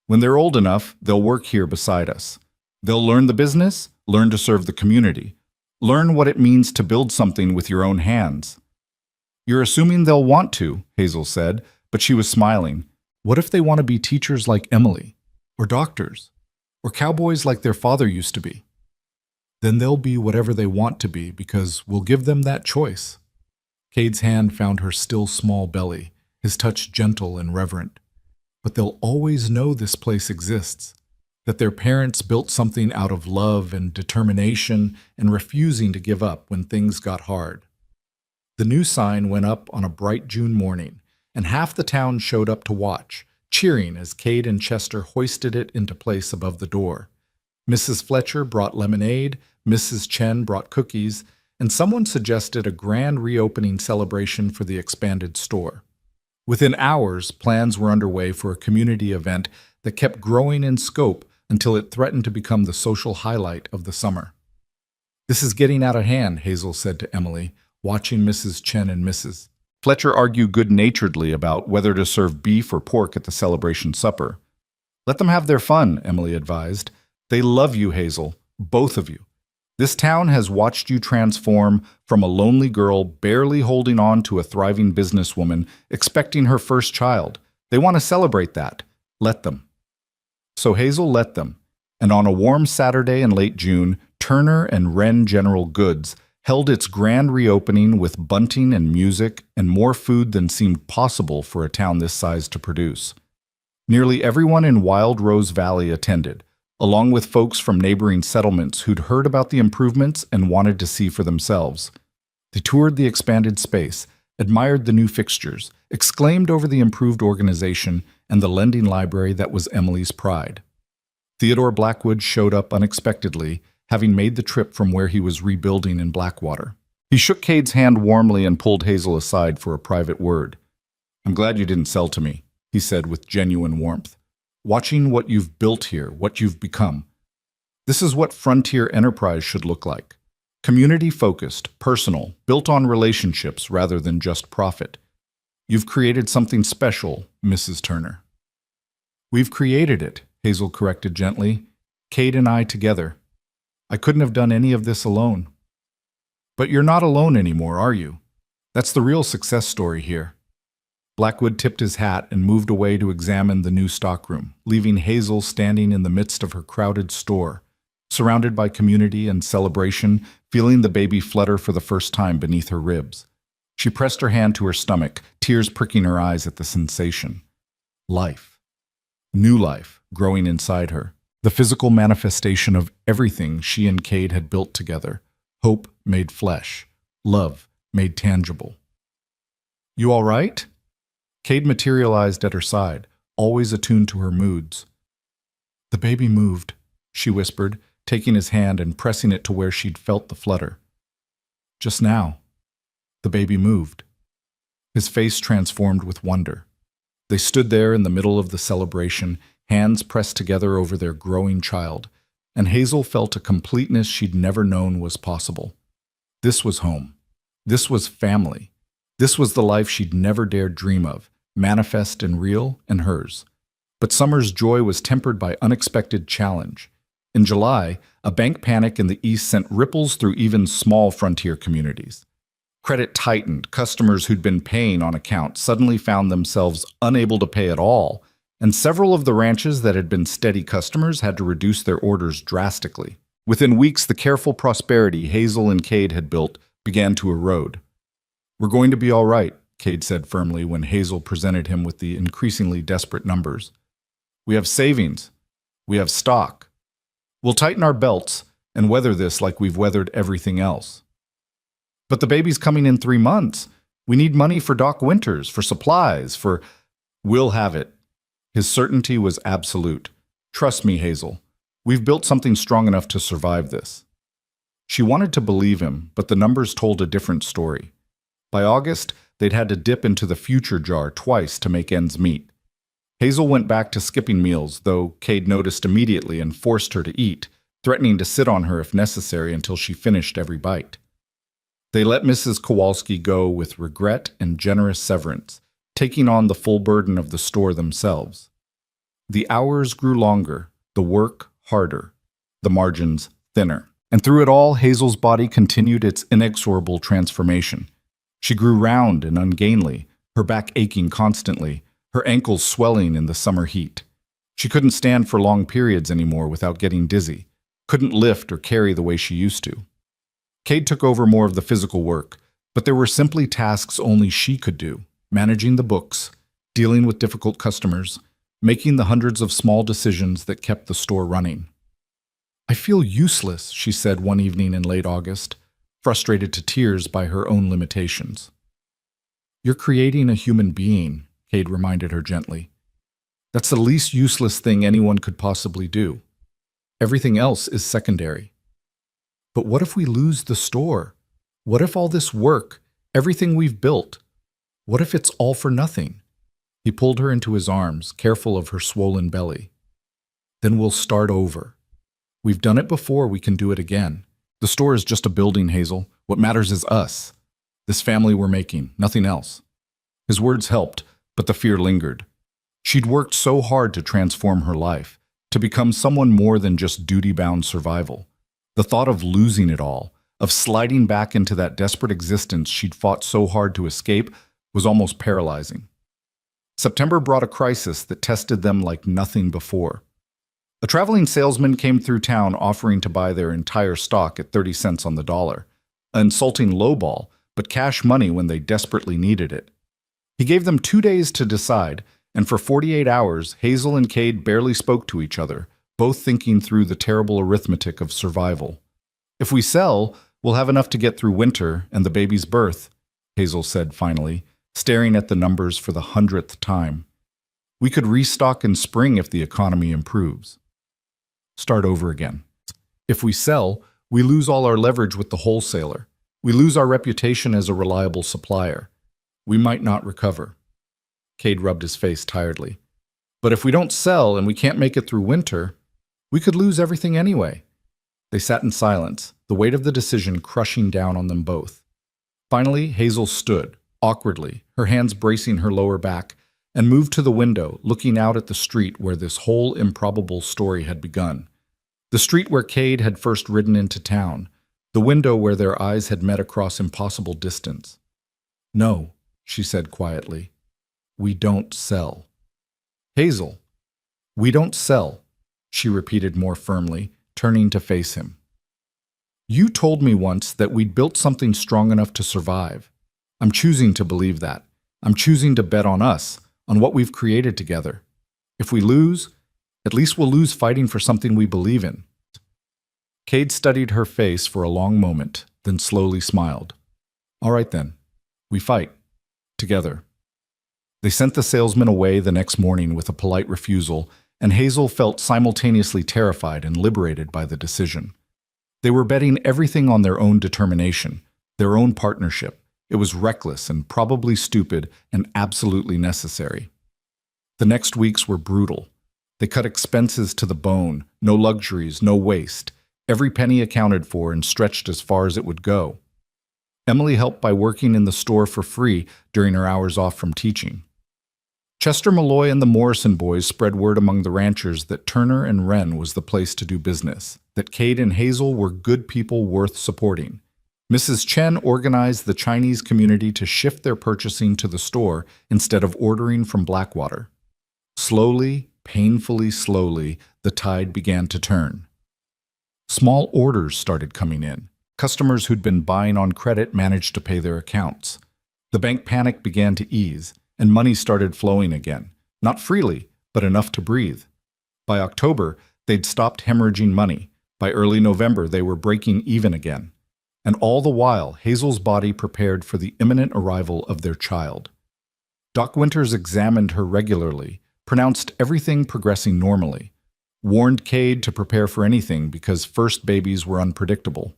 "When they're old enough, they'll work here beside us. They'll learn the business, learn to serve the community, learn what it means to build something with your own hands." "You're assuming they'll want to," Hazel said, but she was smiling. "What if they want to be teachers like Emily, or doctors, or cowboys like their father used to be? Then they'll be whatever they want to be because we'll give them that choice." Cade's hand found her still small belly, his touch gentle and reverent. "But they'll always know this place exists, that their parents built something out of love and determination and refusing to give up when things got hard." The new sign went up on a bright June morning, and half the town showed up to watch, cheering as Cade and Chester hoisted it into place above the door. Mrs. Fletcher brought lemonade, Mrs. Chen brought cookies, and someone suggested a grand reopening celebration for the expanded store. Within hours, plans were underway for a community event that kept growing in scope until it threatened to become the social highlight of the summer. "This is getting out of hand," Hazel said to Emily, watching Mrs. Chen and Mrs. Fletcher argue good-naturedly about whether to serve beef or pork at the celebration supper. "Let them have their fun," Emily advised. "They love you, Hazel, both of you. This town has watched you transform from a lonely girl barely holding on to a thriving businesswoman expecting her first child. They want to celebrate that. Let them." So Hazel let them, and on a warm Saturday in late June, Turner and Wren General Goods held its grand reopening with bunting and music and more food than seemed possible for a town this size to produce. Nearly everyone in Wild Rose Valley attended, along with folks from neighboring settlements who'd heard about the improvements and wanted to see for themselves. They toured the expanded space, admired the new fixtures, exclaimed over the improved organization and the lending library that was Emily's pride. Theodore Blackwood showed up unexpectedly, having made the trip from where he was rebuilding in Blackwater. He shook Cade's hand warmly and pulled Hazel aside for a private word. "I'm glad you didn't sell to me," he said with genuine warmth. "Watching what you've built here, what you've become. This is what frontier enterprise should look like. Community-focused, personal, built on relationships rather than just profit. You've created something special, Mrs. Turner." "We've created it," Hazel corrected gently. "Cade and I together. I couldn't have done any of this alone." "But you're not alone anymore, are you? That's the real success story here." Blackwood tipped his hat and moved away to examine the new stockroom, leaving Hazel standing in the midst of her crowded store, surrounded by community and celebration, feeling the baby flutter for the first time beneath her ribs. She pressed her hand to her stomach, tears pricking her eyes at the sensation. Life. New life, growing inside her. The physical manifestation of everything she and Cade had built together. Hope made flesh. Love made tangible. "You all right?" Cade materialized at her side, always attuned to her moods. "The baby moved," she whispered, taking his hand and pressing it to where she'd felt the flutter. "Just now, the baby moved." His face transformed with wonder. They stood there in the middle of the celebration, hands pressed together over their growing child, and Hazel felt a completeness she'd never known was possible. This was home. This was family. This was the life she'd never dared dream of, manifest and real and hers. But Summer's joy was tempered by unexpected challenge. In July, a bank panic in the East sent ripples through even small frontier communities. Credit tightened. Customers who'd been paying on account suddenly found themselves unable to pay at all, and several of the ranches that had been steady customers had to reduce their orders drastically. Within weeks, the careful prosperity Hazel and Cade had built began to erode. "We're going to be all right," Cade said firmly when Hazel presented him with the increasingly desperate numbers. "We have savings. We have stock. We'll tighten our belts and weather this like we've weathered everything else." "But the baby's coming in 3 months. We need money for Doc Winters, for supplies, for—" "We'll have it." His certainty was absolute. "Trust me, Hazel. We've built something strong enough to survive this." She wanted to believe him, but the numbers told a different story. By August, they'd had to dip into the future jar twice to make ends meet. Hazel went back to skipping meals, though Cade noticed immediately and forced her to eat, threatening to sit on her if necessary until she finished every bite. They let Mrs. Kowalski go with regret and generous severance, taking on the full burden of the store themselves. The hours grew longer, the work harder, the margins thinner. And through it all, Hazel's body continued its inexorable transformation. She grew round and ungainly, her back aching constantly, her ankles swelling in the summer heat. She couldn't stand for long periods anymore without getting dizzy, couldn't lift or carry the way she used to. Cade took over more of the physical work, but there were simply tasks only she could do: managing the books, dealing with difficult customers, making the hundreds of small decisions that kept the store running. "I feel useless," she said one evening in late August, frustrated to tears by her own limitations. "You're creating a human being," Cade reminded her gently. "That's the least useless thing anyone could possibly do. Everything else is secondary." "But what if we lose the store? What if all this work, everything we've built, what if it's all for nothing?" He pulled her into his arms, careful of her swollen belly. "Then we'll start over. We've done it before, we can do it again. The store is just a building, Hazel. What matters is us. This family we're making, nothing else." His words helped, but the fear lingered. She'd worked so hard to transform her life, to become someone more than just duty-bound survival. The thought of losing it all, of sliding back into that desperate existence she'd fought so hard to escape, was almost paralyzing. September brought a crisis that tested them like nothing before. A traveling salesman came through town offering to buy their entire stock at 30 cents on the dollar, an insulting lowball, but cash money when they desperately needed it. He gave them 2 days to decide, and for 48 hours, Hazel and Cade barely spoke to each other, both thinking through the terrible arithmetic of survival. "If we sell, we'll have enough to get through winter and the baby's birth," Hazel said finally, staring at the numbers for the 100th time. "We could restock in spring if the economy improves." Start over again. "If we sell, we lose all our leverage with the wholesaler. We lose our reputation as a reliable supplier. We might not recover." Cade rubbed his face tiredly. "But if we don't sell and we can't make it through winter, we could lose everything anyway." They sat in silence, the weight of the decision crushing down on them both. Finally, Hazel stood, awkwardly, her hands bracing her lower back, and moved to the window, looking out at the street where this whole improbable story had begun. The street where Cade had first ridden into town, the window where their eyes had met across impossible distance. "No," she said quietly. "We don't sell." "Hazel, we don't sell," she repeated more firmly, turning to face him. "You told me once that we'd built something strong enough to survive. I'm choosing to believe that. I'm choosing to bet on us, on what we've created together. If we lose, at least we'll lose fighting for something we believe in." Cade studied her face for a long moment, then slowly smiled. "All right then, we fight. Together." They sent the salesman away the next morning with a polite refusal, and Hazel felt simultaneously terrified and liberated by the decision. They were betting everything on their own determination, their own partnership. It was reckless and probably stupid and absolutely necessary. The next weeks were brutal. They cut expenses to the bone, no luxuries, no waste. Every penny accounted for and stretched as far as it would go. Emily helped by working in the store for free during her hours off from teaching. Chester Malloy and the Morrison boys spread word among the ranchers that Turner and Wren was the place to do business, that Cade and Hazel were good people worth supporting. Mrs. Chen organized the Chinese community to shift their purchasing to the store instead of ordering from Blackwater. Slowly, painfully slowly, the tide began to turn. Small orders started coming in. Customers who'd been buying on credit managed to pay their accounts. The bank panic began to ease, and money started flowing again. Not freely, but enough to breathe. By October, they'd stopped hemorrhaging money. By early November, they were breaking even again. And all the while, Hazel's body prepared for the imminent arrival of their child. Doc Winters examined her regularly, pronounced everything progressing normally, warned Cade to prepare for anything because first babies were unpredictable.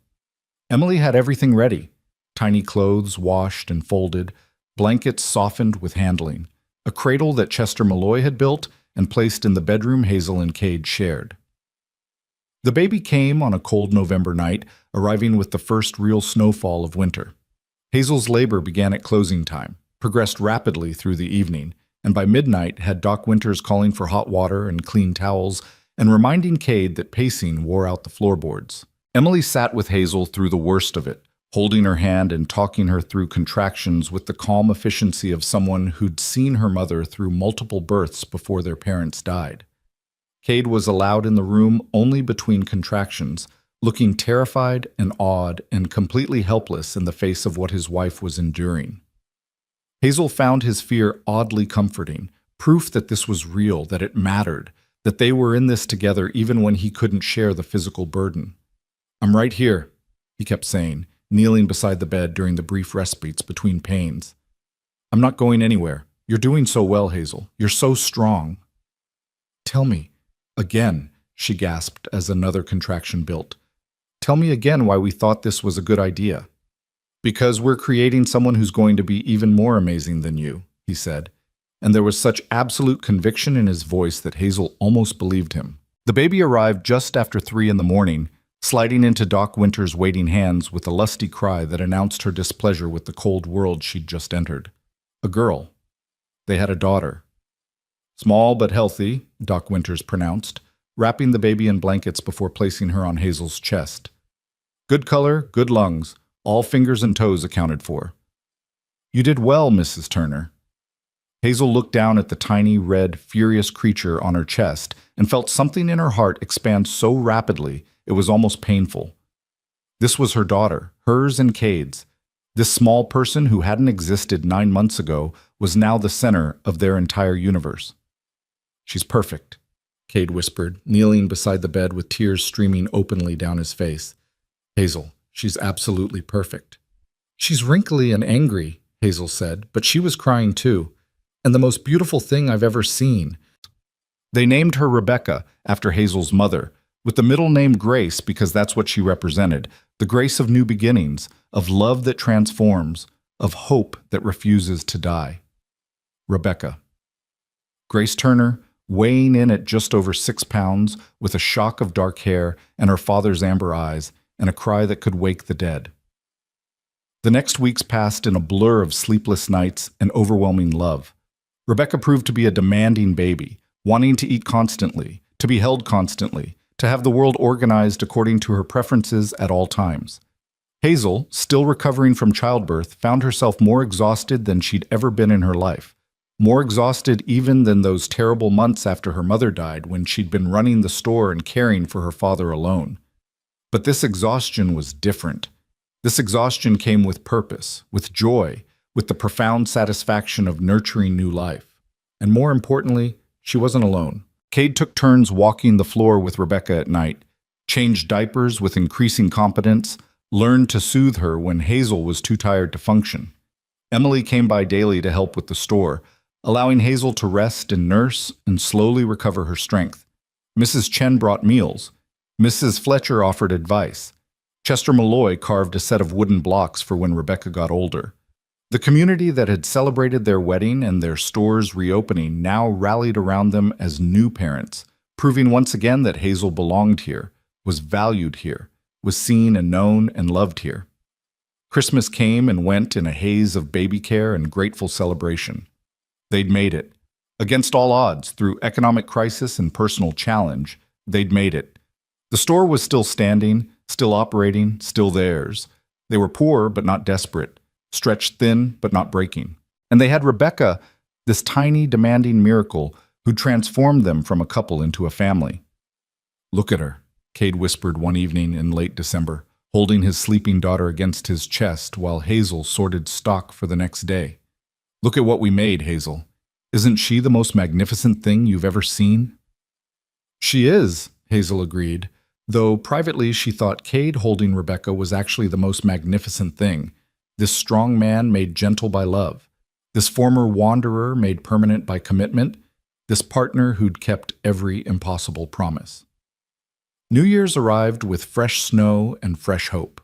Emily had everything ready: tiny clothes washed and folded, blankets softened with handling, a cradle that Chester Malloy had built and placed in the bedroom Hazel and Cade shared. The baby came on a cold November night, arriving with the first real snowfall of winter. Hazel's labor began at closing time, progressed rapidly through the evening, and by midnight had Doc Winters calling for hot water and clean towels and reminding Cade that pacing wore out the floorboards. Emily sat with Hazel through the worst of it, holding her hand and talking her through contractions with the calm efficiency of someone who'd seen her mother through multiple births before their parents died. Cade was allowed in the room only between contractions, looking terrified and awed and completely helpless in the face of what his wife was enduring. Hazel found his fear oddly comforting, proof that this was real, that it mattered, that they were in this together even when he couldn't share the physical burden. "I'm right here," he kept saying, kneeling beside the bed during the brief respites between pains. "I'm not going anywhere. You're doing so well, Hazel. You're so strong." "Tell me, again," she gasped as another contraction built. "Tell me again why we thought this was a good idea." "Because we're creating someone who's going to be even more amazing than you," he said, and there was such absolute conviction in his voice that Hazel almost believed him. The baby arrived just after 3 in the morning, sliding into Doc Winters' waiting hands with a lusty cry that announced her displeasure with the cold world she'd just entered. A girl. They had a daughter. "Small but healthy," Doc Winters pronounced, wrapping the baby in blankets before placing her on Hazel's chest. "Good color, good lungs, all fingers and toes accounted for." "You did well, Mrs. Turner." Hazel looked down at the tiny, red, furious creature on her chest and felt something in her heart expand so rapidly it was almost painful. This was her daughter, hers and Cade's. This small person who hadn't existed 9 months ago was now the center of their entire universe. "She's perfect," Cade whispered, kneeling beside the bed with tears streaming openly down his face. "Hazel, she's absolutely perfect." "She's wrinkly and angry," Hazel said, but she was crying too. "And the most beautiful thing I've ever seen." They named her Rebecca, after Hazel's mother, with the middle name Grace because that's what she represented, the grace of new beginnings, of love that transforms, of hope that refuses to die. Rebecca. Grace Turner, weighing in at just over 6 pounds, with a shock of dark hair and her father's amber eyes, and a cry that could wake the dead. The next weeks passed in a blur of sleepless nights and overwhelming love. Rebecca proved to be a demanding baby, wanting to eat constantly, to be held constantly, to have the world organized according to her preferences at all times. Hazel, still recovering from childbirth, found herself more exhausted than she'd ever been in her life. More exhausted even than those terrible months after her mother died when she'd been running the store and caring for her father alone. But this exhaustion was different. This exhaustion came with purpose, with joy, with the profound satisfaction of nurturing new life. And more importantly, she wasn't alone. Cade took turns walking the floor with Rebecca at night, changed diapers with increasing competence, learned to soothe her when Hazel was too tired to function. Emily came by daily to help with the store, allowing Hazel to rest and nurse and slowly recover her strength. Mrs. Chen brought meals. Mrs. Fletcher offered advice. Chester Malloy carved a set of wooden blocks for when Rebecca got older. The community that had celebrated their wedding and their store's reopening now rallied around them as new parents, proving once again that Hazel belonged here, was valued here, was seen and known and loved here. Christmas came and went in a haze of baby care and grateful celebration. They'd made it. Against all odds, through economic crisis and personal challenge, they'd made it. The store was still standing, still operating, still theirs. They were poor but not desperate, stretched thin but not breaking. And they had Rebecca, this tiny, demanding miracle who transformed them from a couple into a family. "Look at her," Cade whispered one evening in late December, holding his sleeping daughter against his chest while Hazel sorted stock for the next day. "Look at what we made, Hazel. Isn't she the most magnificent thing you've ever seen?" "She is," Hazel agreed, though privately she thought Cade holding Rebecca was actually the most magnificent thing. This strong man made gentle by love. This former wanderer made permanent by commitment. This partner who'd kept every impossible promise. New Year's arrived with fresh snow and fresh hope.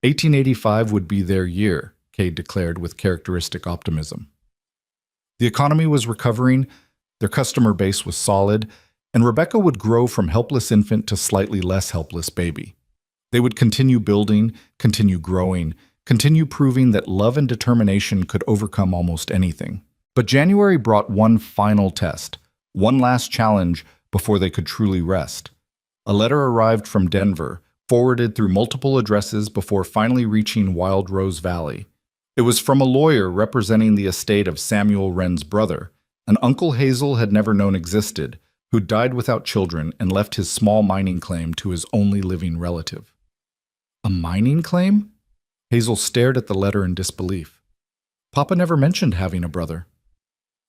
1885 would be their year, Cade declared with characteristic optimism. The economy was recovering, their customer base was solid, and Rebecca would grow from helpless infant to slightly less helpless baby. They would continue building, continue growing, continue proving that love and determination could overcome almost anything. But January brought one final test, one last challenge before they could truly rest. A letter arrived from Denver, forwarded through multiple addresses before finally reaching Wild Rose Valley. It was from a lawyer representing the estate of Samuel Wren's brother, an uncle Hazel had never known existed, who died without children and left his small mining claim to his only living relative. A mining claim? Hazel stared at the letter in disbelief. Papa never mentioned having a brother.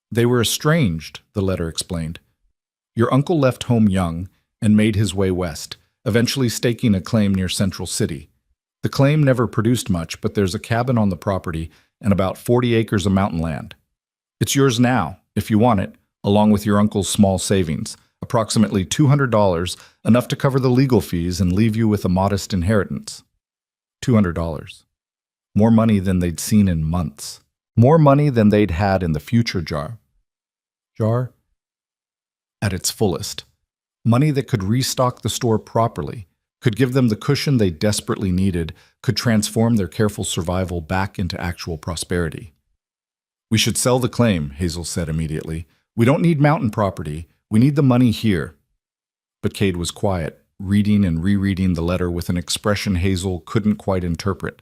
They were estranged, the letter explained. Your uncle left home young and made his way west, eventually staking a claim near Central City. The claim never produced much, but there's a cabin on the property and about 40 acres of mountain land. It's yours now, if you want it, along with your uncle's small savings, approximately $200, enough to cover the legal fees and leave you with a modest inheritance. $200. More money than they'd seen in months. More money than they'd had in the future jar. Jar? At its fullest. Money that could restock the store properly, could give them the cushion they desperately needed, could transform their careful survival back into actual prosperity. We should sell the claim, Hazel said immediately. We don't need mountain property. We need the money here. But Cade was quiet, reading and rereading the letter with an expression Hazel couldn't quite interpret.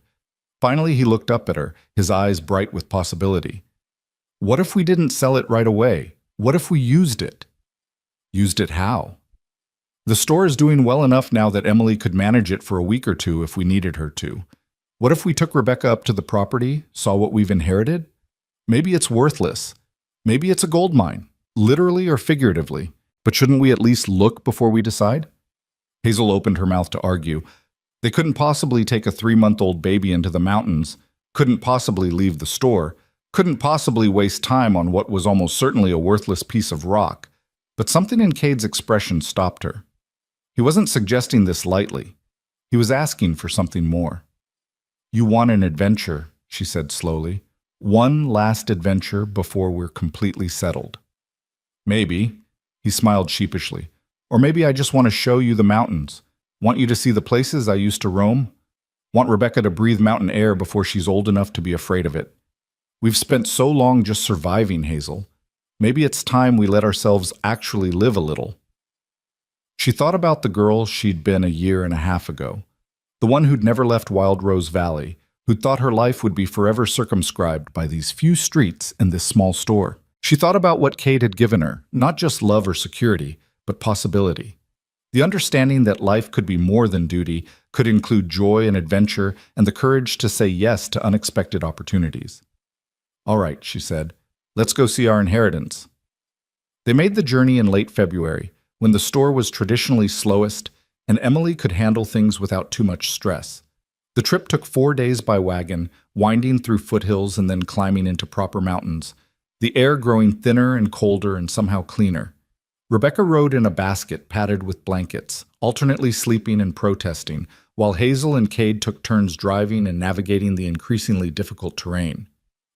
Finally, he looked up at her, his eyes bright with possibility. What if we didn't sell it right away? What if we used it? Used it how? The store is doing well enough now that Emily could manage it for a week or two if we needed her to. What if we took Rebecca up to the property, saw what we've inherited? Maybe it's worthless. Maybe it's a gold mine, literally or figuratively. But shouldn't we at least look before we decide? Hazel opened her mouth to argue. They couldn't possibly take a 3-month-old baby into the mountains, couldn't possibly leave the store, couldn't possibly waste time on what was almost certainly a worthless piece of rock. But something in Cade's expression stopped her. He wasn't suggesting this lightly. He was asking for something more. You want an adventure, she said slowly. One last adventure before we're completely settled. Maybe, he smiled sheepishly. Or maybe I just want to show you the mountains. Want you to see the places I used to roam? Want Rebecca to breathe mountain air before she's old enough to be afraid of it. We've spent so long just surviving, Hazel. Maybe it's time we let ourselves actually live a little. She thought about the girl she'd been a year and a half ago, the one who'd never left Wild Rose Valley, who'd thought her life would be forever circumscribed by these few streets and this small store. She thought about what Cade had given her, not just love or security, but possibility. The understanding that life could be more than duty, could include joy and adventure, and the courage to say yes to unexpected opportunities. All right, she said, let's go see our inheritance. They made the journey in late February, when the store was traditionally slowest, and Emily could handle things without too much stress. The trip took 4 days by wagon, winding through foothills and then climbing into proper mountains, the air growing thinner and colder and somehow cleaner. Rebecca rode in a basket padded with blankets, alternately sleeping and protesting, while Hazel and Cade took turns driving and navigating the increasingly difficult terrain.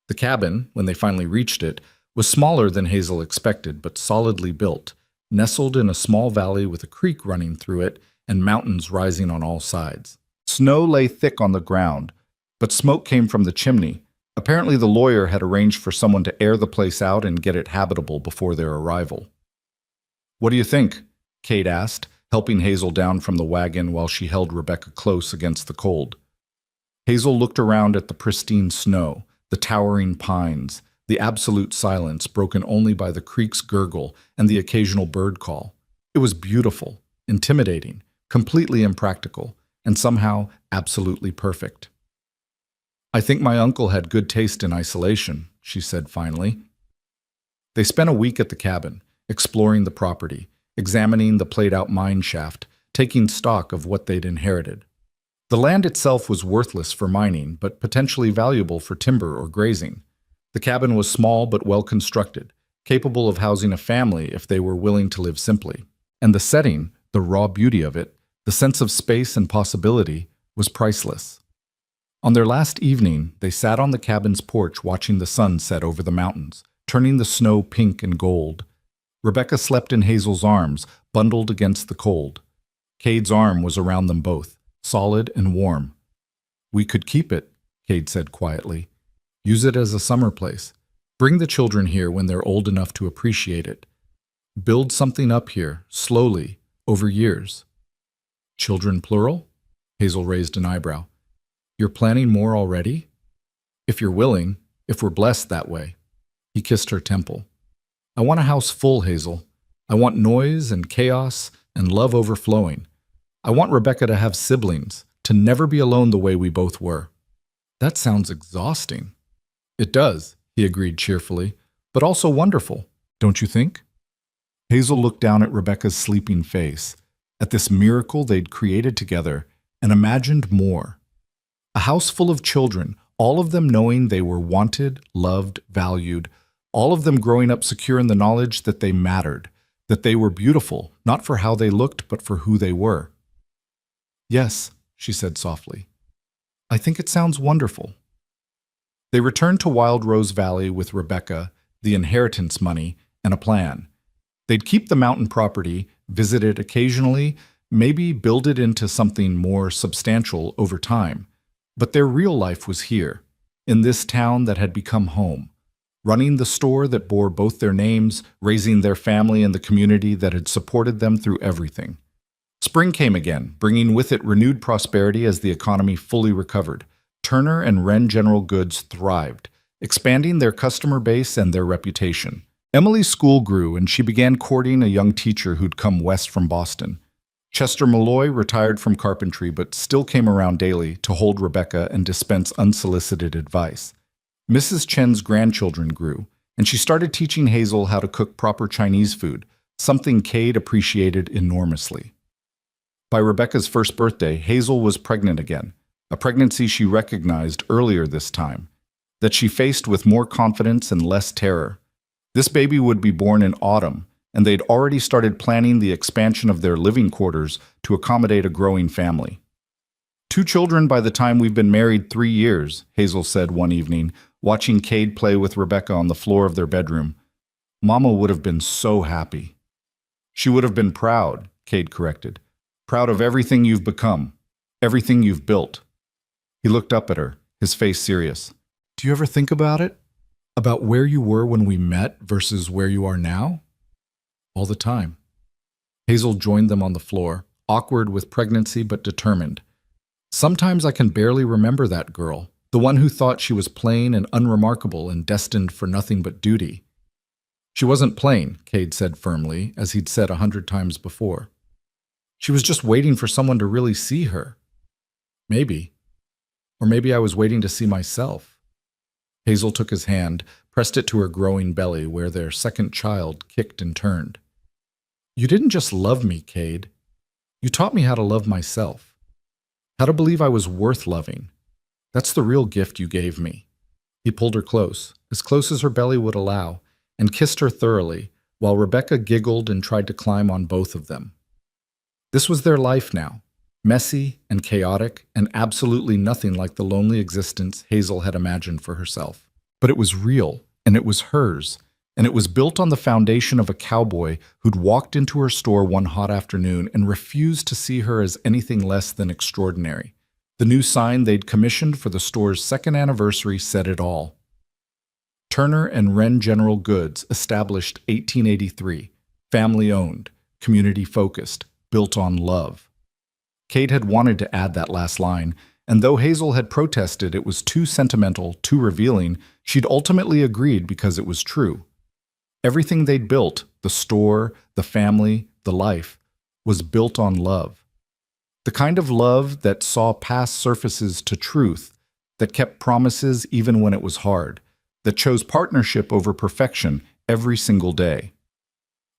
The cabin, when they finally reached it, was smaller than Hazel expected, but solidly built, nestled in a small valley with a creek running through it and mountains rising on all sides. Snow lay thick on the ground, but smoke came from the chimney, Apparently the lawyer had arranged for someone to air the place out and get it habitable before their arrival. "What do you think?" Kate asked, helping Hazel down from the wagon while she held Rebecca close against the cold. Hazel looked around at the pristine snow, the towering pines, the absolute silence broken only by the creek's gurgle and the occasional bird call. It was beautiful, intimidating, completely impractical, and somehow absolutely perfect. "I think my uncle had good taste in isolation," she said finally. They spent a week at the cabin, exploring the property, examining the played-out mine shaft, taking stock of what they'd inherited. The land itself was worthless for mining, but potentially valuable for timber or grazing. The cabin was small but well-constructed, capable of housing a family if they were willing to live simply. And the setting, the raw beauty of it, the sense of space and possibility, was priceless. On their last evening, they sat on the cabin's porch watching the sun set over the mountains, turning the snow pink and gold. Rebecca slept in Hazel's arms, bundled against the cold. Cade's arm was around them both, solid and warm. "We could keep it," Cade said quietly. "Use it as a summer place. Bring the children here when they're old enough to appreciate it. Build something up here, slowly, over years." "Children plural?" Hazel raised an eyebrow. "You're planning more already?" "If you're willing, if we're blessed that way." He kissed her temple. "I want a house full, Hazel. I want noise and chaos and love overflowing. I want Rebecca to have siblings, to never be alone the way we both were." "That sounds exhausting." "It does," he agreed cheerfully, "but also wonderful, don't you think?" Hazel looked down at Rebecca's sleeping face, at this miracle they'd created together, and imagined more. A house full of children, all of them knowing they were wanted, loved, valued, all of them growing up secure in the knowledge that they mattered, that they were beautiful, not for how they looked, but for who they were. "Yes," she said softly. "I think it sounds wonderful." They returned to Wild Rose Valley with Rebecca, the inheritance money, and a plan. They'd keep the mountain property, visit it occasionally, maybe build it into something more substantial over time. But their real life was here, in this town that had become home, running the store that bore both their names, raising their family and the community that had supported them through everything. Spring came again, bringing with it renewed prosperity as the economy fully recovered. Turner and Wren General Goods thrived, expanding their customer base and their reputation. Emily's school grew, and she began courting a young teacher who'd come west from Boston. Chester Malloy retired from carpentry but still came around daily to hold Rebecca and dispense unsolicited advice. Mrs. Chen's grandchildren grew, and she started teaching Hazel how to cook proper Chinese food, something Cade appreciated enormously. By Rebecca's first birthday, Hazel was pregnant again, a pregnancy she recognized earlier this time, that she faced with more confidence and less terror. This baby would be born in autumn, and they'd already started planning the expansion of their living quarters to accommodate a growing family. "2 children by the time we've been married 3 years, Hazel said one evening, watching Cade play with Rebecca on the floor of their bedroom. "Mama would have been so happy." "She would have been proud," Cade corrected. "Proud of everything you've become, everything you've built." He looked up at her, his face serious. "Do you ever think about it? About where you were when we met versus where you are now?" "All the time." Hazel joined them on the floor, awkward with pregnancy but determined. "Sometimes I can barely remember that girl, the one who thought she was plain and unremarkable and destined for nothing but duty." "She wasn't plain," Cade said firmly, as he'd said 100 times before. "She was just waiting for someone to really see her. Maybe. Or maybe I was waiting to see myself." Hazel took his hand, pressed it to her growing belly where their second child kicked and turned. "You didn't just love me, Cade. You taught me how to love myself. How to believe I was worth loving. That's the real gift you gave me." He pulled her close as her belly would allow, and kissed her thoroughly, while Rebecca giggled and tried to climb on both of them. This was their life now, messy and chaotic and absolutely nothing like the lonely existence Hazel had imagined for herself. But it was real, and it was hers, and it was built on the foundation of a cowboy who'd walked into her store one hot afternoon and refused to see her as anything less than extraordinary. The new sign they'd commissioned for the store's second anniversary said it all. Turner and Wren General Goods, established 1883, family-owned, community-focused, built on love. Kate had wanted to add that last line, and though Hazel had protested it was too sentimental, too revealing, she'd ultimately agreed because it was true. Everything they'd built, the store, the family, the life, was built on love. The kind of love that saw past surfaces to truth, that kept promises even when it was hard, that chose partnership over perfection every single day.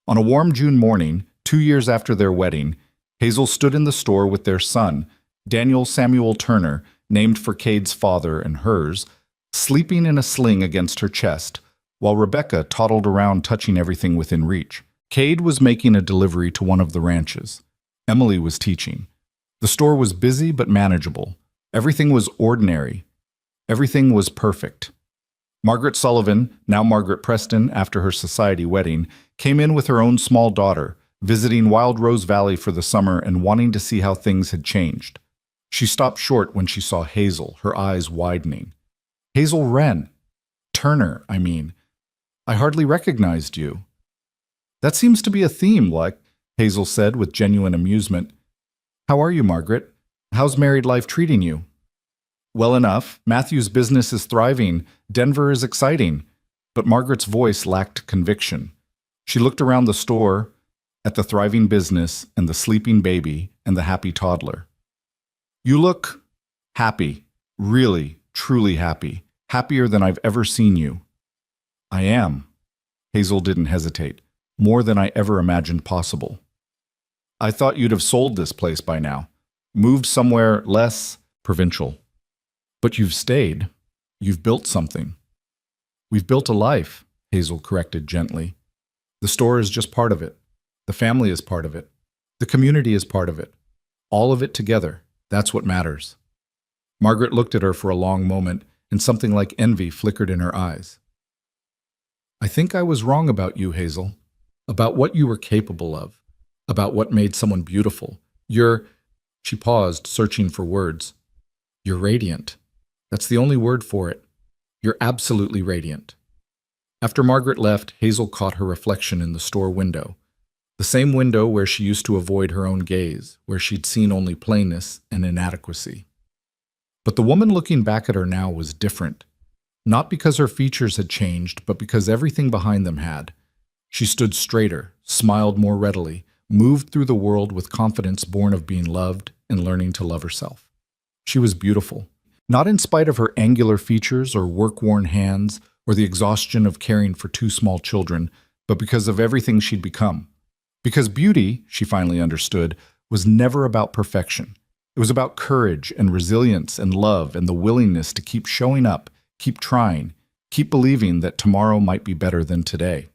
On a warm June morning, 2 years after their wedding, Hazel stood in the store with their son, Daniel Samuel Turner, named for Cade's father and hers, sleeping in a sling against her chest, while Rebecca toddled around touching everything within reach. Cade was making a delivery to one of the ranches. Emily was teaching. The store was busy but manageable. Everything was ordinary. Everything was perfect. Margaret Sullivan, now Margaret Preston after her society wedding, came in with her own small daughter, visiting Wild Rose Valley for the summer and wanting to see how things had changed. She stopped short when she saw Hazel, her eyes widening. "Hazel Wren. Turner, I mean. I hardly recognized you." "That seems to be a theme, like," Hazel said with genuine amusement. "How are you, Margaret? How's married life treating you?" "Well enough. Matthew's business is thriving. Denver is exciting." But Margaret's voice lacked conviction. She looked around the store, at the thriving business and the sleeping baby and the happy toddler. "You look happy, really, truly happy, happier than I've ever seen you." "I am." Hazel didn't hesitate. "More than I ever imagined possible." "I thought you'd have sold this place by now, moved somewhere less provincial. But you've stayed. You've built something." "We've built a life," Hazel corrected gently. "The store is just part of it. The family is part of it. The community is part of it. All of it together. That's what matters." Margaret looked at her for a long moment, and something like envy flickered in her eyes. "I think I was wrong about you, Hazel. About what you were capable of. About what made someone beautiful. You're—" She paused, searching for words. "You're radiant. That's the only word for it. You're absolutely radiant." After Margaret left, Hazel caught her reflection in the store window. The same window where she used to avoid her own gaze, where she'd seen only plainness and inadequacy. But the woman looking back at her now was different. Not because her features had changed, but because everything behind them had. She stood straighter, smiled more readily, moved through the world with confidence born of being loved and learning to love herself. She was beautiful. Not in spite of her angular features or work-worn hands or the exhaustion of caring for 2 small children, but because of everything she'd become. Because beauty, she finally understood, was never about perfection. It was about courage and resilience and love and the willingness to keep showing up, keep trying, keep believing that tomorrow might be better than today.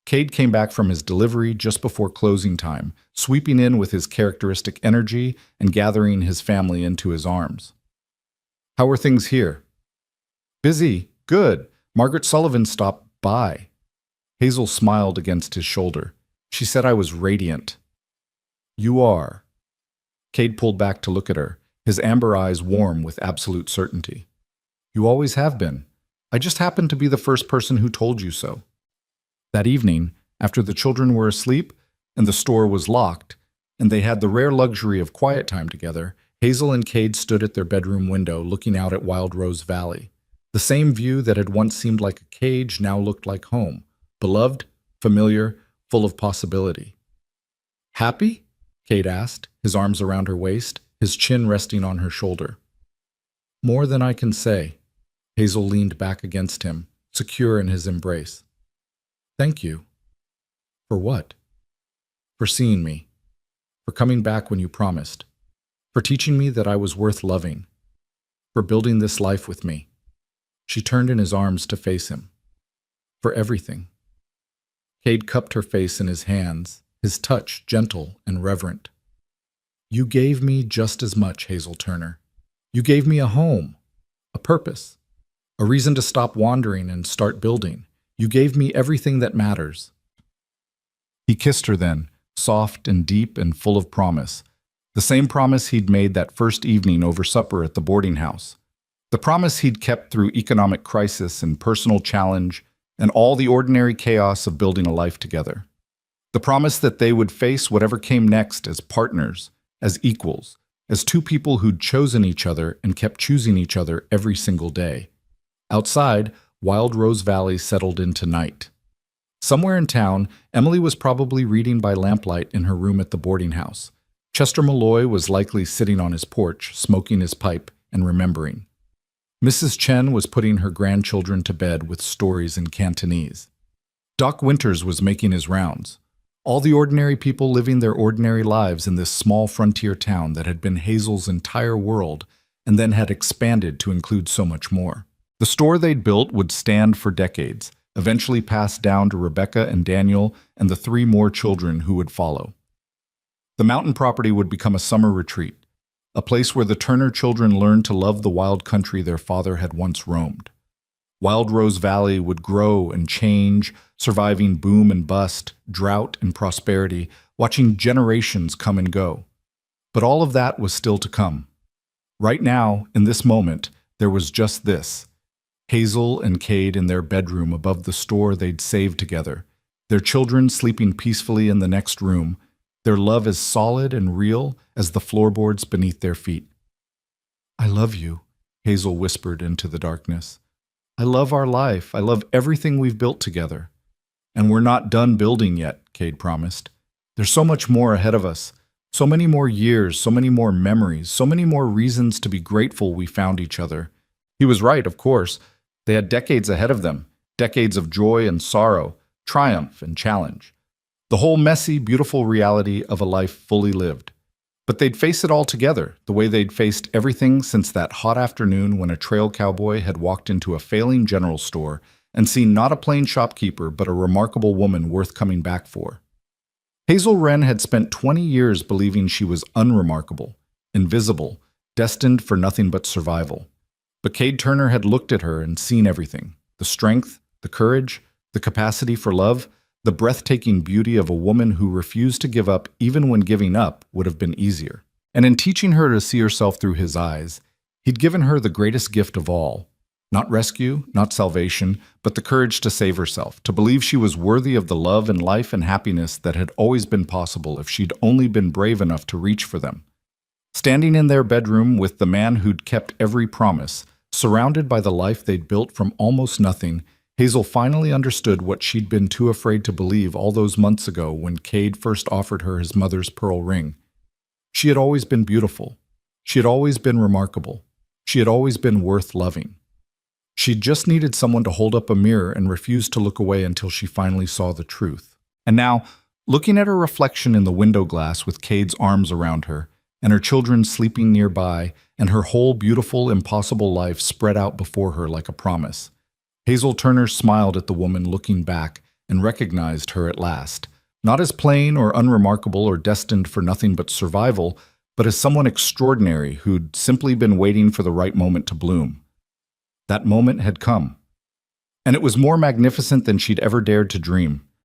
Cade came back from his delivery just before closing time, sweeping in with his characteristic energy and gathering his family into his arms. "How are things here?" "Busy. Good. Margaret Sullivan stopped by." Hazel smiled against his shoulder. "She said I was radiant." "You are." Cade pulled back to look at her, his amber eyes warm with absolute certainty. "You always have been. I just happened to be the first person who told you so." That evening, after the children were asleep and the store was locked, and they had the rare luxury of quiet time together, Hazel and Cade stood at their bedroom window looking out at Wild Rose Valley. The same view that had once seemed like a cage now looked like home, beloved, familiar, full of possibility. "Happy?" Cade asked, his arms around her waist, his chin resting on her shoulder. "More than I can say." Hazel leaned back against him, secure in his embrace. "Thank you." "For what?" "For seeing me. For coming back when you promised. For teaching me that I was worth loving. For building this life with me." She turned in his arms to face him. "For everything." Cade cupped her face in his hands, his touch gentle and reverent. "You gave me just as much, Hazel Turner. You gave me a home, a purpose, a reason to stop wandering and start building. You gave me everything that matters." He kissed her then, soft and deep and full of promise, The same promise he'd made that first evening over supper at the boarding house. The promise he'd kept through economic crisis and personal challenge and all the ordinary chaos of building a life together. The promise that they would face whatever came next as partners, as equals, as two people who'd chosen each other and kept choosing each other every single day. Outside, Wild Rose Valley settled into night. Somewhere in town, Emily was probably reading by lamplight in her room at the boarding house. Chester Malloy was likely sitting on his porch, smoking his pipe and remembering. Mrs. Chen was putting her grandchildren to bed with stories in Cantonese. Doc Winters was making his rounds. All the ordinary people living their ordinary lives in this small frontier town that had been Hazel's entire world and then had expanded to include so much more. The store they'd built would stand for decades, eventually passed down to Rebecca and Daniel and the 3 more children who would follow. The mountain property would become a summer retreat, a place where the Turner children learned to love the wild country their father had once roamed. Wild Rose Valley would grow and change, surviving boom and bust, drought and prosperity, watching generations come and go. But all of that was still to come. Right now, in this moment, there was just this. Hazel and Cade in their bedroom above the store they'd saved together, their children sleeping peacefully in the next room, their love as solid and real as the floorboards beneath their feet. "I love you," Hazel whispered into the darkness. "I love our life. I love everything we've built together." "And we're not done building yet," Cade promised. "There's so much more ahead of us. So many more years, so many more memories, so many more reasons to be grateful we found each other." He was right, of course. They had decades ahead of them, decades of joy and sorrow, triumph and challenge. The whole messy, beautiful reality of a life fully lived. But they'd face it all together, the way they'd faced everything since that hot afternoon when a trail cowboy had walked into a failing general store and seen not a plain shopkeeper but a remarkable woman worth coming back for. Hazel Wren had spent 20 years believing she was unremarkable, invisible, destined for nothing but survival. But Cade Turner had looked at her and seen everything, the strength, the courage, the capacity for love, the breathtaking beauty of a woman who refused to give up even when giving up would have been easier. And in teaching her to see herself through his eyes, he'd given her the greatest gift of all. Not rescue, not salvation, but the courage to save herself, to believe she was worthy of the love and life and happiness that had always been possible if she'd only been brave enough to reach for them. Standing in their bedroom with the man who'd kept every promise, surrounded by the life they'd built from almost nothing, Hazel finally understood what she'd been too afraid to believe all those months ago when Cade first offered her his mother's pearl ring. She had always been beautiful. She had always been remarkable. She had always been worth loving. She'd just needed someone to hold up a mirror and refuse to look away until she finally saw the truth. And now, looking at her reflection in the window glass with Cade's arms around her, and her children sleeping nearby, and her whole beautiful, impossible life spread out before her like a promise, Hazel Turner smiled at the woman looking back and recognized her at last, not as plain or unremarkable or destined for nothing but survival, but as someone extraordinary who'd simply been waiting for the right moment to bloom. That moment had come, and it was more magnificent than she'd ever dared to dream.